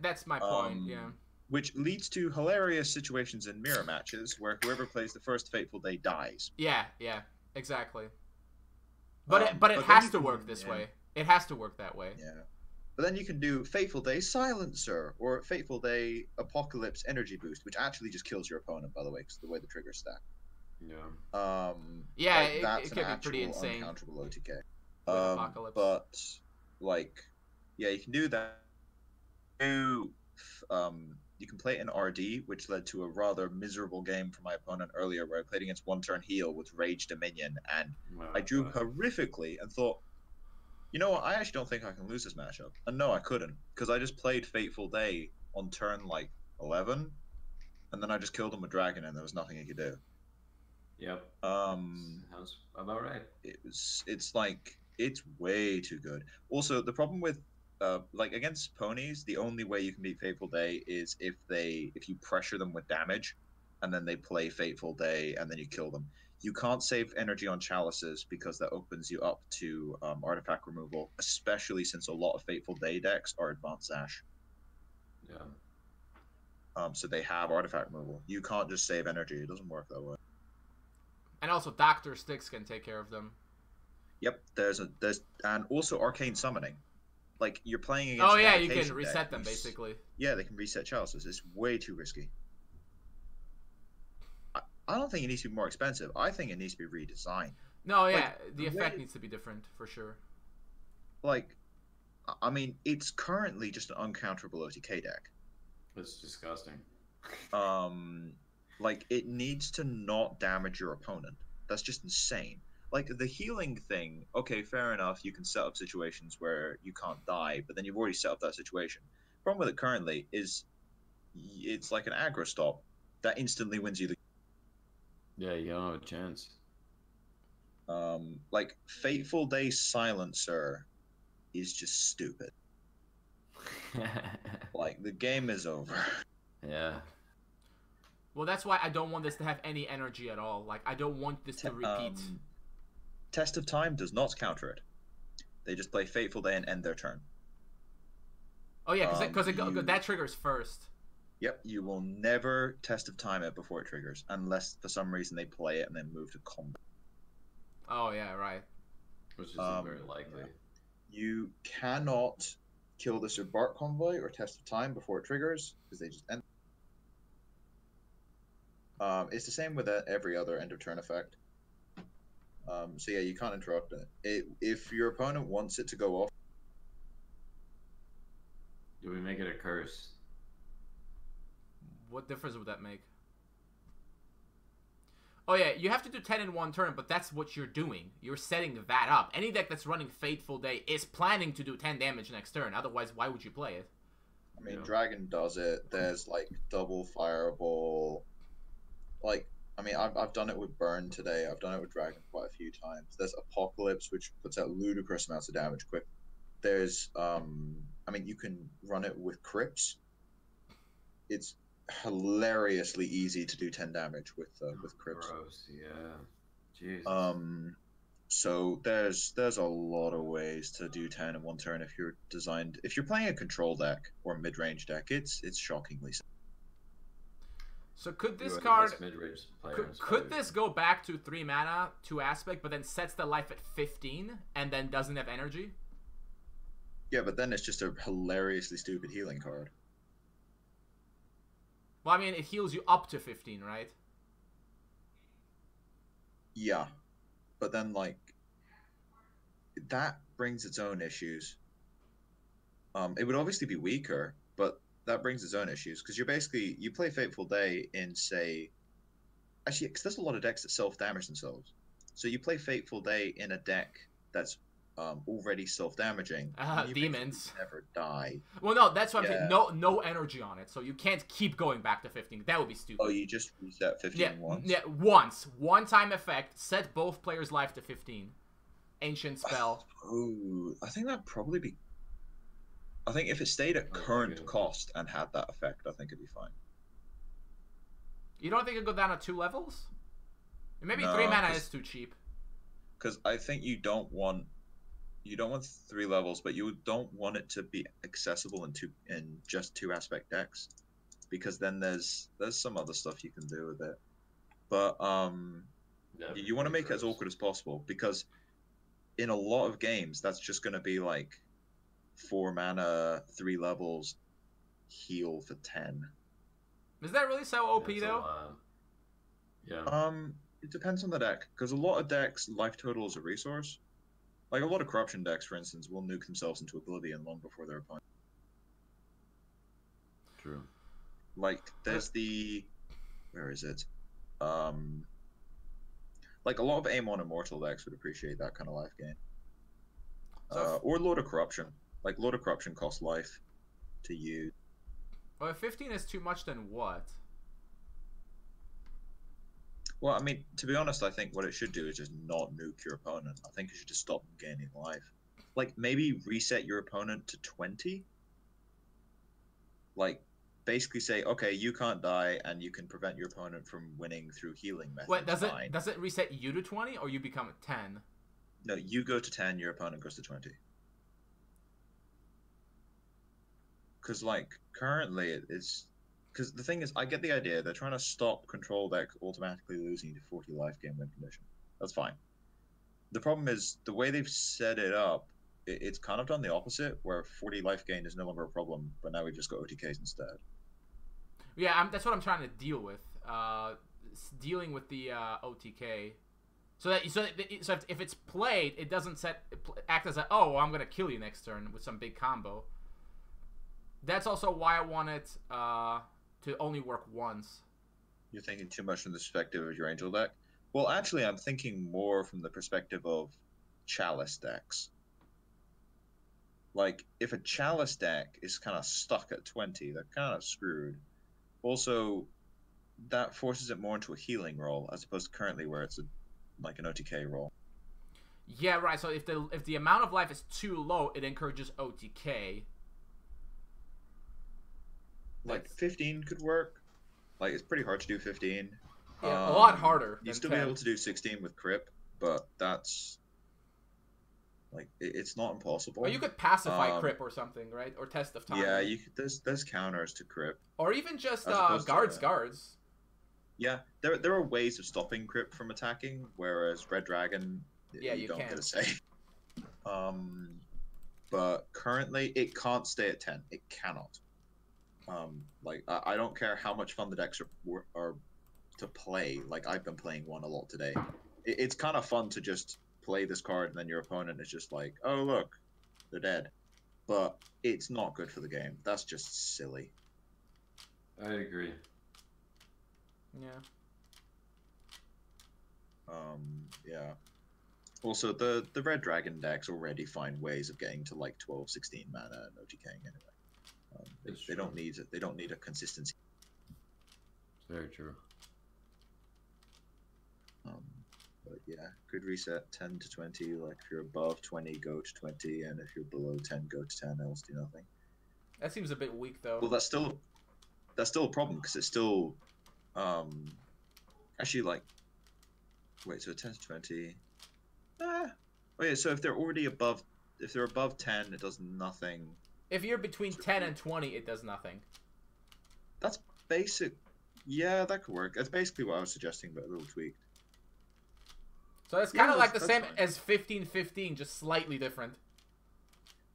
That's my point, yeah. Which leads to hilarious situations in mirror matches, where whoever plays the first Fateful Day dies. Yeah, exactly. But it has to work this way. It has to work that way. Yeah. But then you can do Fateful Day Silencer, or Fateful Day Apocalypse Energy Boost, which actually just kills your opponent, by the way, because of the way the triggers stack. Yeah. Yeah, like, that's it could be pretty insane. Uncounterable OTK. Apocalypse. But like, yeah, you can do that. You can play an RD, which led to a rather miserable game for my opponent earlier, where I played against one turn heal with Rage Dominion, and I drew horrifically and thought, you know what, I actually don't think I can lose this matchup. And no, I couldn't, because I just played Fateful Day on turn like 11, and then I just killed him with Dragon, and there was nothing he could do. Yep. Sounds about right. It's way too good. Also, the problem with like against ponies, the only way you can beat Fateful Day is if you pressure them with damage, and then they play Fateful Day, and then you kill them. You can't save energy on chalices because that opens you up to artifact removal, especially since a lot of Fateful Day decks are Advanced Ash. Yeah. So they have artifact removal. You can't just save energy. It doesn't work that way. And also, Dr. Styx can take care of them. Yep, there's and also Arcane Summoning. Like, you're playing against... Oh yeah, you can reset them, basically. Yeah, they can reset chalices. It's way too risky. I don't think it needs to be more expensive. I think it needs to be redesigned. No, yeah, the effect needs to be different, for sure. Like, I mean, it's currently just an uncounterable OTK deck. It's disgusting. Like, it needs to not damage your opponent. That's just insane. Like, the healing thing, okay, fair enough, you can set up situations where you can't die, but then you've already set up that situation. The problem with it currently is it's like an aggro stop that instantly wins you the... Yeah, you don't have a chance. Like, Fateful Day Silencer is just stupid. Like, the game is over. Yeah. Well, that's why I don't want this to have any energy at all. Like, I don't want this to repeat. Test of Time does not counter it. They just play Fateful Day and end their turn. Oh yeah, because that triggers first. Yep, you will never Test of Time it before it triggers, unless for some reason they play it and then move to combat. Oh yeah, right. Which isn't very likely. You cannot kill the Bark Convoy or Test of Time before it triggers, because they just end. It's the same with every other end of turn effect. So yeah, you can't interrupt it. If your opponent wants it to go off... Do we make it a curse? What difference would that make? Oh yeah, you have to do 10 in one turn, but that's what you're doing. You're setting that up. Any deck that's running Fateful Day is planning to do 10 damage next turn. Otherwise, why would you play it? I mean, Dragon does it. There's like double Fireball. Like, I mean, I've done it with Burn today. I've done it with Dragon quite a few times. There's Apocalypse, which puts out ludicrous amounts of damage quick. There's, I mean, you can run it with Crypts. It's hilariously easy to do 10 damage with Crypts. Gross, yeah. Jeez. So there's a lot of ways to do 10 in one turn if you're playing a control deck or mid-range deck. It's shockingly simple. So could this You are the card... best mid-range player in Could Spiders. this go back to 3 mana, 2 aspect, but then sets the life at 15, and then doesn't have energy? Yeah, but then it's just a hilariously stupid healing card. Well, I mean, it heals you up to 15, right? Yeah, but then like that brings its own issues. It would obviously be weaker, but that brings its own issues because you play Fateful Day in say, actually, because there's a lot of decks that self-damage themselves. So you play Fateful Day in a deck that's already self-damaging. And you Demons. never die. Well, no, that's what I'm Yeah. saying. No energy on it, so you can't keep going back to 15. That would be stupid. Oh, you just reset 15 once? Yeah, once. One-time effect. Set both players' life to 15. Ancient spell. Oh, I think that'd probably be... I think if it stayed at current cost and had that effect, I think it'd be fine. You don't think it'd go down to 2 levels? Maybe No, 3 mana 'cause- is too cheap. Because I think you don't want 3 levels, but you don't want it to be accessible in just 2 aspect decks, because then there's some other stuff you can do with it. But Yeah, you want to pretty make it as gross. awkward as possible, because in a lot of games that's just going to be like 4 mana, 3 levels, heal for 10. Is that really so OP That's a though? lot. Yeah. It depends on the deck, because a lot of decks life total is a resource. Like a lot of corruption decks, for instance, will nuke themselves into oblivion long before their opponent. True. Like there's where is it? Like a lot of aim on immortal decks would appreciate that kind of life gain. So Or Lord of Corruption. Like Lord of Corruption costs life to use. Well, if 15 is too much, then what? Well, I mean, to be honest, I think what it should do is just not nuke your opponent. I think it should just stop them gaining life. Like, maybe reset your opponent to 20? Like, basically say, okay, you can't die, and you can prevent your opponent from winning through healing methods. Wait, does Fine. it reset you to 20, or you become 10? No, you go to 10, your opponent goes to 20. Because, like, currently it's... Because the thing is, I get the idea. They're trying to stop control decks automatically losing to 40 life gain win condition. That's fine. The problem is, the way they've set it up, it's kind of done the opposite, where 40 life gain is no longer a problem, but now we've just got OTKs instead. Yeah, that's what I'm trying to deal with. Dealing with the OTK. So if it's played, it doesn't act as a, oh, well, I'm going to kill you next turn with some big combo. That's also why I want it to only work once. You're thinking too much from the perspective of your Angel deck? Well, actually, I'm thinking more from the perspective of Chalice decks. Like, if a Chalice deck is kind of stuck at 20, they're kind of screwed. Also, that forces it more into a healing role, as opposed to currently where it's like an OTK role. Yeah, right. So if the amount of life is too low, it encourages OTK. Like 15 could work. Like it's pretty hard to do 15. Yeah, a lot harder. You'd than still 10. be able to do 16 with Crip, but that's like it's not impossible. Or you could pacify Crip or something, right? Or Test of Time. Yeah, there's counters to Crip. Or even just As opposed to, guards. Yeah, there are ways of stopping Crip from attacking, whereas Red Dragon, Yeah, you don't can. get a say. But currently it can't stay at 10. It cannot. Like I don't care how much fun the decks are to play. Like I've been playing one a lot today. It's kind of fun to just play this card and then your opponent is just like, oh look, they're dead. But it's not good for the game. That's just silly. I agree. Yeah. Yeah. Also, the Red Dragon decks already find ways of getting to like 12, 16 mana and OTKing anyway. They don't need it. They don't need a consistency. Very true. But yeah, could reset 10 to 20. Like if you're above 20, go to 20, and if you're below 10, go to 10. Else do nothing. That seems a bit weak, though. Well, that's still a problem because it's still actually like wait. So 10 to 20. Oh yeah. So if they're above 10, it does nothing. If you're between 10 and 20, it does nothing. That's basic. Yeah, that could work. That's basically what I was suggesting, but a little tweaked. So it's Yeah, kind of like the that's same fine. as 15-15, just slightly different.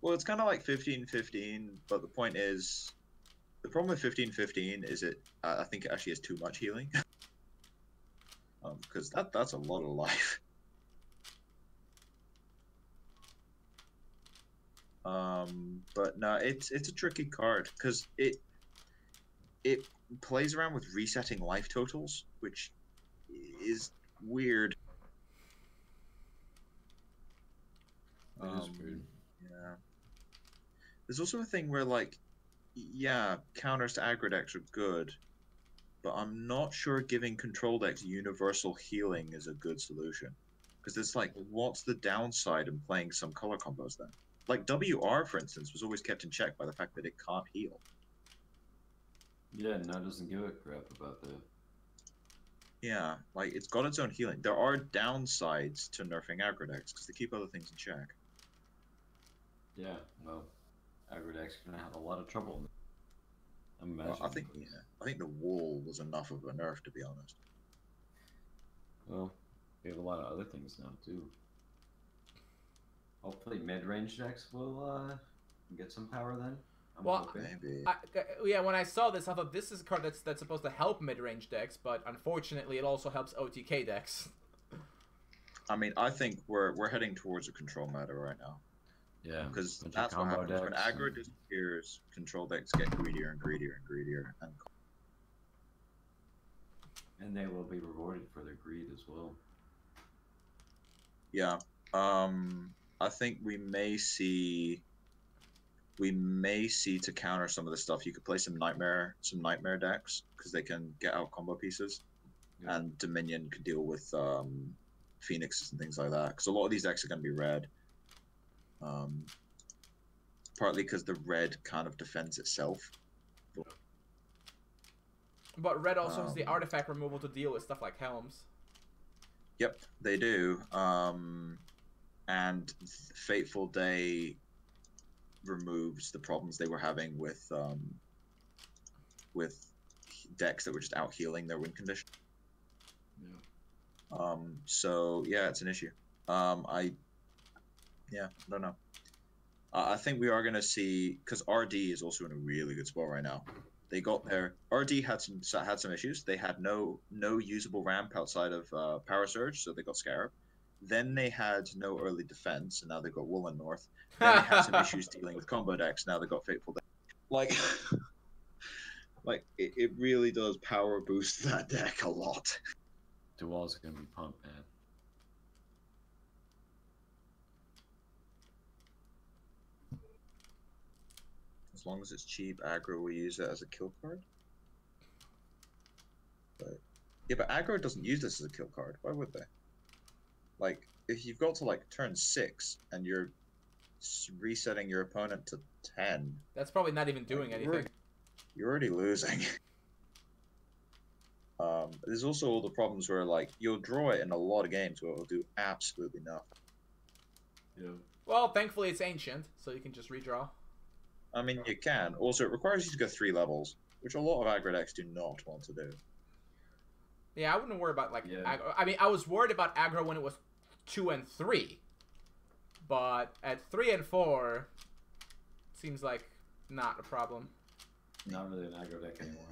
Well, it's kind of like 15-15, but the point is, the problem with 15-15 is I think it actually has too much healing. Because that's a lot of life. But no, it's a tricky card because it plays around with resetting life totals, which is weird. It is weird. Yeah. There's also a thing where, like, yeah, counters to aggro decks are good, but I'm not sure giving control decks universal healing is a good solution. Because it's like, what's the downside in playing some color combos then? Like, WR, for instance, was always kept in check by the fact that it can't heal. Yeah, now it doesn't give a crap about that. Yeah, like, it's got its own healing. There are downsides to nerfing aggro decks, because they keep other things in check. Yeah, well, aggro deck's gonna have a lot of trouble. I'm Well, imagining. I think the wall was enough of a nerf, to be honest. Well, we have a lot of other things now too. Hopefully, mid-range decks will get some power then. I'm Well, hoping. Maybe. Yeah, when I saw this, I thought this is a card that's supposed to help mid-range decks, but unfortunately, it also helps OTK decks. I mean, I think we're heading towards a control meta right now. Yeah, Because bunch of that's what combo happens when decks aggro and- disappears. Control decks get greedier and greedier and greedier, and they will be rewarded for their greed as well. yeah. I think we may see to counter some of the stuff. You could play some nightmare decks because they can get out combo pieces, Yeah. and Dominion could deal with Phoenixes and things like that. Because a lot of these decks are going to be red. Partly because the red kind of defends itself. But red also has the artifact removal to deal with stuff like Helms. Yep, they do. And Fateful Day removes the problems they were having with decks that were just out healing their win condition. Yeah. So yeah, it's an issue. I don't know. I think we are gonna see, because RD is also in a really good spot right now. They got their RD had some issues. They had no usable ramp outside of Power Surge, so they got Scarab. Then they had no early defense, and now they got Woolen North. Then they had some issues dealing with combo decks. Now they got Fateful Day. Like, it really does power boost that deck a lot. Dual's gonna be pumped, man. As long as it's cheap aggro, we use it as a kill card. But yeah, but aggro doesn't use this as a kill card. Why would they? Like, if you've got to like turn 6 and you're resetting your opponent to 10, That's probably not even doing anything. you're already losing. There's also all the problems where, like, you'll draw it in a lot of games where it'll do absolutely nothing. Yeah. Well, thankfully it's ancient, so you can just redraw. I mean, you can. Also, it requires you to go 3 levels, which a lot of aggro decks do not want to do. Yeah, I wouldn't worry about, like, Yeah. aggro. I mean, I was worried about aggro when it was 2 and 3. But at 3 and 4, seems like not a problem. Not really an aggro deck anymore.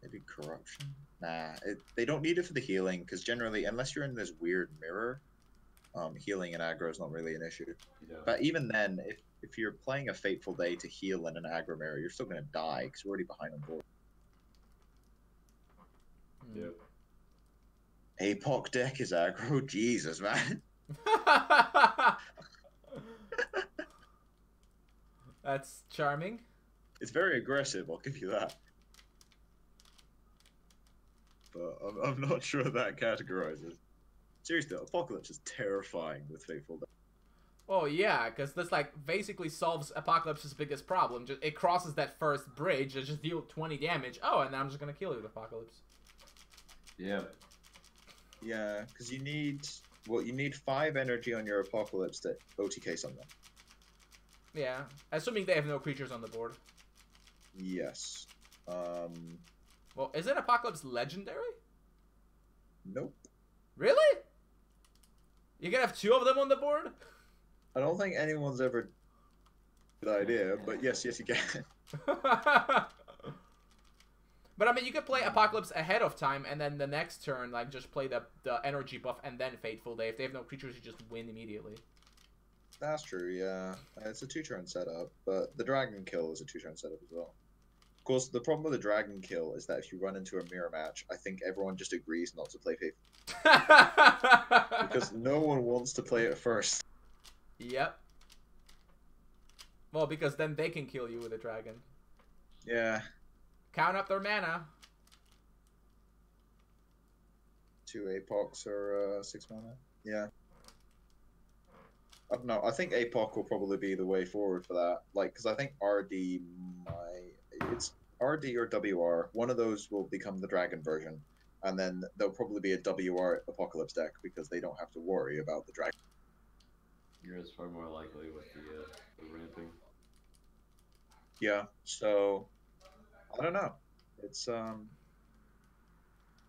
Maybe corruption? Nah, they don't need it for the healing, because generally, unless you're in this weird mirror, healing and aggro is not really an issue. Yeah. But even then, if you're playing a Fateful Day to heal in an aggro mirror, you're still going to die, because you're already behind on board. Yep. APOC deck is aggro? Jesus, man. That's charming. It's very aggressive, I'll give you that. But I'm not sure that categorizes. Seriously, Apocalypse is terrifying with Fateful Day. Oh yeah, because this like basically solves Apocalypse's biggest problem. Just, it crosses that first bridge, it just deal 20 damage. Oh, and then I'm just gonna kill you with Apocalypse. Yeah. Yeah, because you need 5 energy on your Apocalypse to OTK something. Yeah, assuming they have no creatures on the board. Yes. Well, isn't Apocalypse legendary? Nope. Really? You can have 2 of them on the board? I don't think anyone's ever good idea, but yes, you can. But I mean, you could play Apocalypse ahead of time, and then the next turn, like, just play the energy buff and then Fateful Day. If they have no creatures, you just win immediately. That's true, yeah. It's a 2-turn setup, but the Dragon Kill is a 2-turn setup as well. Of course, the problem with the Dragon Kill is that if you run into a mirror match, I think everyone just agrees not to play Faithful. Because no one wants to play it first. Yep. Well, because then they can kill you with a dragon. Yeah. Count up their mana. 2 Apocs or 6 mana. Yeah. I don't know. I think Apoc will probably be the way forward for that. Like, because I think RD it's RD or WR. One of those will become the dragon version, and then there'll probably be a WR Apocalypse deck because they don't have to worry about the dragon. It's far more likely with the ramping. Yeah. So I don't know. It's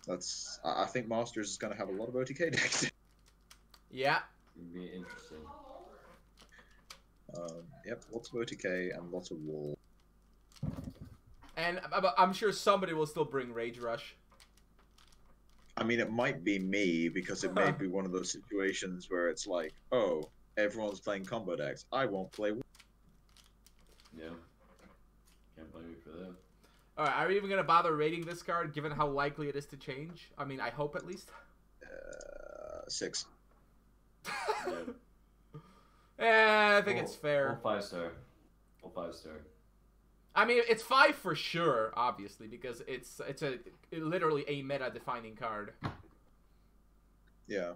that's. I think Masters is going to have a lot of OTK decks. Yeah. It'd be interesting. Yep, lots of OTK and lots of wall. And I'm sure somebody will still bring Rage Rush. I mean, it might be me because it may be one of those situations where it's like, oh, everyone's playing combo decks. I won't play. Yeah. Can't blame you for that. Alright, are we even going to bother rating this card given how likely it is to change? I mean, I hope at least. 6. I think it's fair. Full 5-star. Full 5-star. I mean, it's 5 for sure, obviously, because it's literally a meta-defining card. Yeah.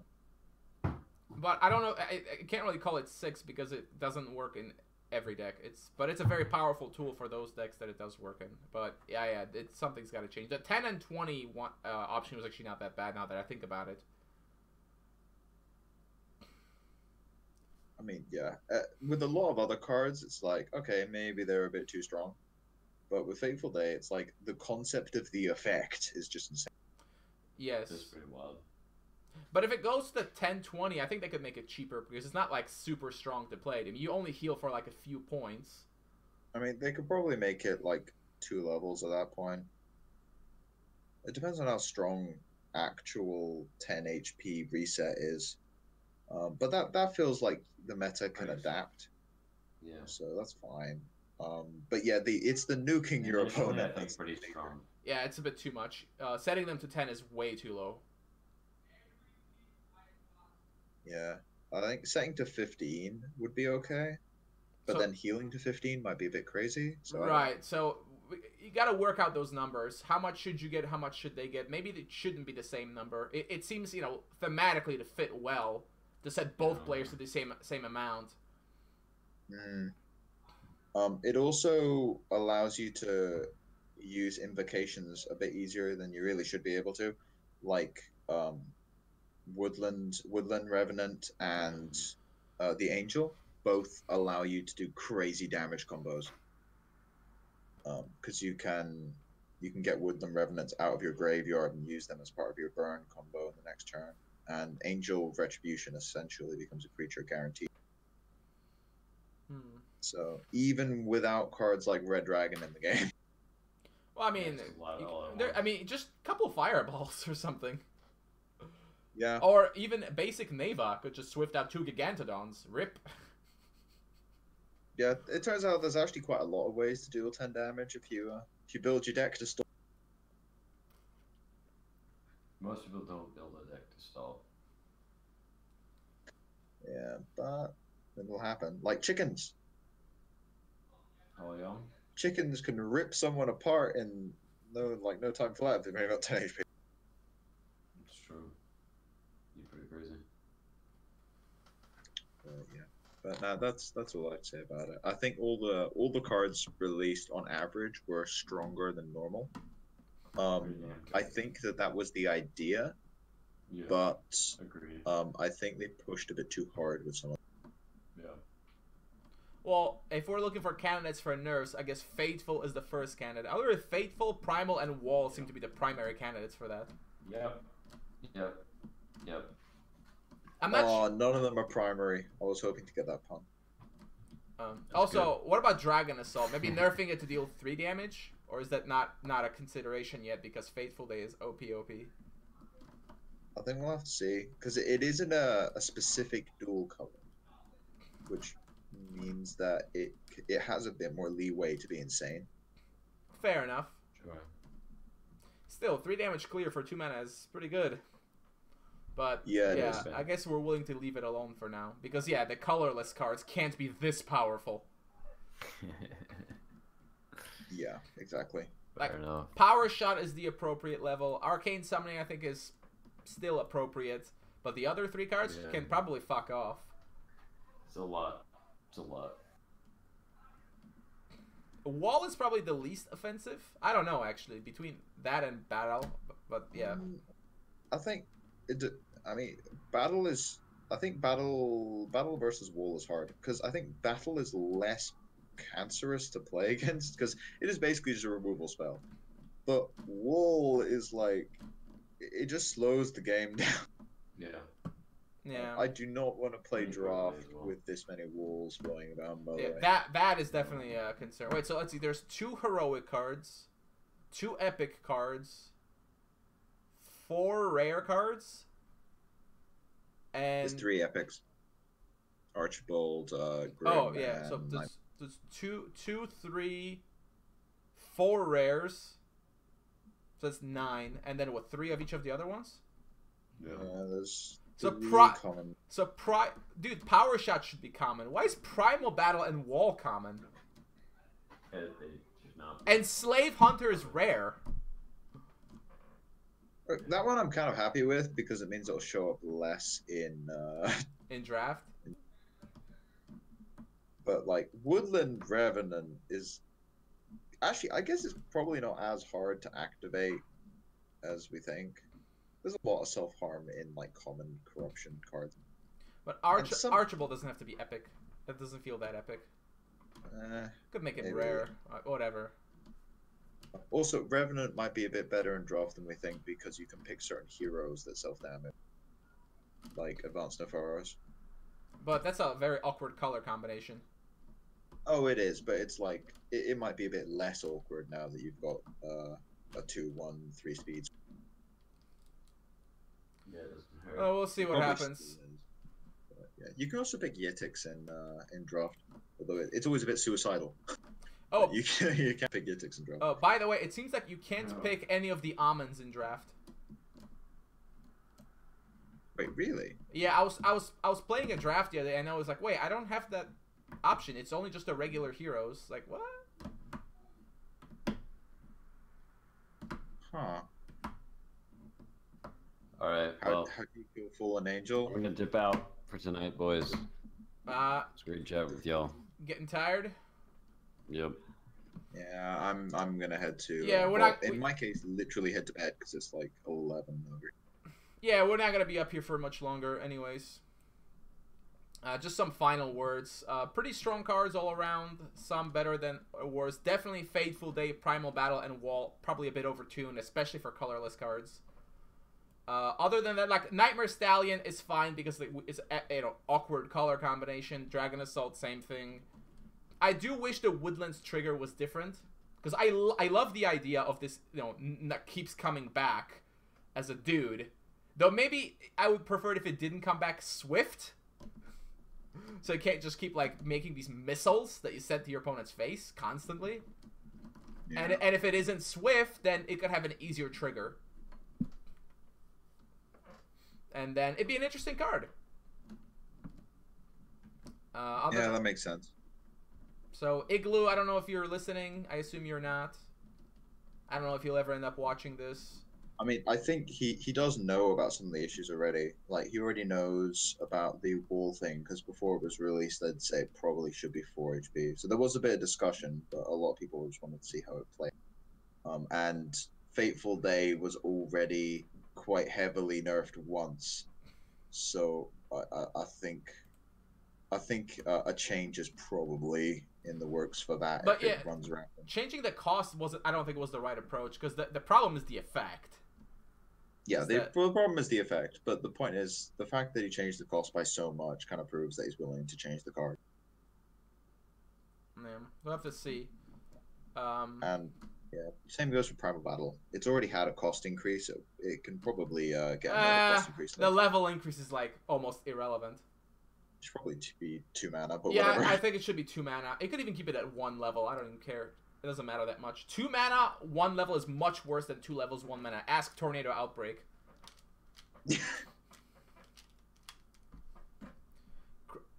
But I don't know. I can't really call it 6 because it doesn't work in every deck. But it's a very powerful tool for those decks that it does work in. But yeah, something's got to change. The 10 and 20 option was actually not that bad now that I think about it. I mean, yeah. With a lot of other cards, it's like, okay, maybe they're a bit too strong. But with Fateful Day, it's like the concept of the effect is just insane. Yes. It's pretty wild. But if it goes to 10-20, I think they could make it cheaper because it's not like super strong to play. I mean, you only heal for like a few points. I mean, they could probably make it like 2 levels at that point. It depends on how strong actual 10 HP reset is. But that feels like the meta can adapt. Yeah. So that's fine. But yeah, it's the nuking your opponent. That's pretty strong. Yeah, it's a bit too much. Setting them to 10 is way too low. Yeah, I think setting to 15 would be okay. But then healing to 15 might be a bit crazy. So right, so you got to work out those numbers. How much should you get? How much should they get? Maybe it shouldn't be the same number. It seems, thematically to fit well to set both players to the same amount. It also allows you to use invocations a bit easier than you really should be able to, like Woodland Revenant and the Angel both allow you to do crazy damage combos. Because you can get Woodland Revenants out of your graveyard and use them as part of your burn combo in the next turn. And Angel Retribution essentially becomes a creature guaranteed. So even without cards like Red Dragon in the game. Well, I mean, just a couple of fireballs or something. Yeah. Or even basic Neva could just swift out 2 Gigantodons. Rip. Yeah, it turns out there's actually quite a lot of ways to deal 10 damage if you build your deck to stall. Most people don't build a deck to stall. Yeah, but it'll happen. Like chickens. HallYall? Chickens can rip someone apart in no time flat if they've only got 10 HP. It's true. You're pretty crazy. Yeah. But no, that's all I'd say about it. I think all the cards released on average were stronger than normal. I think that was the idea, yeah, but agreed. I think they pushed a bit too hard with some of them. Yeah. Well, if we're looking for candidates for nerfs, I guess Fateful is the first candidate. Other than Fateful, Primal, and Wall seem to be the primary candidates for that. Yep. Yep. Yep. I'm not. Oh, none of them are primary. I was hoping to get that pun. Also, what about Dragon Assault? Maybe nerfing it to deal 3 damage, or is that not a consideration yet because Fateful Day is OP? I think we'll have to see because it isn't a specific dual color, which means that it has a bit more leeway to be insane. Fair enough. Sure. Still, 3 damage clear for 2 mana is pretty good. But yeah, I guess we're willing to leave it alone for now because the colorless cards can't be this powerful. Yeah, exactly. Like, Fair enough. Power Shot is the appropriate level. Arcane Summoning, I think, is still appropriate. But the other 3 cards can probably fuck off. It's a lot. It's a lot. Wall is probably the least offensive. I don't know, actually, between that and Battle. But yeah. I think Battle is. I think Battle versus Wall is hard because I think Battle is less cancerous to play against because it is basically just a removal spell, but Wall is like it just slows the game down. Yeah. I do not want to play draft with this many walls flying around. By the way. That is definitely a concern. Wait, so let's see. There's 2 heroic cards, 2 epic cards, 4 rare cards, and There's 3 epics. Archibald, Grim, oh yeah. So there's 2, 3, 4 rares. So that's 9, and then what? 3 of each of the other ones. Yeah. There's common. Dude, Power Shot should be common. Why is Primal Battle and Wall common? They should not. And Slave Hunter is rare. That one I'm kind of happy with because it means it'll show up less in draft. But like Woodland Revenant is actually, I guess it's probably not as hard to activate as we think. There's a lot of self-harm in like common corruption cards. But Archibald doesn't have to be epic. That doesn't feel that epic. Could make it maybe. rare. Whatever. Also, Revenant might be a bit better in draft than we think because you can pick certain heroes that self-damage. Like Advanced Nefaros. But that's a very awkward color combination. Oh, it is, but it's like, it might be a bit less awkward now that you've got a 2/1 3 speeds. Yeah, it doesn't hurt. Oh, we'll see what Probably happens. still is. But, yeah. You can also pick Yetix in draft, although it's always a bit suicidal. Oh, you can't pick Yetix in draft. oh, by the way, it seems like you can't pick any of the almonds in draft. Wait, really? Yeah, I was playing a draft the other day, and I was like, wait, I don't have that option. It's only just the regular heroes. Like, what? Huh. Alright, How well, do you feel, Fallen Angel? we're gonna dip out for tonight, boys. It's great chat with y'all. Getting tired? Yep. Yeah, I'm gonna head to. Yeah, we're well, not- In my case, literally head to bed because it's like 11 over. Yeah, we're not gonna be up here for much longer, anyways. Just some final words. Pretty strong cards all around. Some better than worse. Definitely Fateful Day, Primal Battle, and Wall. Probably a bit overtuned, especially for colorless cards. Other than that, like Nightmare Stallion is fine because it's awkward color combination. Dragon Assault, same thing. I do wish the Woodlands trigger was different because I love the idea of this. That keeps coming back as a dude. Though maybe I would prefer it if it didn't come back swift. So you can't just keep like making these missiles that you send to your opponent's face constantly. Yeah. And if it isn't swift, then it could have an easier trigger. And then it'd be an interesting card. Yeah, that makes sense. So Igloo, I don't know if you're listening. I assume you're not. I don't know if you'll ever end up watching this. I mean, I think he does know about some of the issues already. Like, he already knows about the wall thing, because before it was released, they'd say it probably should be 4 HP. So there was a bit of discussion, but a lot of people just wanted to see how it played. And Fateful Day was already quite heavily nerfed once. So I think I think a change is probably in the works for that But if yeah, it runs around. changing the cost wasn't. I don't think it was the right approach because the problem is the effect. Yeah, Is the that- problem is the effect, but the point is the fact that he changed the cost by so much kind of proves that he's willing to change the card. Yeah, we'll have to see. And yeah, same goes for Primal Battle. It's already had a cost increase. So it can probably get another cost increase. The level increase is like almost irrelevant. It should probably be 2 mana, but Yeah, whatever. I think it should be 2 mana. It could even keep it at 1 level. I don't even care. It doesn't matter that much. 2 mana, 1 level is much worse than 2 levels, 1 mana. Ask Tornado Outbreak.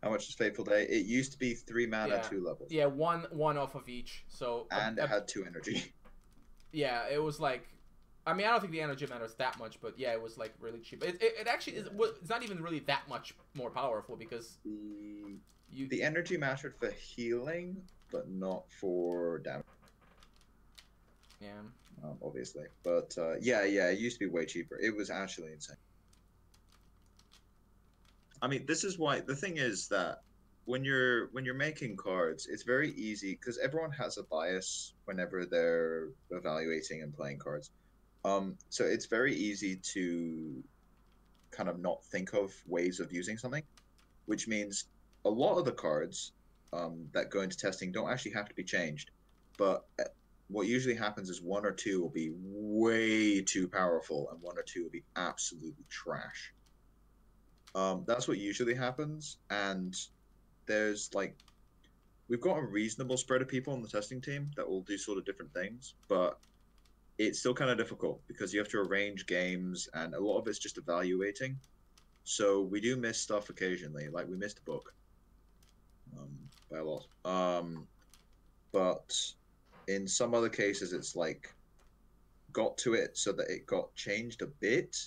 How much is Fateful Day? It used to be 3 mana, Yeah. 2 levels. Yeah, one off of each. So And it had 2 energy. yeah, it was like, I mean, I don't think the energy matters that much, but yeah, it was like really cheap. It actually is. It's not even really that much more powerful because The energy mattered for healing, but not for damage. Yeah. Obviously. But yeah, it used to be way cheaper. It was actually insane. I mean, this is why the thing is that when you're making cards, it's very easy because everyone has a bias whenever they're evaluating and playing cards. So it's very easy to kind of not think of ways of using something, which means a lot of the cards that go into testing don't actually have to be changed. But what usually happens is 1 or 2 will be way too powerful and 1 or 2 will be absolutely trash. That's what usually happens, and there's like we've got a reasonable spread of people on the testing team that will do sort of different things, but it's still kind of difficult because you have to arrange games and a lot of it's just evaluating. So we do miss stuff occasionally, like we missed a book by a lot. But in some other cases it's like got to it so that it got changed a bit,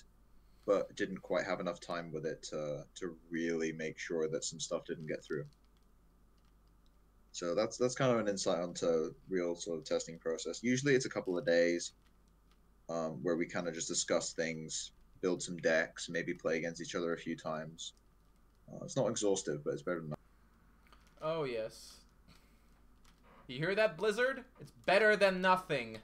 but didn't quite have enough time with it to really make sure that some stuff didn't get through. So that's kind of an insight onto real sort of testing process. Usually it's a couple of days where we kind of just discuss things, build some decks, maybe play against each other a few times. It's not exhaustive, but it's better than nothing. Oh, yes. You hear that, Blizzard? It's better than nothing.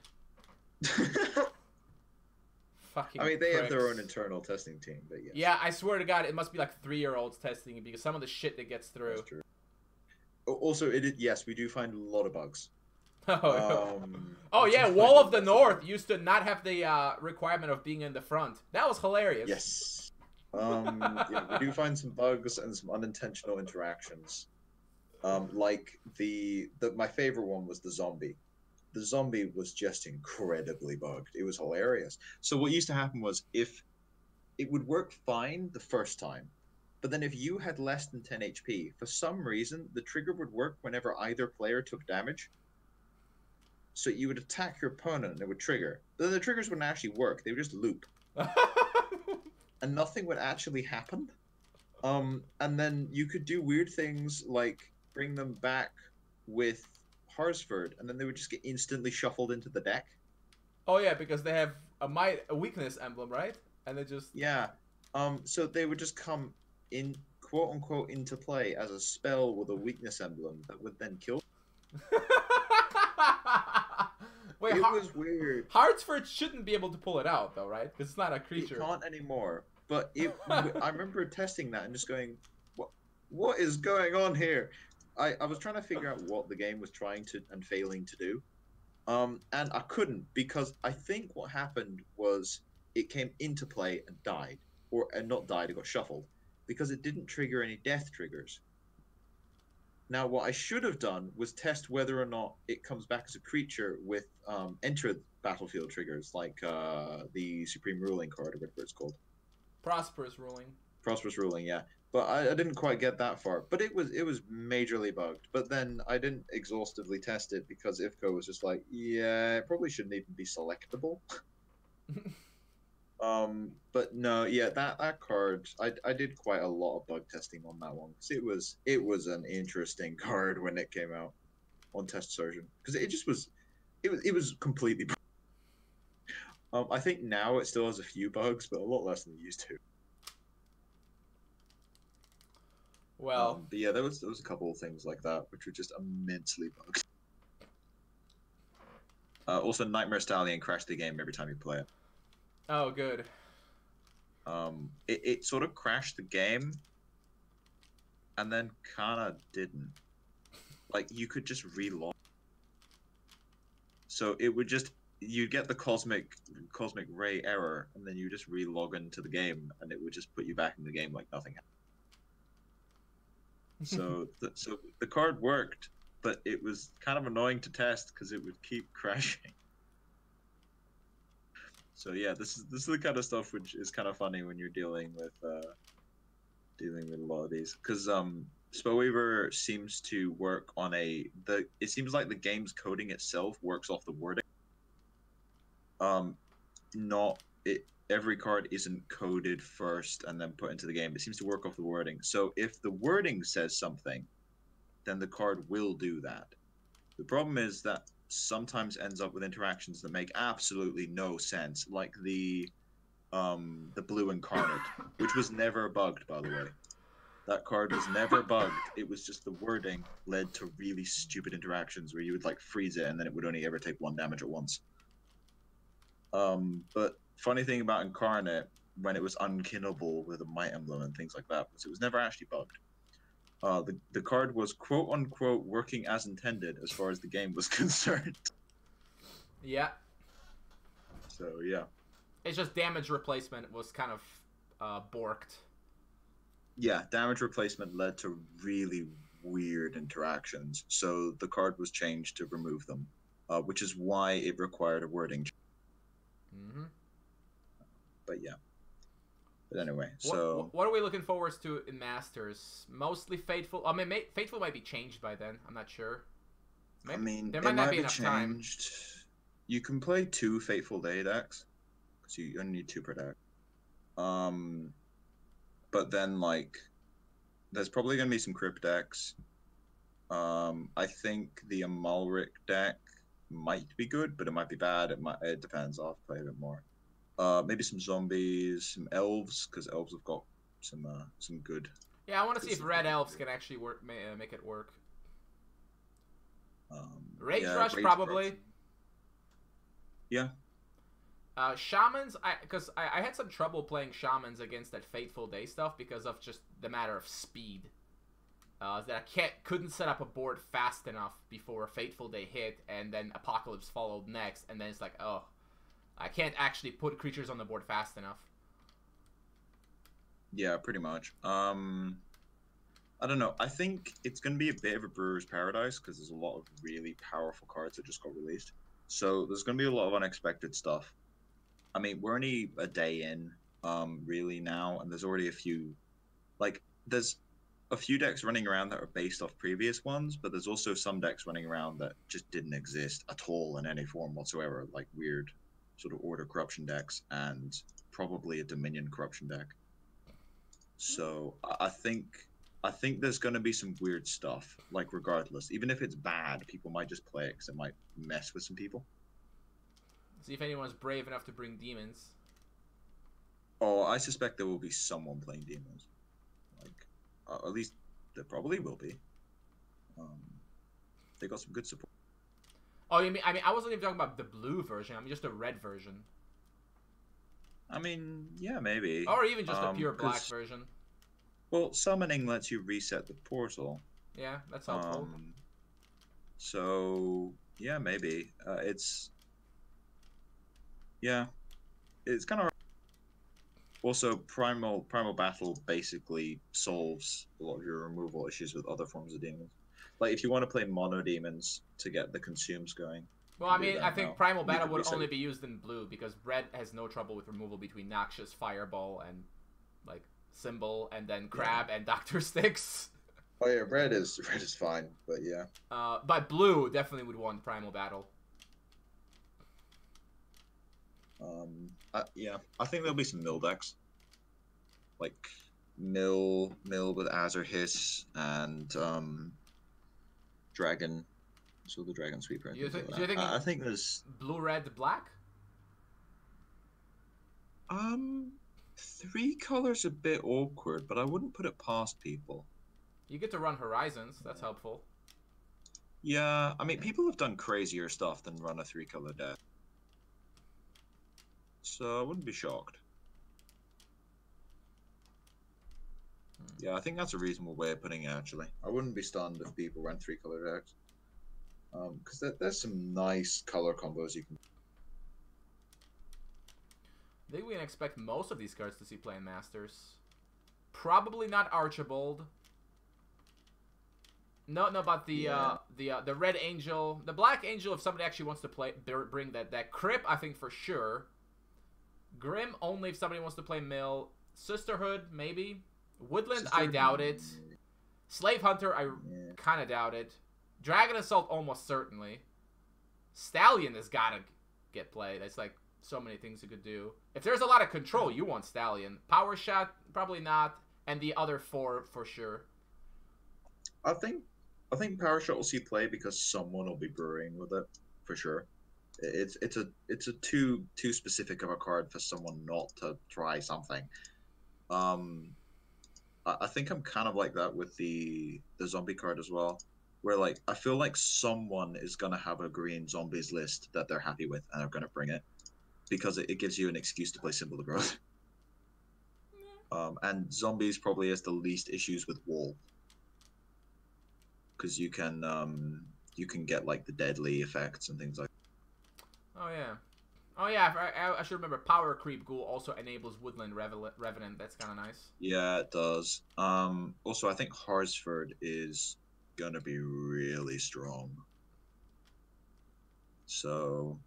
Fucking I mean, they have their pricks. own internal testing team, but yes. Yeah, I swear to God, it must be like 3-year-olds testing it because some of the shit that gets through. That's true. Also, yes, we do find a lot of bugs. Oh yeah, Wall of the North used to not have the requirement of being in the front. That was hilarious. Yes. Yeah, we do find some bugs and some unintentional interactions. Like my favorite one was the zombie. The zombie was just incredibly bugged. It was hilarious. So what used to happen was if it would work fine the first time, but then if you had less than 10 HP, for some reason the trigger would work whenever either player took damage. So you would attack your opponent and it would trigger. But then the triggers wouldn't actually work. They would just loop. And nothing would actually happen. And then you could do weird things like bring them back with Harsford, and then they would just get instantly shuffled into the deck. Oh yeah, because they have a weakness emblem, right? And they just Yeah. So they would just come in, quote unquote, into play as a spell with a weakness emblem that would then kill. Wait, It was weird. Hartsford shouldn't be able to pull it out, though, right? Because it's not a creature. It can't anymore. But I remember testing that and just going, what is going on here? I was trying to figure out what the game was trying to and failing to do. And I couldn't, because I think what happened was it came into play and died. And not died, it got shuffled. Because it didn't trigger any death triggers. Now, what I should have done was test whether or not it comes back as a creature with enter battlefield triggers, like the Supreme Ruling card, or whatever it's called. Prosperous ruling. Prosperous Ruling, yeah. But I didn't quite get that far. But it was majorly bugged. But then I didn't exhaustively test it because IFCO was just like, yeah, it probably shouldn't even be selectable. But no, yeah, that card, I did quite a lot of bug testing on that one because it was an interesting card when it came out on test version because it was completely. I think now it still has a few bugs, but a lot less than it used to. Well, But yeah, there was a couple of things like that which were just immensely bugged. Also, Nightmare Stallion crashed the game every time you play it. oh, good. It sort of crashed the game, and then kinda didn't. Like, you could just relog. So it would just, you'd get the cosmic ray error, and then you just relog into the game, and it would just put you back in the game like nothing happened. So the card worked, but it was kind of annoying to test because it would keep crashing. So yeah, this is the kind of stuff which is kind of funny when you're dealing with a lot of these, because Spellweaver seems to work on it seems like the game's coding itself works off the wording. Every card isn't coded first and then put into the game. It seems to work off the wording. So if the wording says something, then the card will do that. The problem is that sometimes ends up with interactions that make absolutely no sense, like the blue incarnate, which was never bugged, by the way. That card was never bugged. It was just the wording led to really stupid interactions where you would like freeze it and then it would only ever take 1 damage at once. But funny thing about Incarnate, when it was unkillable with a Might Emblem and things like that, was it was never actually bugged. The card was quote unquote working as intended as far as the game was concerned. Yeah. So yeah. It's just damage replacement was kind of borked. Yeah, damage replacement led to really weird interactions, so the card was changed to remove them, which is why it required a wording change. Mm-hmm. But yeah. But anyway, so... What are we looking forward to in Masters? Mostly Fateful? I mean, Fateful might be changed by then. I'm not sure. I mean, there might not be enough time. You can play 2 Fateful Day decks, because you only need 2 per deck. But then, like, there's probably going to be some Crypt decks. I think the Amalric deck might be good, but it might be bad. It depends. I'll have to play a bit more. Maybe some zombies, some elves, because elves have got some good. Yeah, I want to see if red elves can actually work, make it work. Rage Rush probably. Yeah. Shamans, because I had some trouble playing Shamans against that Fateful Day stuff because of just the matter of speed. That I couldn't set up a board fast enough before Fateful Day hit, and then Apocalypse followed next, and then it's like, oh, I can't actually put creatures on the board fast enough. Yeah, pretty much. I don't know. I think it's going to be a bit of a brewer's paradise because there's a lot of really powerful cards that just got released. So there's going to be a lot of unexpected stuff. I mean, we're only a day in, really now, and there's already a few, like, there's a few decks running around that are based off previous ones, but there's also some decks running around that just didn't exist at all in any form whatsoever, like weird sort of Order Corruption decks and probably a Dominion Corruption deck. So I think there's going to be some weird stuff, like regardless. Even if it's bad, people might just play it because it might mess with some people. See if anyone's brave enough to bring demons. Oh, I suspect there will be someone playing demons. Like, at least there probably will be. They got some good support. Oh, you mean? I mean, I wasn't even talking about the blue version. I mean, just a red version. I mean, yeah, maybe. Or even just a pure black version. Well, summoning lets you reset the portal. Yeah, that's helpful. So yeah, maybe yeah, it's kind of. Also, Primal Battle basically solves a lot of your removal issues with other forms of demons. Like, if you want to play mono demons to get the consumes going. Well, I mean, I think Primal Battle would only be used in blue because red has no trouble with removal between Noxious, Fireball, and like Symbol, and then Crab and Doctor Sticks. Oh yeah, red is fine, but yeah. But blue definitely would want Primal Battle. Yeah, I think there'll be some mill decks, like mill with Azure Hiss and Dragon, so the Dragon Sweeper. Do you think I think there's blue, red, black. 3 colors a bit awkward, but I wouldn't put it past people. You get to run Horizons. That's helpful. Yeah, I mean, people have done crazier stuff than run a 3-color deck. So I wouldn't be shocked. Yeah, I think that's a reasonable way of putting it, actually. I wouldn't be stunned if people ran 3-color decks. Because there's some nice color combos you can... I think we can expect most of these cards to see play in Masters. Probably not Archibald. No, but the Red Angel, the Black Angel. If somebody actually wants to play, bring that Crip, I think for sure. Grim only if somebody wants to play Mill. Sisterhood maybe. Woodland, I doubt it. Slave Hunter, I kind of doubt it. Dragon Assault, almost certainly. Stallion has got to get played. That's like so many things you could do. If there's a lot of control, you want Stallion. Power Shot, probably not. And the other 4 for sure. I think Power Shot will see play because someone will be brewing with it for sure. It's a too specific of a card for someone not to try something. I think I'm kind of like that with the zombie card as well, where like I feel like someone is gonna have a green zombies list that they're happy with and are gonna bring it because it gives you an excuse to play Symbol of Growth. And zombies probably has the least issues with wall because you can get like the deadly effects and things like. Oh yeah, I should remember. Power Creep Ghoul also enables Woodland Revenant. That's kind of nice. Yeah, it does. Also, I think Harsford is gonna be really strong. So,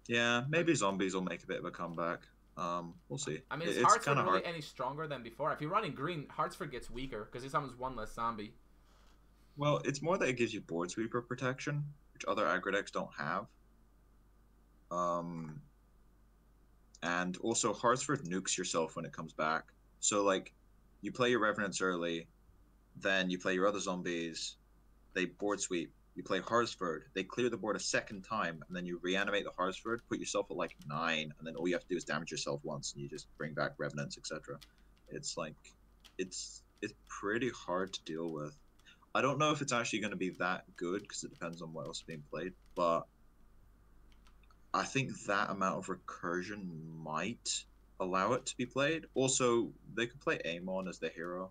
yeah, maybe zombies will make a bit of a comeback. We'll see. I mean, is Hartsford really any stronger than before? If you're running green, Hartsford gets weaker because he summons one less zombie. Well, it's more that it gives you board sweeper protection, which other aggro decks don't have. And also Hartsford nukes yourself when it comes back. So like, you play your Revenants early, then you play your other zombies, they board sweep, you play Hartsford, they clear the board a second time, and then you reanimate the Hartsford, put yourself at like 9, and then all you have to do is damage yourself once, and you just bring back Revenants, etc. It's like, it's pretty hard to deal with. I don't know if it's actually going to be that good, because it depends on what else is being played, but I think that amount of recursion might allow it to be played. Also, they could play Amon as the hero,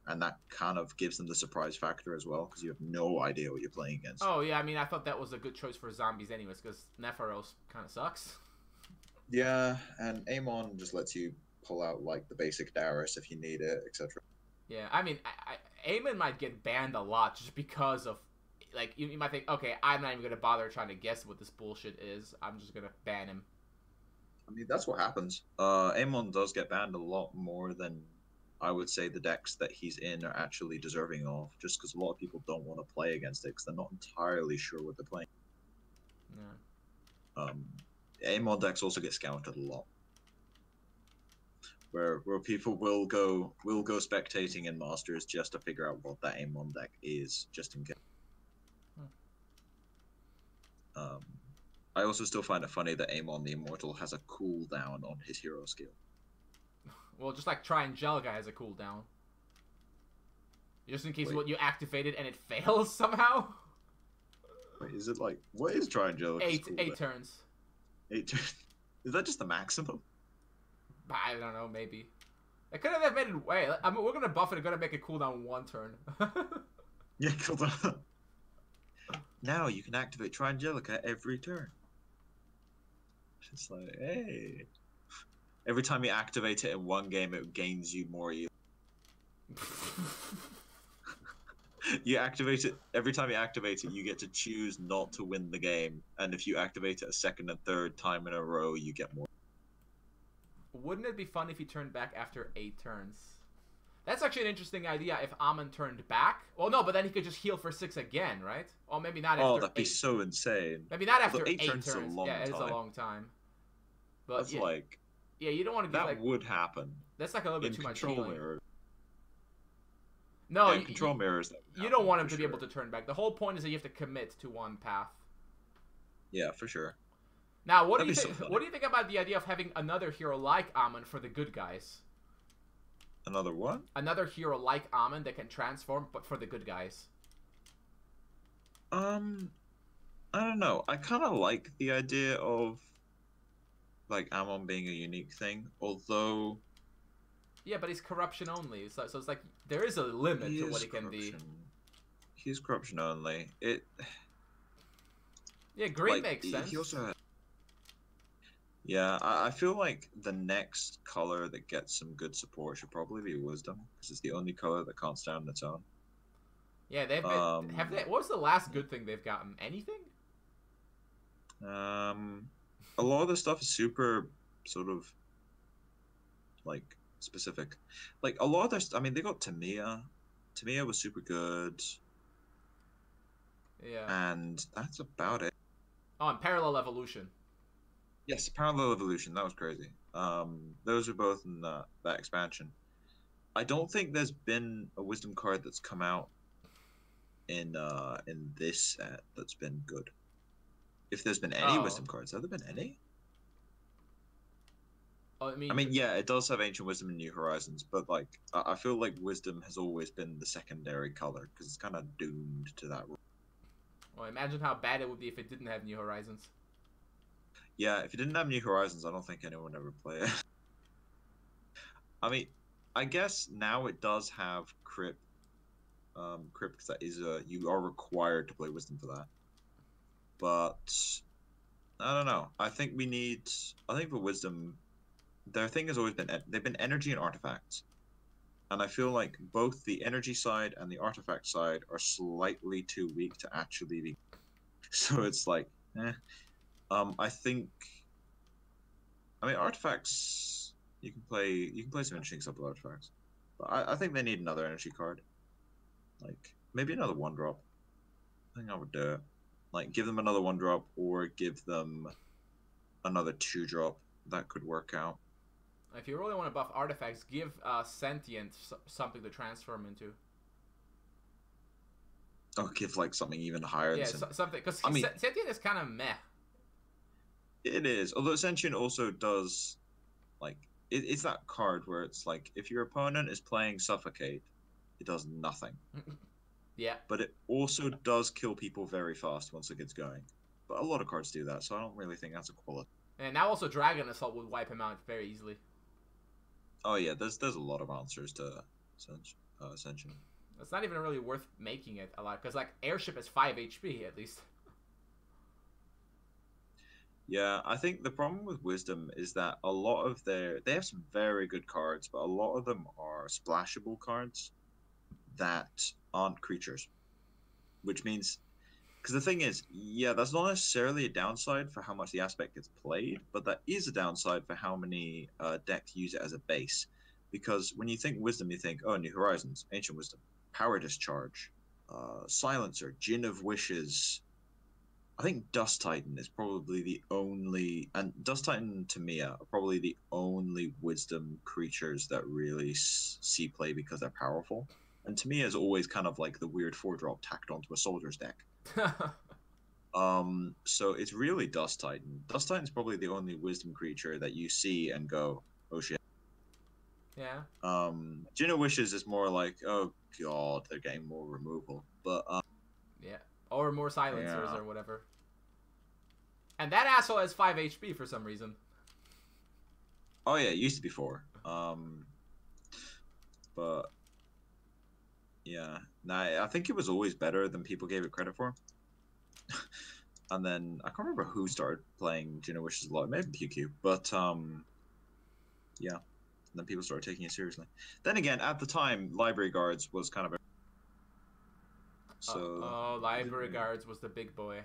and that kind of gives them the surprise factor as well, because you have no idea what you're playing against. Oh, yeah, I mean, I thought that was a good choice for zombies anyways, because Nepharos kind of sucks. Yeah, and Amon just lets you pull out, like, the basic Darius if you need it, etc. Yeah, I mean, Amon might get banned a lot just because of, like, you might think, okay, I'm not even going to bother trying to guess what this bullshit is. I'm just going to ban him. I mean, that's what happens. Amon does get banned a lot more than I would say the decks that he's in are actually deserving of, just because a lot of people don't want to play against it because they're not entirely sure what they're playing. Yeah. Amon decks also get scouted a lot. Where people will go spectating in Masters just to figure out what that Amon deck is, just in case. I also still find it funny that Amon the Immortal has a cooldown on his hero skill. Well, just like Triangelica has a cooldown. Just in case you activate it and it fails somehow. Wait, is it like, what is Triangelica? 8 turns. 8 turns? Is that just the maximum? I don't know, maybe. It could have made it way. I mean, we're gonna buff it and gonna make it cooldown 1 turn. Yeah, cooldown. Now you can activate Triangelica every turn. It's like, hey. Every time you activate it in one game, it gains you more. You activate it every time you activate it. You get to choose not to win the game, and if you activate it a second and third time in a row, you get more. Wouldn't it be fun if he turned back after 8 turns? That's actually an interesting idea. If Amon turned back, well, no, but then he could just heal for 6 again, right? Or maybe not. Oh, that'd be so insane. Maybe not after 8 turns. Is a long time. It is a long time. But that's yeah, like. Yeah, you don't want to. That like, would happen. That's like a little bit too much healing. Mirrors. No, yeah, control mirrors. You don't want him to be able to turn back. The whole point is that you have to commit to one path. Yeah, for sure. Now, what do you think? What do you think about the idea of having another hero like Amon for the good guys? Another what? Another hero like Amon that can transform, but for the good guys. I don't know. I kind of like the idea of like Amon being a unique thing, although Yeah, but he's corruption only, so it's like there is a limit to what he can be. He's corruption only. Yeah, green Like, makes sense. He also had... Yeah, I feel like the next color that gets some good support should probably be Wisdom, because it's the only color that can't stand on its own. Yeah, they've been. Have they? What was the last good thing they've gotten? Anything? A lot of the stuff is super sort of like specific. Like a lot of their, I mean, they got Tamiya. Tamiya was super good. Yeah. And that's about it. Oh, and Parallel Evolution. Yes, Parallel Evolution. That was crazy. Those are both in that expansion. I don't think there's been a Wisdom card that's come out in this set that's been good. If there's been any Wisdom cards, have there been any? Oh, I mean, yeah, it does have Ancient Wisdom and New Horizons, but like, I feel like Wisdom has always been the secondary color because it's kind of doomed to that. Well, imagine how bad it would be if it didn't have New Horizons. Yeah, if it didn't have New Horizons, I don't think anyone would ever play it. I mean, I guess now it does have Crypt. Crypt, because that is you are required to play Wisdom for that. But I don't know. I think for Wisdom, their thing has always been they've been energy and artifacts, and I feel like both the energy side and the artifact side are slightly too weak to actually be. So it's like, I think. I mean, artifacts. You can play some interesting stuff with artifacts, but I think they need another energy card. Like maybe another 1-drop. I think I would do it. Like give them another 1-drop or give them another 2-drop. That could work out. If you really want to buff artifacts, give Sentient something to transform into. Oh, give like something even higher. Yeah, something, because Sentient is kind of meh. It is, although Sentient also does, like, it's that card where it's like if your opponent is playing Suffocate, it does nothing. Yeah. But it also does kill people very fast once it gets going. But a lot of cards do that, so I don't really think that's a quality. And now also Dragon Assault would wipe him out very easily. Oh yeah, there's a lot of answers to Ascension. It's not even really worth making it a lot, because like Airship is 5 HP at least. Yeah, I think the problem with Wisdom is that a lot of they have some very good cards, but a lot of them are splashable cards that aren't creatures. Which means, because the thing is, yeah, that's not necessarily a downside for how much the aspect gets played, but that is a downside for how many decks use it as a base. Because when you think Wisdom, you think, oh, New Horizons, Ancient Wisdom, Power Discharge, Silencer, Djinn of Wishes. I think Dust Titan is probably the only, and Dust Titan and Tamiya are probably the only Wisdom creatures that really see play because they're powerful. And Tamiya is always kind of like the weird 4-drop tacked onto a soldier's deck. So it's really Dust Titan. Dust Titan's probably the only Wisdom creature that you see and go, oh shit. Yeah. Djinn of Wishes is more like, oh god, they're getting more removal. But yeah. Or more silencers or whatever. And that asshole has 5 HP for some reason. Oh yeah, it used to be 4. But yeah, nah, I think it was always better than people gave it credit for. And then I can't remember who started playing Djinn of Wishes a lot. Maybe PQ, but yeah. And then people started taking it seriously. Then again, at the time, Library Guards was kind of a... So Library Guards was the big boy.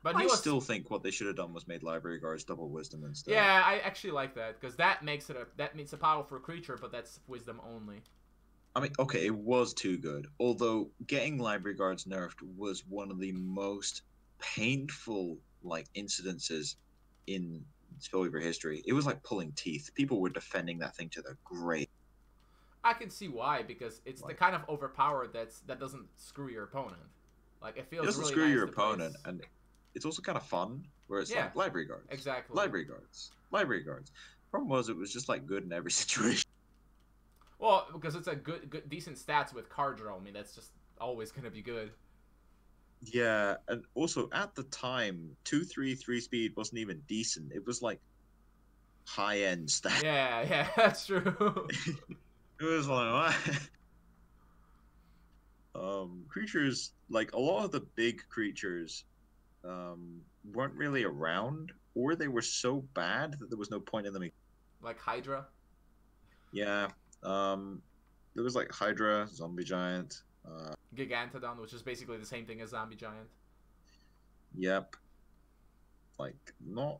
But I still think what they should have done was made Library Guards double Wisdom instead. Yeah, I actually like that, because that makes it a powerful creature, but that's Wisdom only. I mean, okay, it was too good. Although getting Library Guards nerfed was one of the most painful incidences in Spellweaver history. It was like pulling teeth. People were defending that thing to the grave. I can see why, because it's the kind of overpowered that doesn't screw your opponent. Like it feels. It doesn't really screw nice your opponent, and it's also kind of fun. Where it's like Library Guards, exactly. Library Guards. Problem was, it was just like good in every situation. Well, because it's a decent stats with card draw. I mean, that's just always gonna be good. Yeah, and also at the time, 2/3 speed wasn't even decent. It was like high end stat. Yeah, that's true. It was like what? Creatures like a lot of the big creatures, weren't really around, or they were so bad that there was no point in them. Like Hydra. Yeah, there was like Hydra, Zombie Giant. Gigantodon, which is basically the same thing as Zombie Giant. Yep. Like not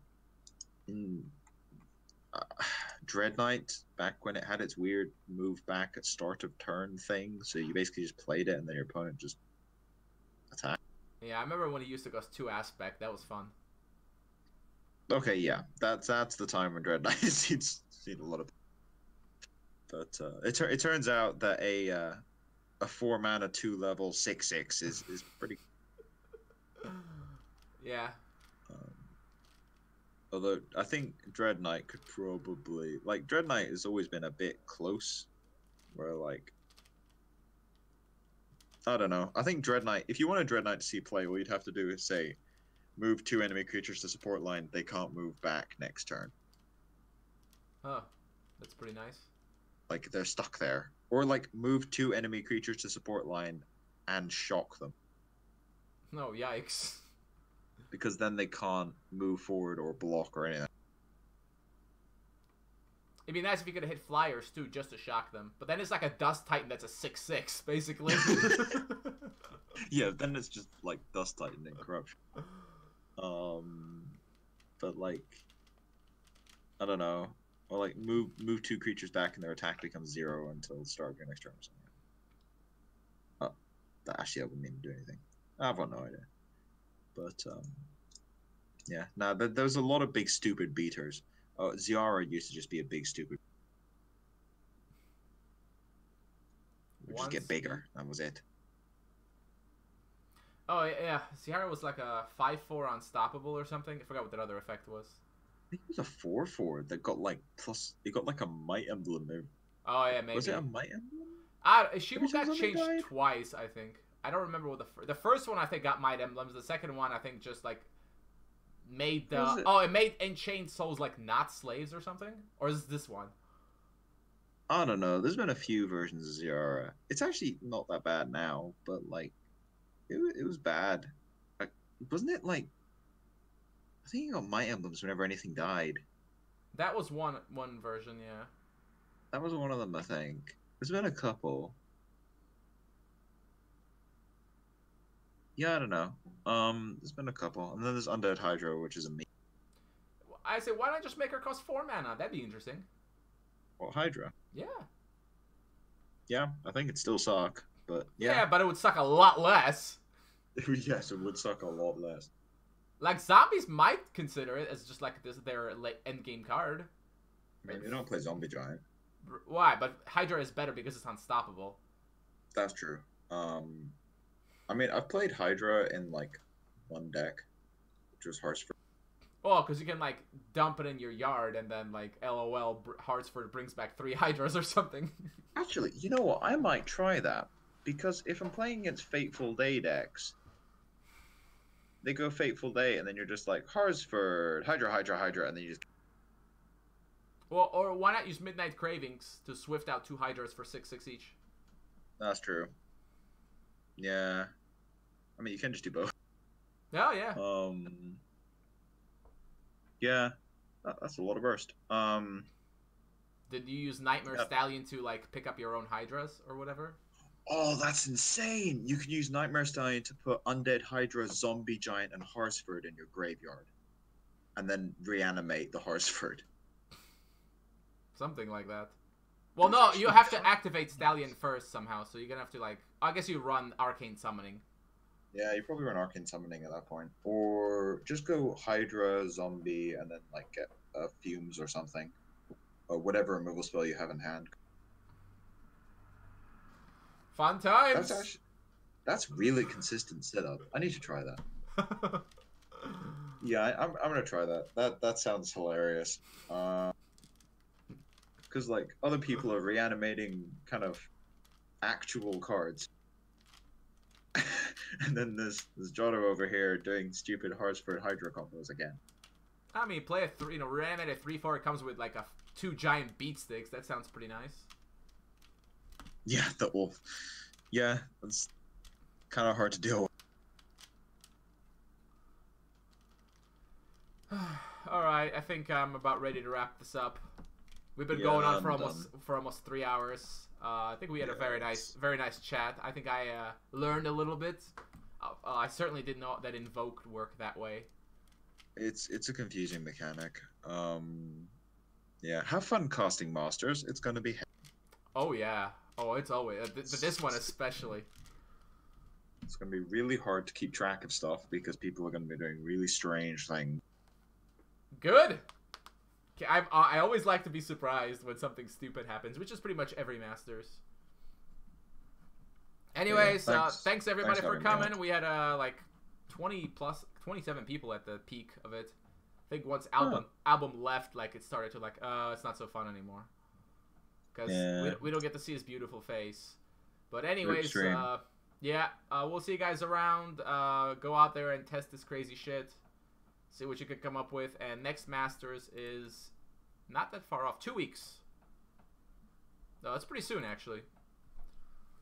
in Dread Knight back when it had its weird move back at start of turn thing. So you basically just played it, and then your opponent just attacked. Yeah, I remember when he used to go 2 aspect. That was fun. Okay, yeah, that's the time when Dread Knight has seen a lot of. But it turns out that a 4-mana 2-level 6/6 is pretty. Yeah. Although I think Dread Knight could probably Dread Knight has always been a bit close, where like I don't know. I think Dread Knight. If you want a Dread Knight to see play, all you'd have to do is say, move 2 enemy creatures to support line. They can't move back next turn. Oh, that's pretty nice. Like they're stuck there. Or like move 2 enemy creatures to support line and shock them. No, yikes. Because then they can't move forward or block or anything. It'd be nice if you could hit flyers too, just to shock them. But then it's like a Dust Titan that's a 6/6, basically. Yeah, then it's just like Dust Titan and Corruption. But like, I don't know. Or like move 2 creatures back and their attack becomes 0 until the start of your next turn or something. Oh, that actually I wouldn't even do anything. I've got no idea. But yeah, no, there's a lot of big stupid beaters. Oh, Ziara used to just be a big stupid. Would just get bigger. That was it. Oh yeah, Ziara was like a 5/4 unstoppable or something. I forgot what that other effect was. I think it was a 4/4 that got like plus. It got like a might emblem there. Oh yeah, maybe. Was it a might emblem? She got changed twice, I think. I don't remember what the first one I think got might emblems. The second one I think just like made it made Enchained Souls like not slaves or something. Or is this one? I don't know. There's been a few versions of Ziara. It's actually not that bad now, but like it was bad. Like, wasn't it like? I think you got might emblems whenever anything died. That was one version, yeah. That was one of them, I think. There's been a couple. Yeah, I don't know. There's been a couple, and then there's Undead Hydra, which is a me. I say, why not just make her cost 4 mana? That'd be interesting. Well, Hydra. Yeah. Yeah, I think it'd still suck, but yeah. Yeah, but it would suck a lot less. Yes, it would suck a lot less. Like zombies might consider it as just like their end game card. I mean, they don't play Zombie Giant. Why? But Hydra is better because it's unstoppable. That's true. I mean, I've played Hydra in like one deck, which was Hartsford. Oh, because you can like dump it in your yard and then like LOL Hartsford brings back 3 Hydras or something. Actually, you know what? I might try that because if I'm playing against Fateful Day decks, they go Fateful Day and then you're just like Hartsford, Hydra, and then you just. Well, or why not use Midnight Cravings to swift out 2 Hydras for 6/6 each? That's true. Yeah. I mean, you can just do both. Oh, yeah. Yeah. That's a lot of burst. Did you use Nightmare Stallion to, like, pick up your own Hydras or whatever? Oh, that's insane! You can use Nightmare Stallion to put Undead Hydra, Zombie Giant, and Hartsford in your graveyard. And then reanimate the Hartsford. Something like that. Well, no, you have to activate Stallion first somehow, so you're gonna have to, like... I guess you run Arcane Summoning. Yeah, you probably run Arcane Summoning at that point. Or just go Hydra, Zombie, and then, like, get Fumes or something. Or whatever removal spell you have in hand. Fun times! That's really consistent setup. I need to try that. Yeah, I'm gonna try that. That sounds hilarious. because like other people are reanimating kind of actual cards. And then there's Jotto over here doing stupid Hartsford Hydra combos again. I mean, play a 3, reanimate a 3/4. It comes with like 2 giant beat sticks. That sounds pretty nice. Yeah, yeah, that's kind of hard to deal with. All right, I think I'm about ready to wrap this up. We've been Yeah, going on I'm for almost 3 hours. I think we had a very nice chat. I think I learned a little bit. I certainly didn't know that invoke worked that way. It's a confusing mechanic. Yeah, have fun casting masters. It's gonna be. Oh yeah. Oh, it's always this one especially. It's gonna be really hard to keep track of stuff because people are gonna be doing really strange things. Good. I always like to be surprised when something stupid happens, which is pretty much every Masters. Anyways, thanks everybody for coming. We had like 27 people at the peak of it. I think once album left, like it started to like, it's not so fun anymore because we don't get to see his beautiful face. But anyways, yeah, we'll see you guys around. Go out there and test this crazy shit. See what you can come up with. And next Masters is not that far off. 2 weeks. No, it's pretty soon, actually.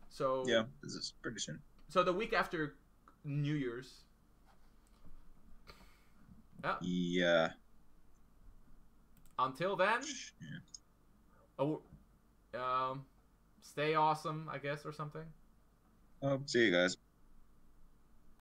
So yeah, this is pretty soon. So the week after New Year's. Oh. Yeah. Until then. Yeah. Oh, stay awesome, I guess, or something. See you guys.